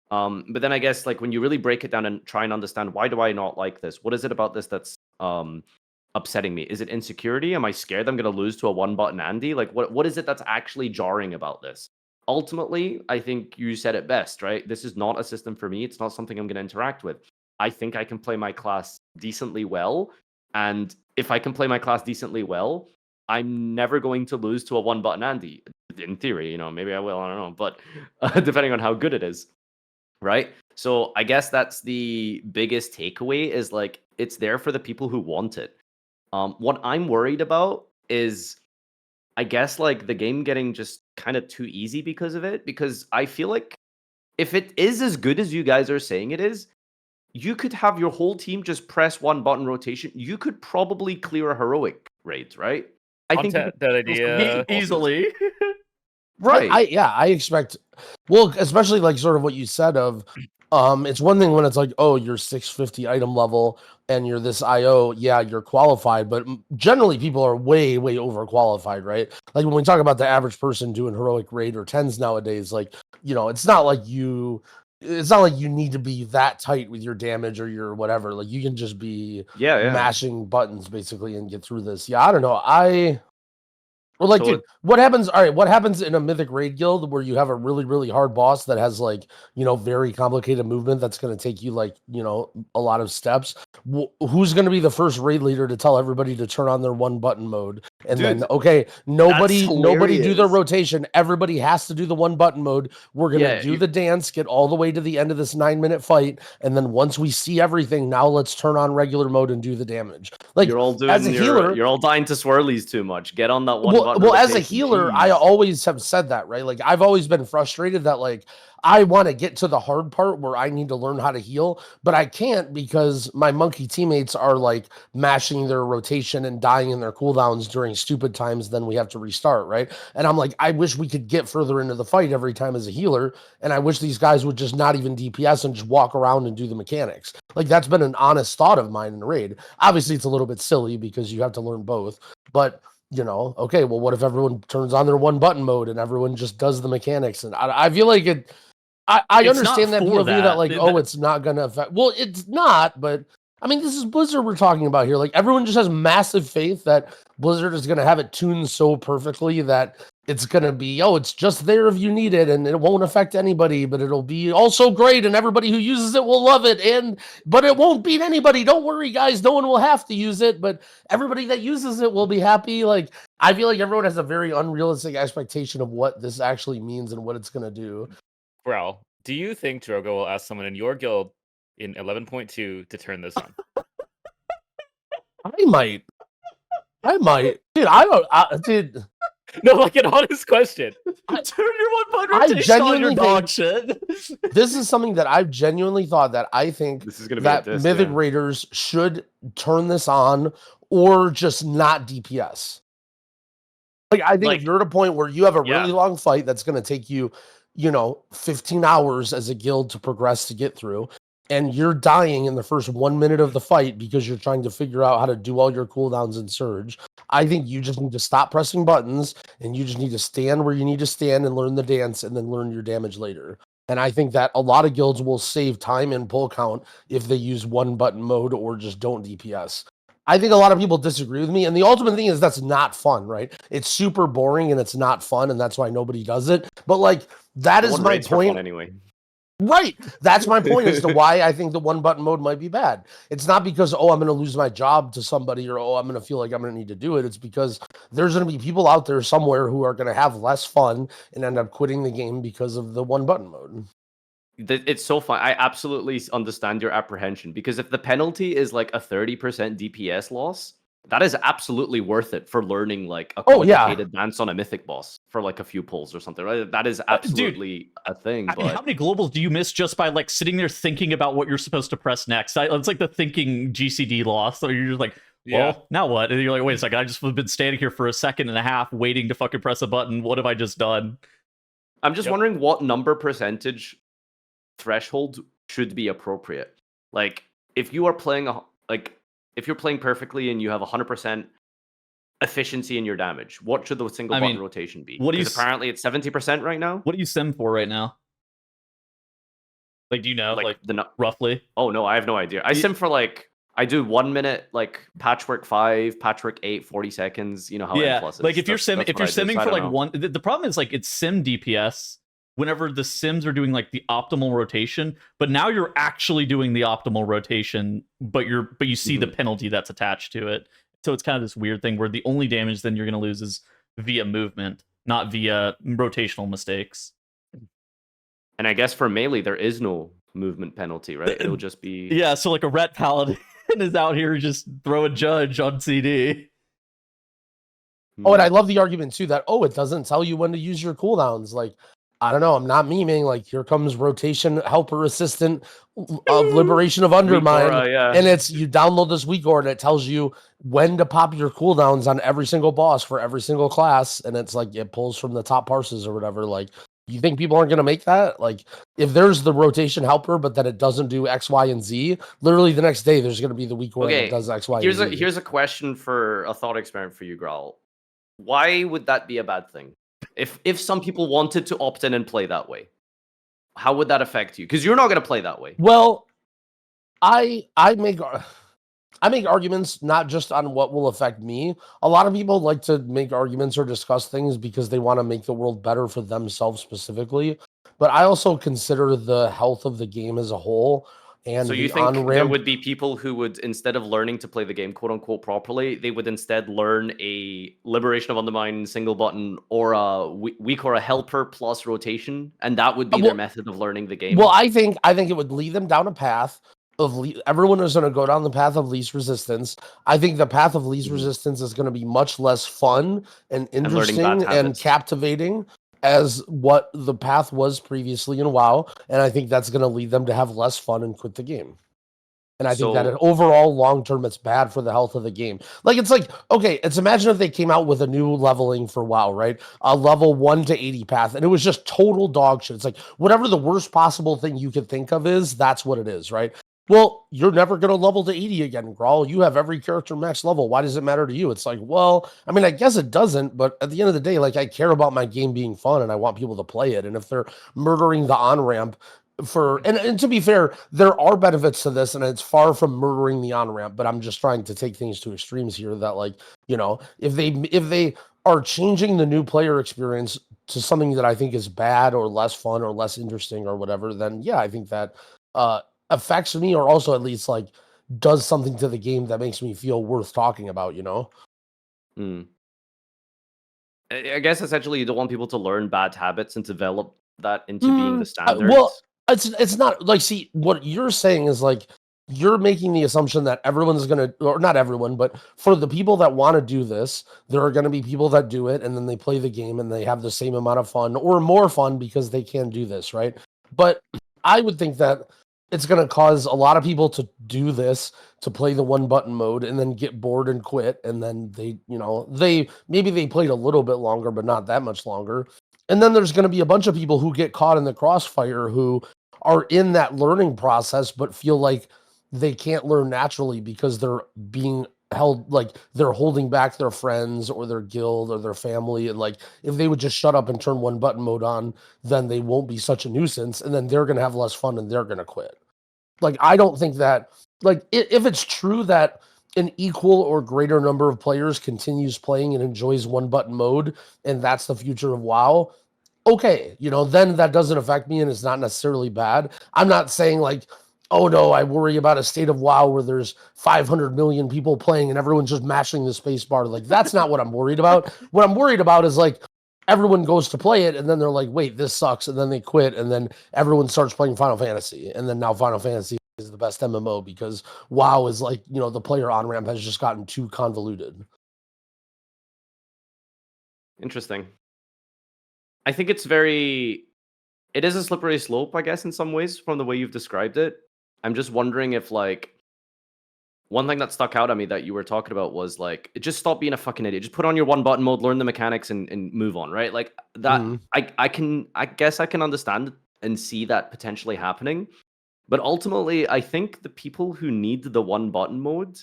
But then I guess like when you really break it down and try and understand, why do I not like this? What is it about this that's upsetting me? Is it insecurity? Am I scared I'm going to lose to a one-button Andy? Like what is it that's actually jarring about this? Ultimately, I think you said it best, right? This is not a system for me. It's not something I'm going to interact with. I think I can play my class decently well. And if I can play my class decently well, I'm never going to lose to a one-button Andy. In theory, you know, maybe I will, I don't know. But depending on how good it is, right? So I guess that's the biggest takeaway is like, it's there for the people who want it. What I'm worried about is, I guess, like the game getting just kind of too easy because of it. Because I feel like if it is as good as you guys are saying it is, you could have your whole team just press one button rotation. You could probably clear a heroic raid, right? I think that idea Easily. right. I expect, well, especially like sort of what you said of, it's one thing when it's like, oh, you're 650 item level and you're this IO, yeah, you're qualified, but generally people are way, way overqualified, right? Like when we talk about the average person doing heroic raid or tens nowadays, like, you know, it's not like you need to be that tight with your damage or your whatever. Like you can just be yeah. mashing buttons basically and get through this. Yeah, I don't know. Well, like, So dude, what happens? All right, what happens in a mythic raid guild where you have a really, really hard boss that has like, you know, very complicated movement that's going to take you like, you know, a lot of steps? Who's going to be the first raid leader to tell everybody to turn on their one button mode? And Dude, then, okay, nobody do the hilarious. rotation. Everybody has to do the one button mode. We're going to do the dance, get all the way to the end of this 9-minute fight, and then once we see everything, now let's turn on regular mode and do the damage. Like you're all doing as a healer, you're all dying to swirlies too much. Get on that one button. Well, as a rotation, healer, jeez. I always have said that, right? Like I've always been frustrated that like I want to get to the hard part where I need to learn how to heal, but I can't because my monkey teammates are like mashing their rotation and dying in their cooldowns during stupid times. Then we have to restart, right? And I'm like, I wish we could get further into the fight every time as a healer, and I wish these guys would just not even DPS and just walk around and do the mechanics. Like that's been an honest thought of mine in the raid. Obviously, it's a little bit silly because you have to learn both, but you know, okay, well, what if everyone turns on their one button mode and everyone just does the mechanics? And I feel like it, I understand that POV that like, oh, it's not going to affect. Well, it's not, but I mean, this is Blizzard we're talking about here. Like everyone just has massive faith that Blizzard is going to have it tuned so perfectly that it's going to be, oh, it's just there if you need it and it won't affect anybody, but it'll be also great and everybody who uses it will love it. But it won't beat anybody. Don't worry, guys. No one will have to use it, but everybody that uses it will be happy. Like, I feel like everyone has a very unrealistic expectation of what this actually means and what it's going to do. Growl, do you think Drogo will ask someone in your guild in 11.2 to turn this on? I might. Dude, I don't, dude. No, like an honest question. Turn your one button rotation on your dog shit. This is something that I've genuinely thought that I think This is gonna be that this, Mythic yeah. Raiders should turn this on or just not DPS. Like I think if you're at a point where you have a really long fight that's going to take you, you know, 15 hours as a guild to progress to get through, and you're dying in the first 1 minute of the fight because you're trying to figure out how to do all your cooldowns and surge, I think you just need to stop pressing buttons and you just need to stand where you need to stand and learn the dance and then learn your damage later. And I think that a lot of guilds will save time and pull count if they use one button mode or just don't DPS. I think a lot of people disagree with me. And the ultimate thing is that's not fun, right? It's super boring and it's not fun. And that's why nobody does it. But like, that is my point. Anyway. Right. That's my point as to why I think the one button mode might be bad. It's not because, oh, I'm going to lose my job to somebody or, oh, I'm going to feel like I'm going to need to do it. It's because there's going to be people out there somewhere who are going to have less fun and end up quitting the game because of the one button mode. It's so fun. I absolutely understand your apprehension because if the penalty is like a 30% DPS loss, that is absolutely worth it for learning like a complicated dance on a mythic boss for like a few pulls or something. Right? That is absolutely a thing. I mean, how many globals do you miss just by like sitting there thinking about what you're supposed to press next? It's like the thinking GCD loss. So you're just like, well, now what? And you're like, wait a second, I just been standing here for a second and a half waiting to fucking press a button. What have I just done? I'm just wondering what number percentage threshold should be appropriate. Like if you are playing if you're playing perfectly and you have 100% efficiency in your damage? What should the single I button mean, rotation be? what do you Because s- apparently it's 70% right now. What do you sim for right now? Like, do you know, Like roughly? Oh no, I have no idea. I sim for like I do 1 minute like patchwork 5, patchwork 8, 40 seconds. You know how N Yeah, plus is. like if you're That's what I do, simming so I for don't like know. one, the problem is like it's sim DPS whenever the sims are doing like the optimal rotation, but now you're actually doing the optimal rotation, but you see the penalty that's attached to it. So it's kind of this weird thing where the only damage then you're going to lose is via movement, not via rotational mistakes. And I guess for melee there is no movement penalty, right? It'll just be Yeah, so like a ret paladin is out here just throw a judge on CD. Oh, and I love the argument too that, oh, it doesn't tell you when to use your cooldowns. Like, I don't know, I'm not memeing. Like, here comes rotation helper assistant of liberation of undermine. Aura, yeah. And it's you download this weak aura and it tells you when to pop your cooldowns on every single boss for every single class. And it's like it pulls from the top parses or whatever. Like, you think people aren't gonna make that? Like, if there's the rotation helper, but then it doesn't do X, Y, and Z, literally the next day there's gonna be the weak aura that does X, Y, and Z. Here's a question for a thought experiment for you, Growl. Why would that be a bad thing? If some people wanted to opt in and play that way, how would that affect you? Because you're not going to play that way. Well, I make arguments not just on what will affect me. A lot of people like to make arguments or discuss things because they want to make the world better for themselves specifically. But I also consider the health of the game as a whole. And so you the think there on-ramp would be people who would, instead of learning to play the game quote unquote properly, they would instead learn a liberation of undermine single button or a weak or a helper plus rotation, and that would be their method of learning the game? Well, I think it would lead them down a path of everyone is going to go down the path of least resistance. I think the path of least resistance is going to be much less fun and interesting and captivating as what the path was previously in WoW, and I think that's going to lead them to have less fun and quit the game. And I think that overall, long term, it's bad for the health of the game. Like, it's like, okay, it's imagine if they came out with a new leveling for WoW, right? A level 1 to 80 path, and it was just total dog shit. It's like, whatever the worst possible thing you could think of is, that's what it is, right? Well, you're never going to level to 80 again, Growl. You have every character max level. Why does it matter to you? It's like, well, I mean, I guess it doesn't, but at the end of the day, like, I care about my game being fun and I want people to play it. And if they're murdering the on-ramp and to be fair, there are benefits to this, and it's far from murdering the on-ramp, but I'm just trying to take things to extremes here that, like, you know, if they are changing the new player experience to something that I think is bad or less fun or less interesting or whatever, then yeah, I think that affects me, or also at least like does something to the game that makes me feel worth talking about, you know? I guess essentially you don't want people to learn bad habits and develop that into being the standard. Well, it's not like, see, what you're saying is like you're making the assumption that everyone's gonna, or not everyone, but for the people that want to do this, there are going to be people that do it and then they play the game and they have the same amount of fun or more fun because they can do this, right? But I would think that it's going to cause a lot of people to do this, to play the one button mode and then get bored and quit. And then they, you know, maybe they played a little bit longer, but not that much longer. And then there's going to be a bunch of people who get caught in the crossfire who are in that learning process, but feel like they can't learn naturally because they're being held, like they're holding back their friends or their guild or their family. And like, if they would just shut up and turn one button mode on, then they won't be such a nuisance. And then they're going to have less fun and they're going to quit. Like, I don't think that, like, if it's true that an equal or greater number of players continues playing and enjoys one button mode, and that's the future of WoW, okay, you know, then that doesn't affect me and it's not necessarily bad. I'm not saying like, oh no, I worry about a state of WoW where there's 500 million people playing and everyone's just mashing the space bar. Like, that's not what I'm worried about. What I'm worried about is like, everyone goes to play it and then they're like, wait, this sucks. And then they quit. And then everyone starts playing Final Fantasy. And then now Final Fantasy is the best MMO because WoW is like, you know, the player on-ramp has just gotten too convoluted. Interesting. I think it is a slippery slope, I guess, in some ways from the way you've described it. I'm just wondering if, like, one thing that stuck out at me that you were talking about was like, just stop being a fucking idiot. Just put on your one button mode, learn the mechanics, and move on, right? Like that. I guess I can understand and see that potentially happening, but ultimately, I think the people who need the one button mode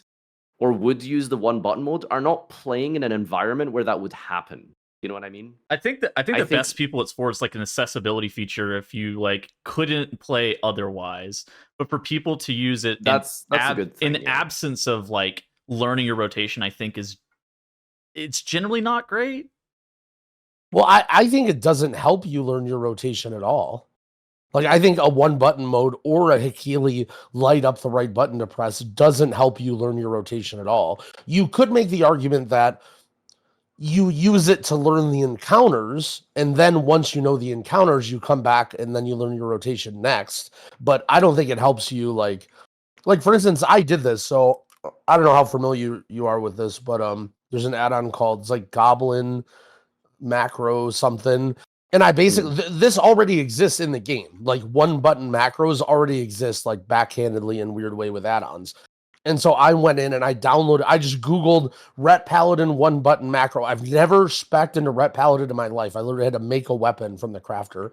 or would use the one button mode are not playing in an environment where that would happen. You know what I mean? I think the best people it's for is like an accessibility feature if you like couldn't play otherwise. But for people to use it That's a good thing, in yeah. absence of like learning your rotation, I think it's generally not great. Well, I think it doesn't help you learn your rotation at all. Like, I think a one button mode or a Hakili light up the right button to press doesn't help you learn your rotation at all. You could make the argument that you use it to learn the encounters, and then once you know the encounters, you come back and then you learn your rotation next. But I don't think it helps you like for instance, I did this, so I don't know how familiar you are with this, but there's an add-on called it's like Goblin Macro something. And I basically this already exists in the game. Like one button macros already exist like backhandedly in weird way with add-ons. And so I went in and I just Googled Ret Paladin one button macro. I've never spec'd into Ret Paladin in my life. I literally had to make a weapon from the crafter.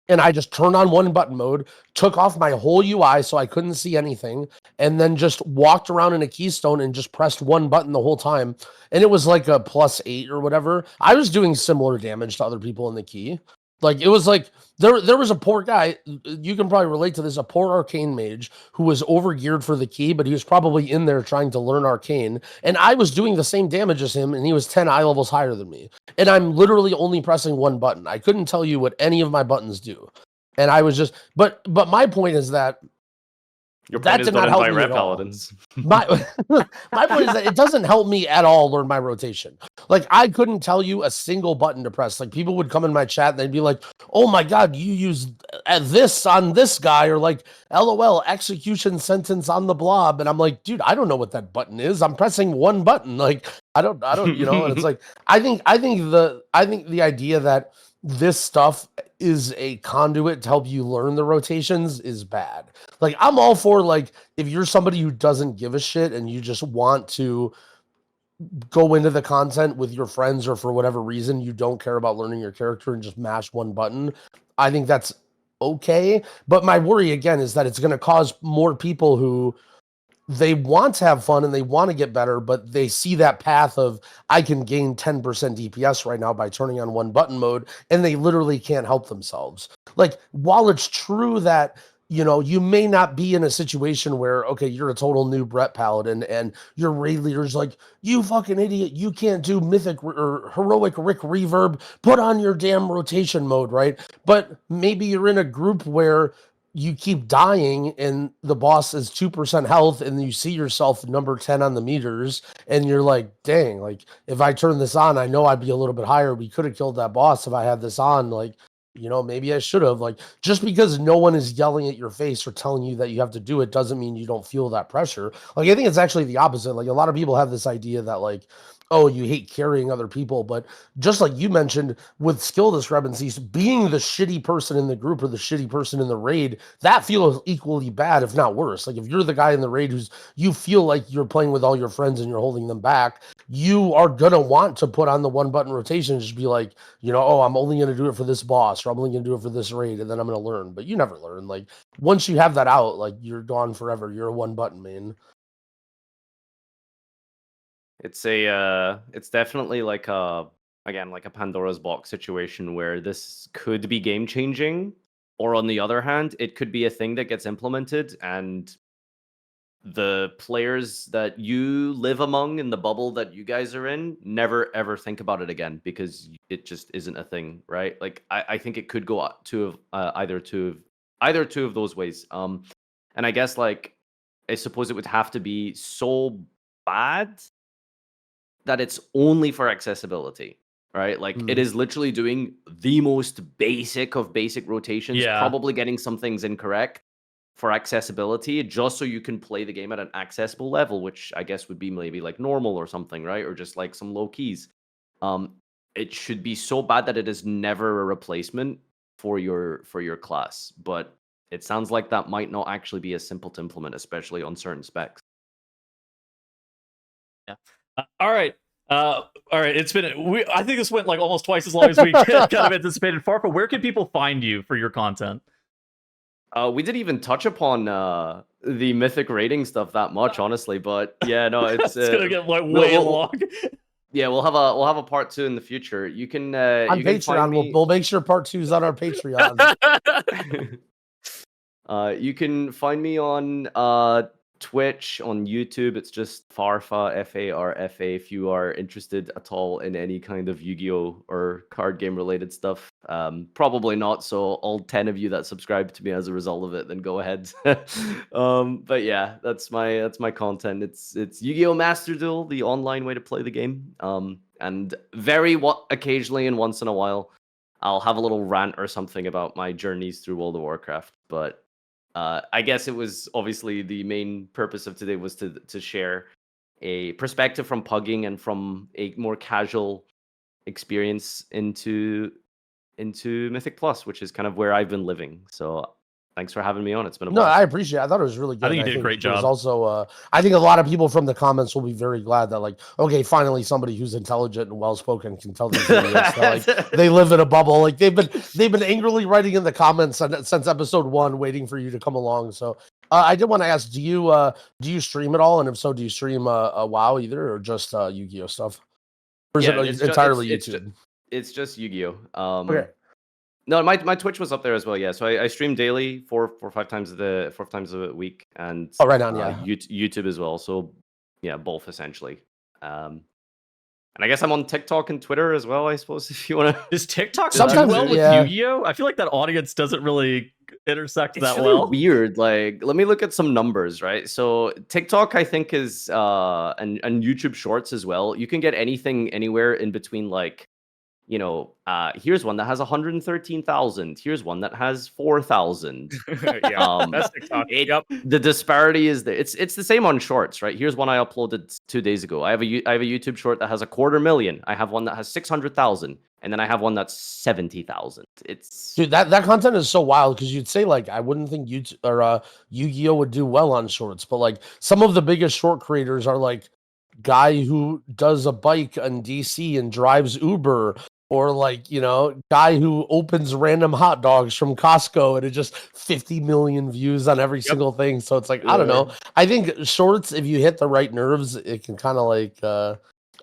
And I just turned on one button mode, took off my whole UI so I couldn't see anything, and then just walked around in a keystone and just pressed one button the whole time. And it was like a +8 or whatever. I was doing similar damage to other people in the key. Like, it was like, there was a poor guy, you can probably relate to this, a poor arcane mage who was overgeared for the key, but he was probably in there trying to learn arcane. And I was doing the same damage as him, and he was 10 eye levels higher than me. And I'm literally only pressing one button. I couldn't tell you what any of my buttons do. And I was just, but my point is that Your that point is did not done help by me Ret at all. Paladins. My point is that it doesn't help me at all learn my rotation. Like, I couldn't tell you a single button to press. Like, people would come in my chat and they'd be like, oh my God, you use this on this guy, or like, LOL, execution sentence on the blob. And I'm like, dude, I don't know what that button is. I'm pressing one button. Like, I don't, you know, and it's like, I think the idea that this stuff is a conduit to help you learn the rotations is bad. Like, I'm all for, like, if you're somebody who doesn't give a shit and you just want to go into the content with your friends, or for whatever reason you don't care about learning your character and just mash one button, I think that's okay. But my worry again is that it's going to cause more people who they want to have fun and they want to get better, but they see that path of I can gain 10% DPS right now by turning on one button mode, and they literally can't help themselves. Like, while it's true that, you know, you may not be in a situation where, okay, you're a total new Ret Paladin and your raid leader's like, you fucking idiot, you can't do mythic or heroic Rick reverb, put on your damn rotation mode, right? But maybe you're in a group where you keep dying and the boss is 2% health and you see yourself number 10 on the meters and you're like, dang, like, if I turn this on, I know I'd be a little bit higher. We could have killed that boss if I had this on. Like, you know, maybe I should have. Like, just because no one is yelling at your face or telling you that you have to do it doesn't mean you don't feel that pressure. Like, I think it's actually the opposite. Like, a lot of people have this idea that, like, oh, you hate carrying other people. But just like you mentioned with skill discrepancies, being the shitty person in the group or the shitty person in the raid, that feels equally bad, if not worse. Like, if you're the guy in the raid who's, you feel like you're playing with all your friends and you're holding them back, you are going to want to put on the one button rotation and just be like, you know, oh, I'm only going to do it for this boss, or I'm only going to do it for this raid, and then I'm going to learn. But you never learn. Like, once you have that out, like, you're gone forever. You're a one button man. It's definitely like a Pandora's box situation where this could be game changing, or on the other hand, it could be a thing that gets implemented and the players that you live among in the bubble that you guys are in never ever think about it again because it just isn't a thing, right? Like, I think it could go either two of those ways. And I guess, like, I suppose it would have to be so bad that it's only for accessibility, right? Like, it is literally doing the most basic of basic rotations, probably getting some things incorrect for accessibility, just so you can play the game at an accessible level, which I guess would be maybe like normal or something, right? Or just like some low keys. It should be so bad that it is never a replacement for your class. But it sounds like that might not actually be as simple to implement, especially on certain specs. Yeah. All right. It's been. I think this went like almost twice as long as we kind of anticipated. Farfa, where can people find you for your content? We didn't even touch upon the mythic rating stuff that much, honestly. But yeah, no, it's gonna get like we'll- way we'll- long. Yeah, we'll have a part 2 in the future. You can On you can Patreon, find me. we'll make sure part 2 is on our Patreon. You can find me on Twitch, on YouTube. It's just Farfa, Farfa. If you are interested at all in any kind of Yu-Gi-Oh or card game related stuff, probably not. So all 10 of you that subscribe to me as a result of it, then go ahead. But yeah, that's my content. It's Yu-Gi-Oh Master Duel, the online way to play the game. And occasionally and once in a while, I'll have a little rant or something about my journeys through World of Warcraft. But I guess it was obviously the main purpose of today was to share a perspective from Pugging and from a more casual experience into Mythic Plus, which is kind of where I've been living. So thanks for having me on. It's been a No, blast. I appreciate it. I thought it was really good. I think you did a great there was job. Also, I think a lot of people from the comments will be very glad that, like, okay, finally somebody who's intelligent and well spoken can tell these idiots that, like, they live in a bubble. Like they've been angrily writing in the comments since episode 1, waiting for you to come along. So I did want to ask, do you stream at all? And if so, do you stream a WoW either, or just Yu-Gi-Oh stuff? Or is Yeah, it it's entirely it's YouTube? It's just Yu-Gi-Oh. Okay. No, my Twitch was up there as well. Yeah, so I stream daily, four or five times a week, and Oh, right on, yeah. YouTube as well. So yeah, both essentially. And I guess I'm on TikTok and Twitter as well. I suppose if you want to. Does TikTok do Sometimes, well with yeah. Yu-Gi-Oh? I feel like that audience doesn't really intersect It's that really well. weird. Like, let me look at some numbers, right? So TikTok, I think, is and YouTube Shorts as well. You can get anything anywhere in between, like, you know, here's one that has 113,000. Here's one that has 4,000. Yeah, that's TikTok. Yep. The disparity is there. It's the same on Shorts, right? Here's one I uploaded 2 days ago. I have a YouTube Short that has 250,000. I have one that has 600,000, and then I have one that's 70,000. It's Dude, that content is so wild, because you'd say, like, I wouldn't think YouTube or Yu-Gi-Oh would do well on Shorts, but like some of the biggest short creators are like guy who does a bike in DC and drives Uber, or like, you know, guy who opens random hot dogs from Costco, and it just 50 million views on every single thing. So it's like, I don't know. I think Shorts, if you hit the right nerves, it can kind of like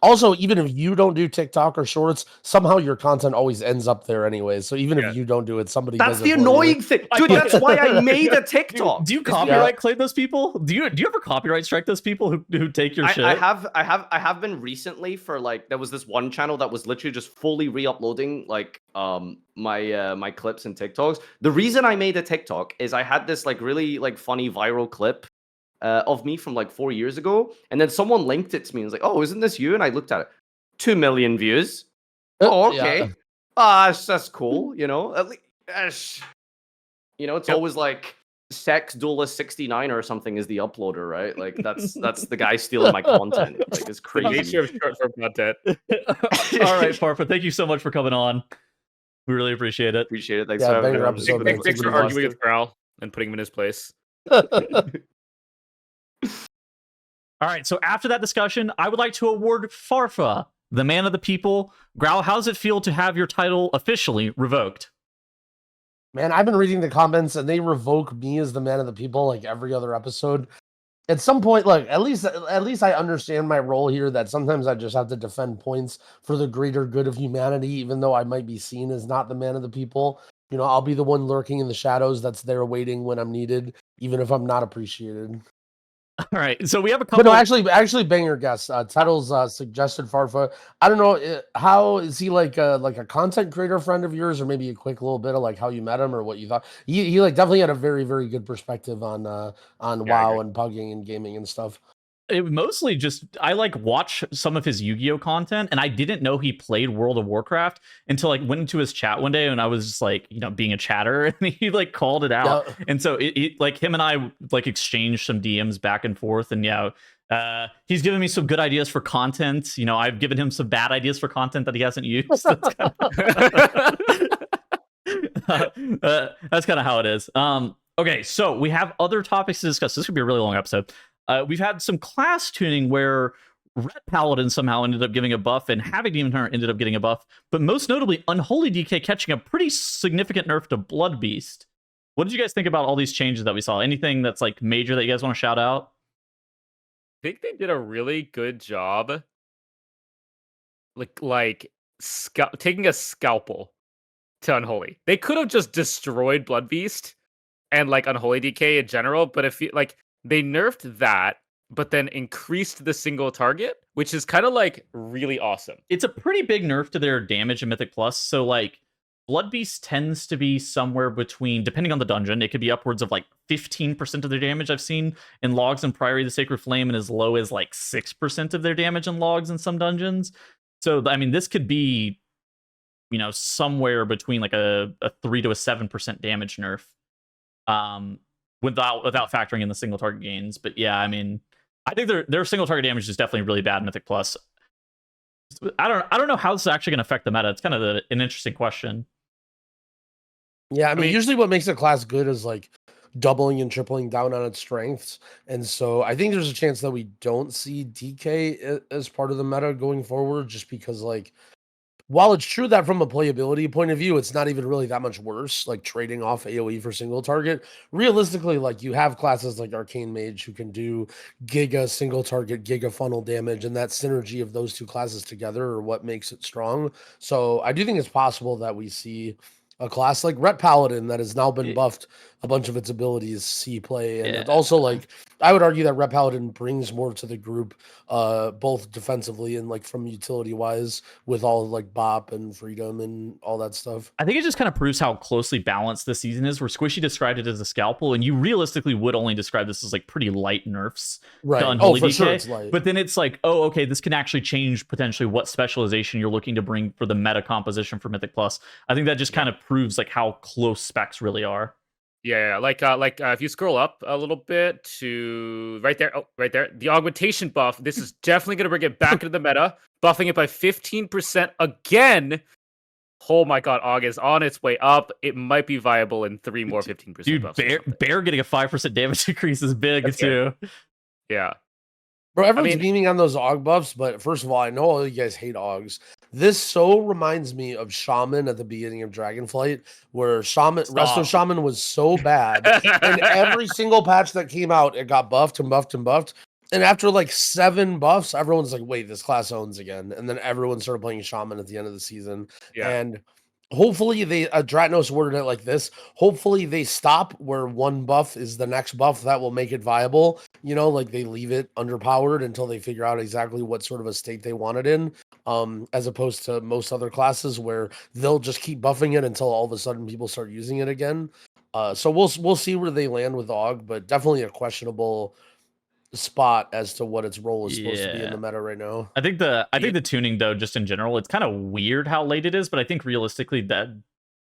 also, even if you don't do TikTok or Shorts, somehow your content always ends up there anyway. So even if you don't do it, somebody that's does the it for you. annoying thing, dude. That's why I made a TikTok. Do you copyright claim those people? Do you ever copyright strike those people who take your shit? I have been recently for, like, there was this one channel that was literally just fully re-uploading, like, my clips and TikToks. The reason I made a TikTok is I had this, like, really, like, funny viral clip of me from like 4 years ago, and then someone linked it to me and was like, "Oh, isn't this you?" And I looked at it, 2 million views. Oh, okay. That's cool. You know, at least, you know, it's always like Sex Duelist 69 or something is the uploader, right? Like that's the guy stealing my content. Like, it's The crazy. nature of short form content. All right, Farfa, thank you so much for coming on. We really appreciate it. Appreciate it. Thanks Yeah, for having banger me. episode, man. Thanks for arguing with Growl and putting him in his place. All right, so after that discussion, I would like to award Farfa, the man of the people. Growl, how does it feel to have your title officially revoked? Man, I've been reading the comments, and they revoke me as the man of the people like every other episode. At some point, like, at least I understand my role here, that sometimes I just have to defend points for the greater good of humanity, even though I might be seen as not the man of the people. You know, I'll be the one lurking in the shadows that's there waiting when I'm needed, even if I'm not appreciated. All right, so we have a couple. But no, actually, banger guest. Titles suggested Farfa. I don't know, how is he, like a content creator friend of yours, or maybe a quick little bit of like how you met him or what you thought. He like definitely had a very, very good perspective on WoW and Pugging and gaming and stuff. It mostly just, I like watch some of his Yu-Gi-Oh content, and I didn't know he played World of Warcraft until I went into his chat one day, and I was just like, you know, being a chatter, and he like called it out. Yeah. And so it like him and I like exchanged some DMs back and forth, and he's given me some good ideas for content. You know, I've given him some bad ideas for content that he hasn't used. That's kind of how it is. Okay, so we have other topics to discuss. This could be a really long episode. We've had some class tuning where Red Paladin somehow ended up giving a buff, and Havoc Demon Hunter ended up getting a buff, but most notably, Unholy DK catching a pretty significant nerf to Blood Beast. What did you guys think about all these changes that we saw? Anything that's like major that you guys want to shout out? I think they did a really good job, taking a scalpel to Unholy. They could have just destroyed Blood Beast and like Unholy DK in general, but if you like, they nerfed that, but then increased the single target, which is kind of like really awesome. It's a pretty big nerf to their damage in Mythic Plus. So like Blood Beast tends to be somewhere between, depending on the dungeon, it could be upwards of like 15% of their damage I've seen in logs in Priory of the Sacred Flame, and as low as like 6% of their damage in logs in some dungeons. So I mean, this could be, you know, somewhere between like a 3 to a 7% damage nerf, without factoring in the single target gains. But yeah, I mean, I think their single target damage is definitely really bad in Mythic Plus. I don't know how this is actually going to affect the meta. It's kind of an interesting question. Yeah, I mean, usually what makes a class good is like doubling and tripling down on its strengths. And so I think there's a chance that we don't see DK as part of the meta going forward, just because like, while it's true that from a playability point of view, it's not even really that much worse, like trading off AoE for single target. Realistically, like you have classes like Arcane Mage who can do giga single target, giga funnel damage, and that synergy of those two classes together are what makes it strong. So I do think it's possible that we see a class like Ret Paladin that has now been buffed a bunch of its abilities see play. And it also, like, I would argue that Ret Paladin brings more to the group, both defensively and like from utility wise, with all of, like bop and freedom and all that stuff. I think it just kind of proves how closely balanced this season is, where Squishy described it as a scalpel, and you realistically would only describe this as like pretty light nerfs. Right. To Unholy DK. Sure it's light. But then it's like, oh, okay, this can actually change potentially what specialization you're looking to bring for the meta composition for Mythic Plus. I think that just kind of proves like how close specs really are. Yeah, if you scroll up a little bit to right there, the augmentation buff. This is definitely going to bring it back into the meta, buffing it by 15% again. Oh my god, Aug is on its way up. It might be viable in 3 more 15% Dude, buffs. Bear getting a 5% damage increase is big. That's too. Good. Yeah. Bro, everyone's beaming on those Aug buffs, but first of all, I know all you guys hate Augs. This so reminds me of Shaman at the beginning of Dragonflight, where Resto Shaman was so bad, and every single patch that came out, it got buffed and buffed and buffed. And after like 7 buffs, everyone's like, wait, this class owns again. And then everyone started playing Shaman at the end of the season. Yeah. And hopefully Dratnos worded it like this. Hopefully they stop where one buff is the next buff that will make it viable. You know, like they leave it underpowered until they figure out exactly what sort of a state they want it in. As opposed to most other classes where they'll just keep buffing it until all of a sudden people start using it again. So we'll see where they land with Aug, but definitely a questionable spot as to what its role is supposed to be in the meta right now. I think the tuning though, just in general, it's kind of weird how late it is, but I think realistically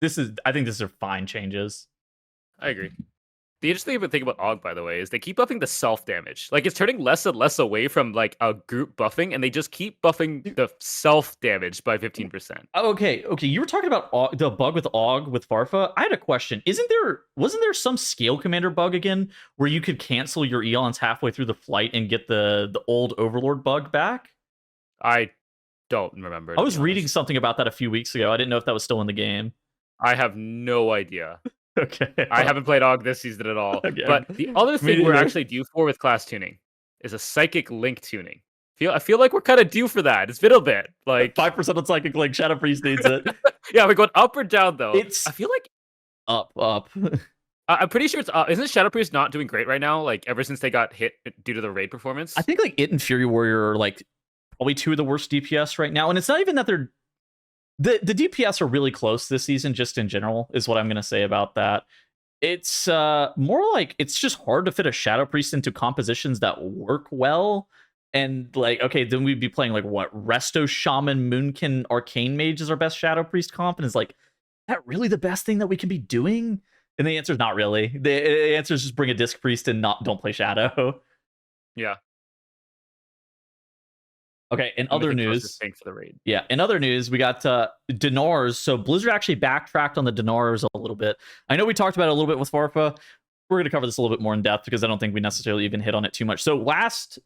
this are fine changes. I agree. The interesting thing about Aug, by the way, is they keep buffing the self damage. Like it's turning less and less away from like a group buffing, and they just keep buffing the self damage by 15%. Okay. You were talking about the bug with Aug with Farfa. I had a question. Wasn't there some scale commander bug again where you could cancel your eons halfway through the flight and get the old Overlord bug back? I don't remember. I was reading something about that a few weeks ago. I didn't know if that was still in the game. I have no idea. Okay. I haven't played Aug this season at all. Okay. But the other thing we're actually due for with class tuning is a Psychic Link tuning. I feel like we're kind of due for that. It's been a bit. Like 5% on Psychic Link. Shadow Priest needs it. Yeah, we're going up or down though. I feel like up. I'm pretty sure it's up. Isn't Shadow Priest not doing great right now? Like ever since they got hit due to the raid performance? I think like It and Fury Warrior are like probably 2 of the worst DPS right now. And it's not even that they're the DPS are really close this season, just in general, is what I'm going to say about that. It's more like it's just hard to fit a Shadow Priest into compositions that work well. And like, okay, then we'd be playing like what? Resto Shaman, Moonkin, Arcane Mage is our best Shadow Priest comp. And it's like, is that really the best thing that we can be doing? And the answer is not really. The answer is just bring a Disc Priest and don't play Shadow. Yeah. Okay, in other news, for the raid. Yeah, in other news, we got Dinars. So Blizzard actually backtracked on the Dinars a little bit. I know we talked about it a little bit with Farfa. We're going to cover this a little bit more in depth because I don't think we necessarily even hit on it too much. So last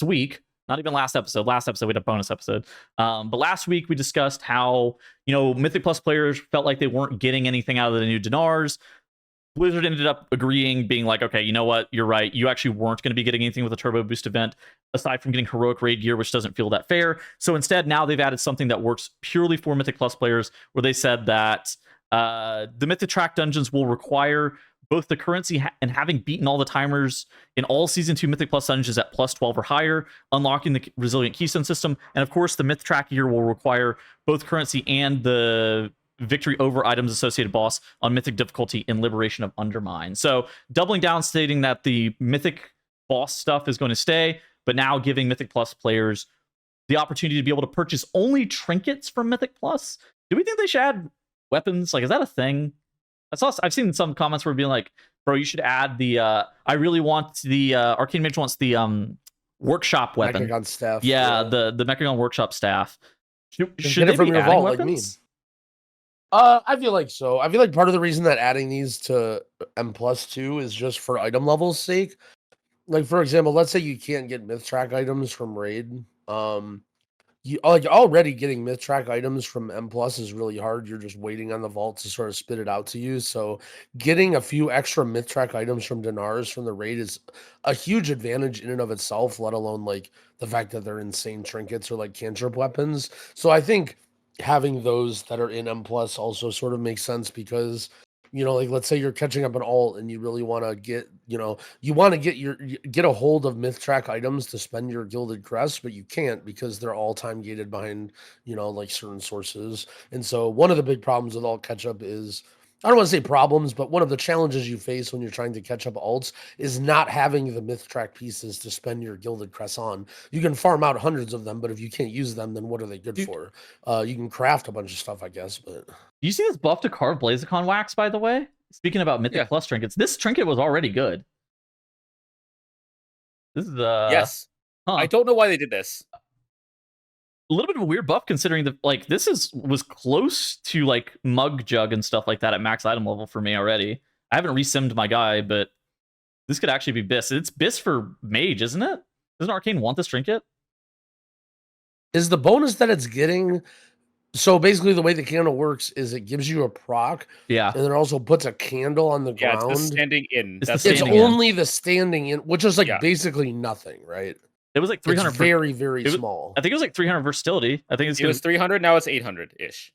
week, Not even last episode. Last episode we had a bonus episode. But last week we discussed how, Mythic Plus players felt like they weren't getting anything out of the new Dinars. Blizzard ended up agreeing, being like, okay, you know what? You're right. You actually weren't going to be getting anything with the Turbo Boost event, aside from getting heroic raid gear, which doesn't feel that fair. So instead, now they've added something that works purely for Mythic Plus players, where they said that the Mythic Track dungeons will require both the currency and having beaten all the timers in all Season 2 Mythic Plus dungeons at plus 12 or higher, unlocking the Resilient Keystone system. And of course, the Myth Track gear will require both currency and the victory over items associated boss on Mythic difficulty in Liberation of Undermine. So doubling down, stating that the Mythic boss stuff is going to stay, but now giving Mythic Plus players the opportunity to be able to purchase only trinkets from Mythic Plus. Do we think they should add weapons? Like, is that a thing? I've seen some comments where being like, bro, you should add the I really want the Arcane Mage wants the workshop weapon. Mechagon staff. Yeah, the Mechagon workshop staff. Should get they it from be your adding vault weapons? like me. I feel like so. I feel like part of the reason that adding these to M+2 is just for item level's sake. Like, for example, let's say you can't get myth track items from raid. You like already getting myth track items from M+ is really hard. You're just waiting on the vault to sort of spit it out to you. So getting a few extra myth track items from Dinars from the raid is a huge advantage in and of itself, let alone like the fact that they're insane trinkets or like cantrip weapons. So I think having those that are in M+ also sort of makes sense because, like let's say you're catching up an alt and you really want to get, you want to get a hold of myth track items to spend your gilded crest, but you can't because they're all time gated behind, like certain sources. And so one of the big problems with alt catch up is, I don't want to say problems, but one of the challenges you face when you're trying to catch up alts is not having the myth track pieces to spend your gilded crest on. You can farm out hundreds of them, but if you can't use them, then what are they good for? You can craft a bunch of stuff, I guess, but... Do you see this buff to carve Blazicon wax, by the way? Speaking about Mythic Plus trinkets, this trinket was already good. This is yes. I don't know why they did this. A little bit of a weird buff considering this was close to like Mug Jug and stuff like that at max item level for me already. I haven't resimmed my guy, but this could actually be Biss. It's Biss for Mage, isn't it? Doesn't Arcane want this trinket? Is the bonus that it's getting... So basically the way the candle works is it gives you a proc. Yeah. And it also puts a candle on the ground. It's the standing in. It's only the standing in, which is like basically nothing, right? It was like 300. It's very, very small. I think it was like 300 versatility. I think it was 300. Now it's 800-ish.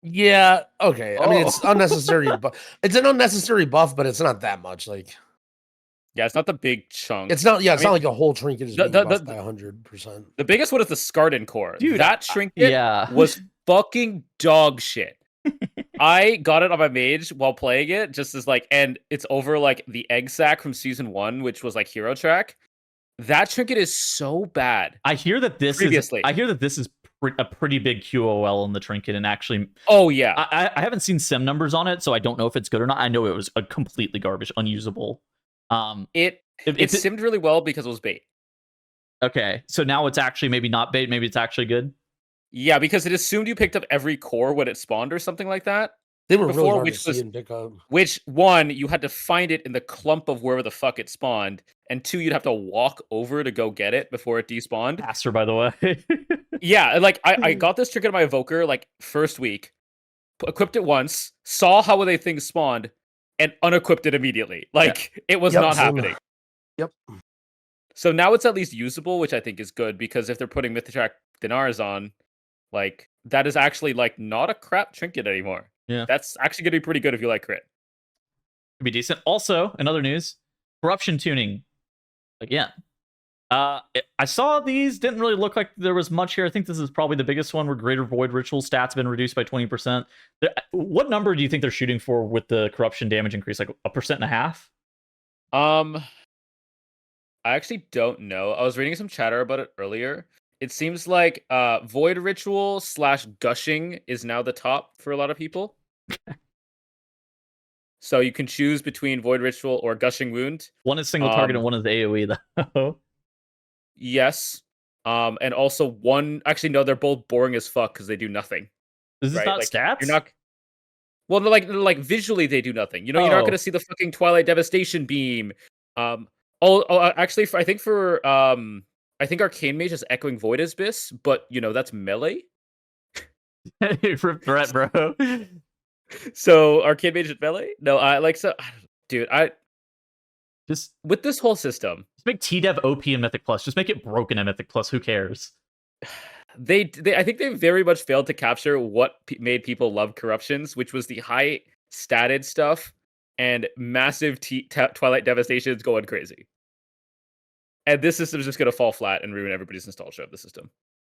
Yeah. Okay. I mean, it's unnecessary, but it's an unnecessary buff, but it's not that much. Like, yeah, it's not the big chunk. It's not. Yeah, it's not like a whole trinket is being buffed by 100%. The biggest one is the Scarden core. Dude, that trinket was fucking dog shit. I got it on my mage while playing it, just as like, and it's over like the egg sack from season 1, which was like hero track. That trinket is so bad. I hear that this is a pretty big QOL in the trinket, and actually, oh yeah, I haven't seen sim numbers on it, so I don't know if it's good or not. I know it was a completely garbage, unusable. It simmed really well because it was bait. Okay, so now it's actually maybe not bait, maybe it's actually good. Yeah, because it assumed you picked up every core when it spawned or something like that. They were before, really hard to see and pick up. Which, one, you had to find it in the clump of wherever the fuck it spawned, and 2, you'd have to walk over to go get it before it despawned. Faster, by the way. Yeah, like, I got this trinket on my evoker, like, first week, equipped it once, saw how the thing spawned, and unequipped it immediately. Like, it was not happening. Yep. So now it's at least usable, which I think is good, because if they're putting Mythic Dinars on, like, that is actually, like, not a crap trinket anymore. Yeah. That's actually going to be pretty good if you like crit. Could be decent. Also, in other news, corruption tuning. Again. I saw these, didn't really look like there was much here. I think this is probably the biggest one where Greater Void Ritual stats have been reduced by 20%. What number do you think they're shooting for with the corruption damage increase? Like 1.5%? I actually don't know. I was reading some chatter about it earlier. It seems like Void Ritual / Gushing is now the top for a lot of people. So you can choose between Void Ritual or Gushing Wound. One is single target and one is AoE, though. Yes. And also one... Actually, no, they're both boring as fuck because they do nothing. Is this not like, stats? You're not... Well, like visually they do nothing. You know, you're not going to see the fucking Twilight Devastation beam. Actually, I think for I think Arcane Mage is Echoing Void as Bis, but that's melee. Rip threat, bro. So Arcane Mage is melee? No, dude, Just with this whole system, make T-Dev OP in Mythic Plus. Just make it broken in Mythic Plus. Who cares? I think they very much failed to capture what made people love corruptions, which was the high statted stuff and massive Twilight Devastations going crazy. And this system is just going to fall flat and ruin everybody's nostalgia of the system.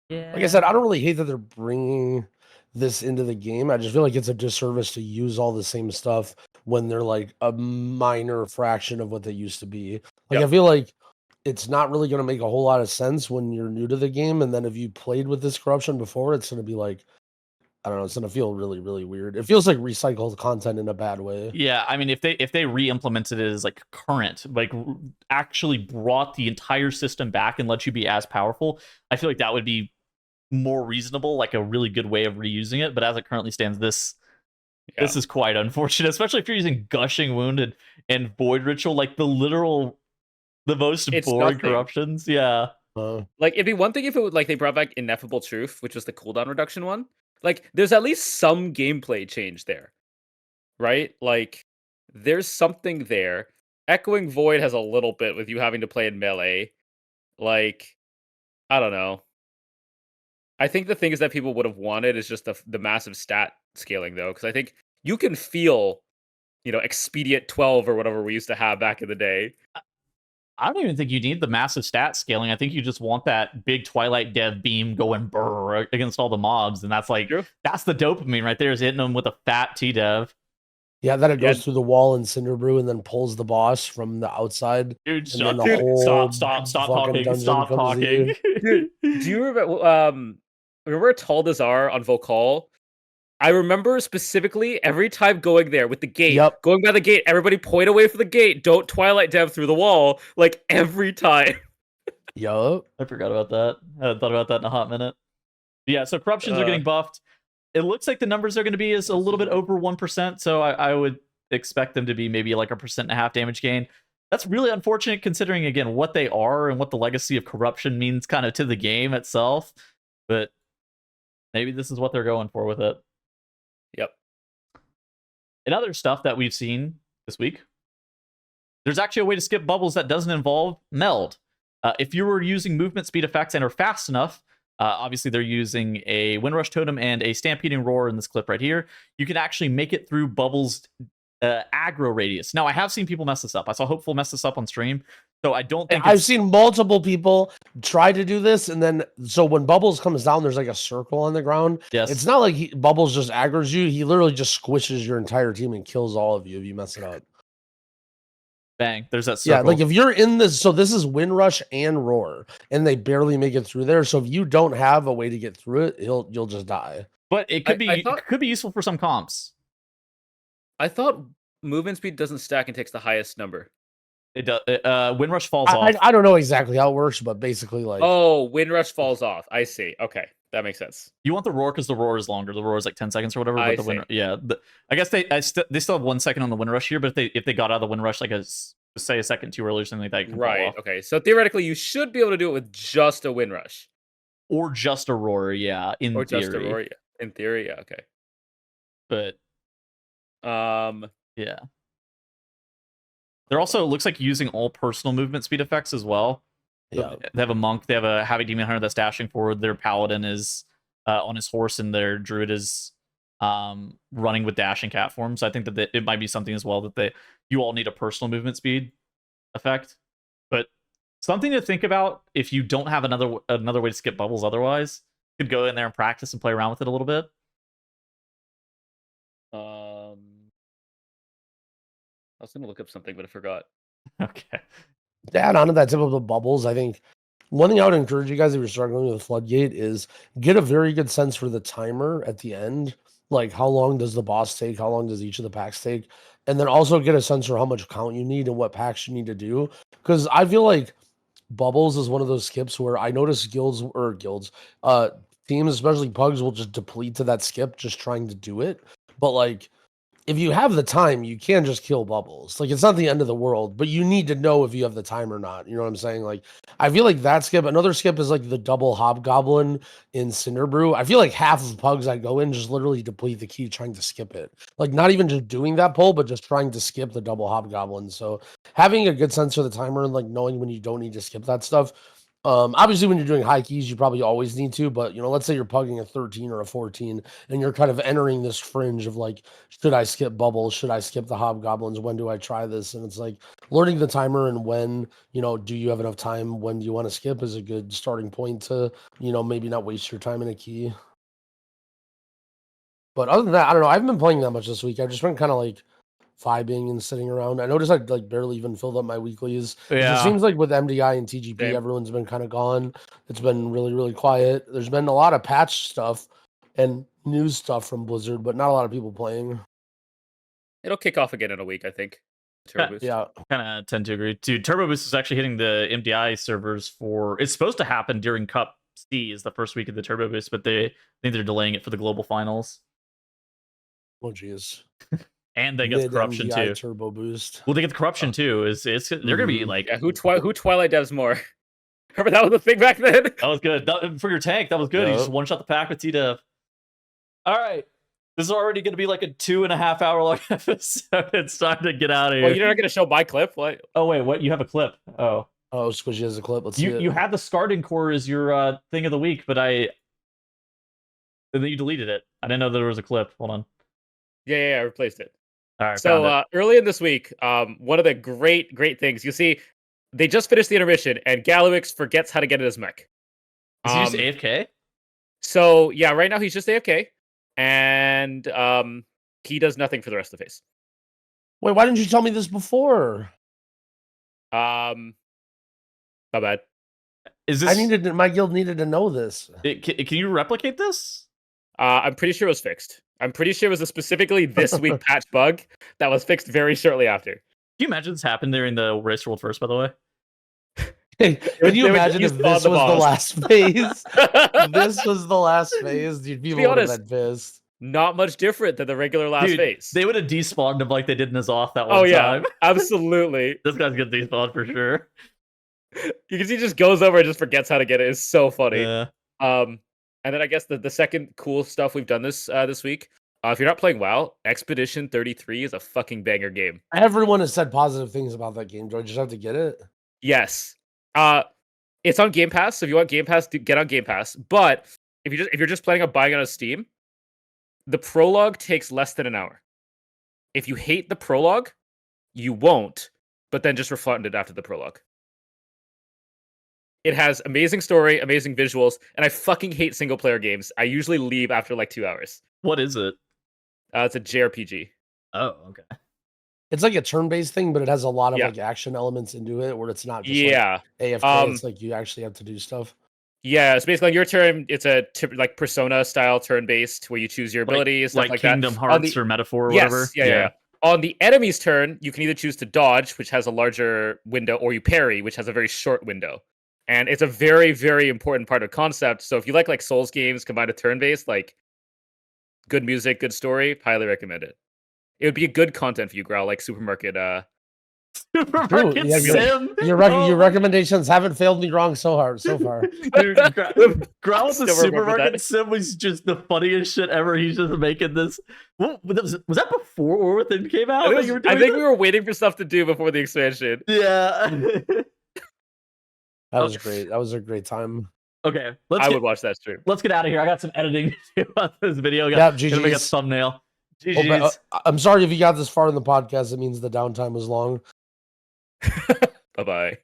Yeah. Like I said, I don't really hate that they're bringing this into the game. I just feel like it's a disservice to use all the same stuff when they're like a minor fraction of what they used to be. Like, Yep. I feel like it's not really going to make a whole lot of sense when you're new to the game. And then if you played with this corruption before, it's going to be like, I don't know, it's going to feel really, really weird. It feels like recycled content in a bad way. Yeah, I mean, if they re-implemented it as like current, like actually brought the entire system back and let you be as powerful, I feel like that would be more reasonable, like a really good way of reusing it. But as it currently stands, this is quite unfortunate, especially if you're using Gushing Wound and Void Ritual, like the most boring corruptions. Yeah. Like, it'd be one thing if it would, like, they brought back Ineffable Truth, which was the cooldown reduction one. Like, there's at least some gameplay change there, right? Like, there's something there. Echoing Void has a little bit with you having to play in melee. Like, I don't know. I think the thing is that people would have wanted is just the massive stat scaling, though, because I think you can feel, Expedient 12 or whatever we used to have back in the day. I don't even think you need the massive stat scaling. I think you just want that big Twilight Dev beam going brrr against all the mobs, and that's like that's the dopamine right there, is hitting them with a fat T-Dev. Yeah, then it goes through the wall in Cinderbrew and then pulls the boss from the outside. Dude, stop talking. Stop talking. Dude, do you remember Taldazar on Vokal? I remember specifically every time going there with the gate, going by the gate, everybody point away from the gate. Don't Twilight Dev through the wall, like every time. Yup. I forgot about that. I hadn't thought about that in a hot minute. Yeah, so corruptions are getting buffed. It looks like the numbers are going to be is a little bit over 1%, so I would expect them to be maybe like 1.5% damage gain. That's really unfortunate considering, again, what they are and what the legacy of corruption means kind of to the game itself. But maybe this is what they're going for with it. Yep. And other stuff that we've seen this week, there's actually a way to skip bubbles that doesn't involve meld. If you were using movement speed effects and are fast enough, obviously they're using a Windrush Totem and a Stampeding Roar in this clip right here, you can actually make it through bubbles aggro radius. Now, I have seen people mess this up. I saw Hopeful mess this up on stream. So I don't think I've seen multiple people try to do this, and then so when Bubbles comes down, there's like a circle on the ground. Yes. It's not like Bubbles just aggroes you. He literally just squishes your entire team and kills all of you if you mess it up. Bang, there's that circle. Yeah, like if you're in this, so this is Windrush and Roar, and they barely make it through there. So if you don't have a way to get through it, you'll just die. But it could be useful for some comps. I thought movement speed doesn't stack and takes the highest number. It does. Windrush falls off. I don't know exactly how it works, but basically, like, Windrush falls off. I see. Okay, that makes sense. You want the Roar because the Roar is longer. The Roar is like 10 seconds or whatever. I But see. I guess they still have 1 second on the Windrush here. But if they got out of the Windrush like say a second too early or something like that, it can fall Right. off. Okay. So theoretically, you should be able to do it with just a Windrush or just a Roar. Yeah, in theory. Just a Roar. Yeah. In theory, yeah. Okay. But yeah. They're also, it looks like, using all personal movement speed effects as well. Yeah. They have a monk, they have a Heavy Demon Hunter that's dashing forward, their paladin is on his horse, and their druid is running with dashing cat form. So I think that it might be something as well that you all need a personal movement speed effect. But something to think about if you don't have another way to skip bubbles otherwise. You could go in there and practice and play around with it a little bit. I was going to look up something, but I forgot. Okay. To add on to that tip of the bubbles, I think one thing I would encourage you guys if you're struggling with the floodgate is get a very good sense for the timer at the end. Like, how long does the boss take? How long does each of the packs take? And then also get a sense for how much count you need and what packs you need to do. Because I feel like bubbles is one of those skips where I notice teams, especially Pugs, will just deplete to that skip just trying to do it. But like, if you have the time, you can just kill bubbles. Like, it's not the end of the world, but you need to know if you have the time or not. You know what I'm saying? Like, I feel like that skip. Another skip is like the double hobgoblin in Cinderbrew. I feel like half of pugs I go in just literally deplete the key trying to skip it. Like, not even just doing that pull, but just trying to skip the double hobgoblin. So having a good sense of the timer and like knowing when you don't need to skip that stuff. Obviously when you're doing high keys, you probably always need to, but you know, let's say you're pugging a 13 or a 14 and you're kind of entering this fringe of like, should I skip bubbles? Should I skip the hobgoblins? When do I try this? And it's like learning the timer and when, you know, do you have enough time? When do you want to skip is a good starting point to, you know, maybe not waste your time in a key. But other than that, I don't know. I haven't been playing that much this week. I've just been kind of like vibing and sitting around. I noticed I like barely even filled up my weeklies. It seems like with MDI and TGP, everyone's been kind of gone. It's been really, really quiet. There's been a lot of patch stuff and news stuff from Blizzard, but not a lot of people playing. It'll kick off again in a week, I think. Turbo Boost. Yeah. Kind of tend to agree. Dude, Turbo Boost is actually hitting the MDI servers for... It's supposed to happen during Cup C is the first week of the Turbo Boost, but I think they're delaying it for the global finals. Oh, jeez. And they get the corruption MDI too. Turbo Boost. Well, they get the corruption too. They're gonna be like, Yeah, who Twilight devs more? Remember that was the thing back then? That was good. For your tank, that was good. You just one shot the pack with T-Dev. All right. This is already going to be like a 2.5 hour long episode. It's time to get out of here. Well, you're not going to show my clip? What? Oh, wait. What? You have a clip. Oh. Oh, Squishy has a clip. Let's see it. You had the Scarding Core as your thing of the week, but and then you deleted it. I didn't know there was a clip. Hold on. Yeah, I replaced it. All right. So early in this week, one of the great things, you see, they just finished the intermission, and Gallywix forgets how to get in his mech. Is he just AFK? So, yeah, right now he's just AFK, and he does nothing for the rest of the phase. Wait, why didn't you tell me this before? My bad. Is this... My guild needed to know this. Can you replicate this? I'm pretty sure it was fixed. I'm pretty sure it was a specifically this week patch bug that was fixed very shortly after. Can you imagine this happened during the Race World First, by the way? Can you imagine if this was the last phase? This was the last phase, dude. People would have been pissed. Not much different than the regular last phase. They would have despawned him like they did in his off that one time. Absolutely. This guy's gonna despawn for sure. You can see he just goes over and just forgets how to get it. It's so funny. Yeah. And then I guess the second cool stuff we've done this week. If you're not playing WoW, Expedition 33 is a fucking banger game. Everyone has said positive things about that game. Do I just have to get it? Yes. It's on Game Pass. So if you want Game Pass, get on Game Pass. But if you're just planning on buying it on Steam, the prologue takes less than an hour. If you hate the prologue, you won't, but then just refund it after the prologue. It has amazing story, amazing visuals, and I fucking hate single player games. I usually leave after like 2 hours. What is it? It's a JRPG. Oh, okay. It's like a turn-based thing, but it has a lot of like action elements into it, where it's not just like AFK. It's like you actually have to do stuff. Yeah, it's basically on your turn. It's a like Persona style turn-based where you choose your abilities, like Kingdom Hearts or Metaphor or whatever. Yeah. On the enemy's turn, you can either choose to dodge, which has a larger window, or you parry, which has a very short window. And it's a very, very important part of concept. So if you like Souls games combined with turn-based, like good music, good story, highly recommend it. It would be a good content for you, Growl, like Supermarket. Supermarket Sim. Your recommendations haven't failed me wrong so far. Dude, Growl with the Supermarket Sim was just the funniest shit ever. He's just making this. Was that before War Within came out? I think we were waiting for stuff to do before the expansion. Yeah. That was great. That was a great time. Okay, I would watch that stream. Let's get out of here. I got some editing to do on this video. GG's. Make a thumbnail. GG's. I'm sorry if you got this far in the podcast. It means the downtime was long. Bye-bye.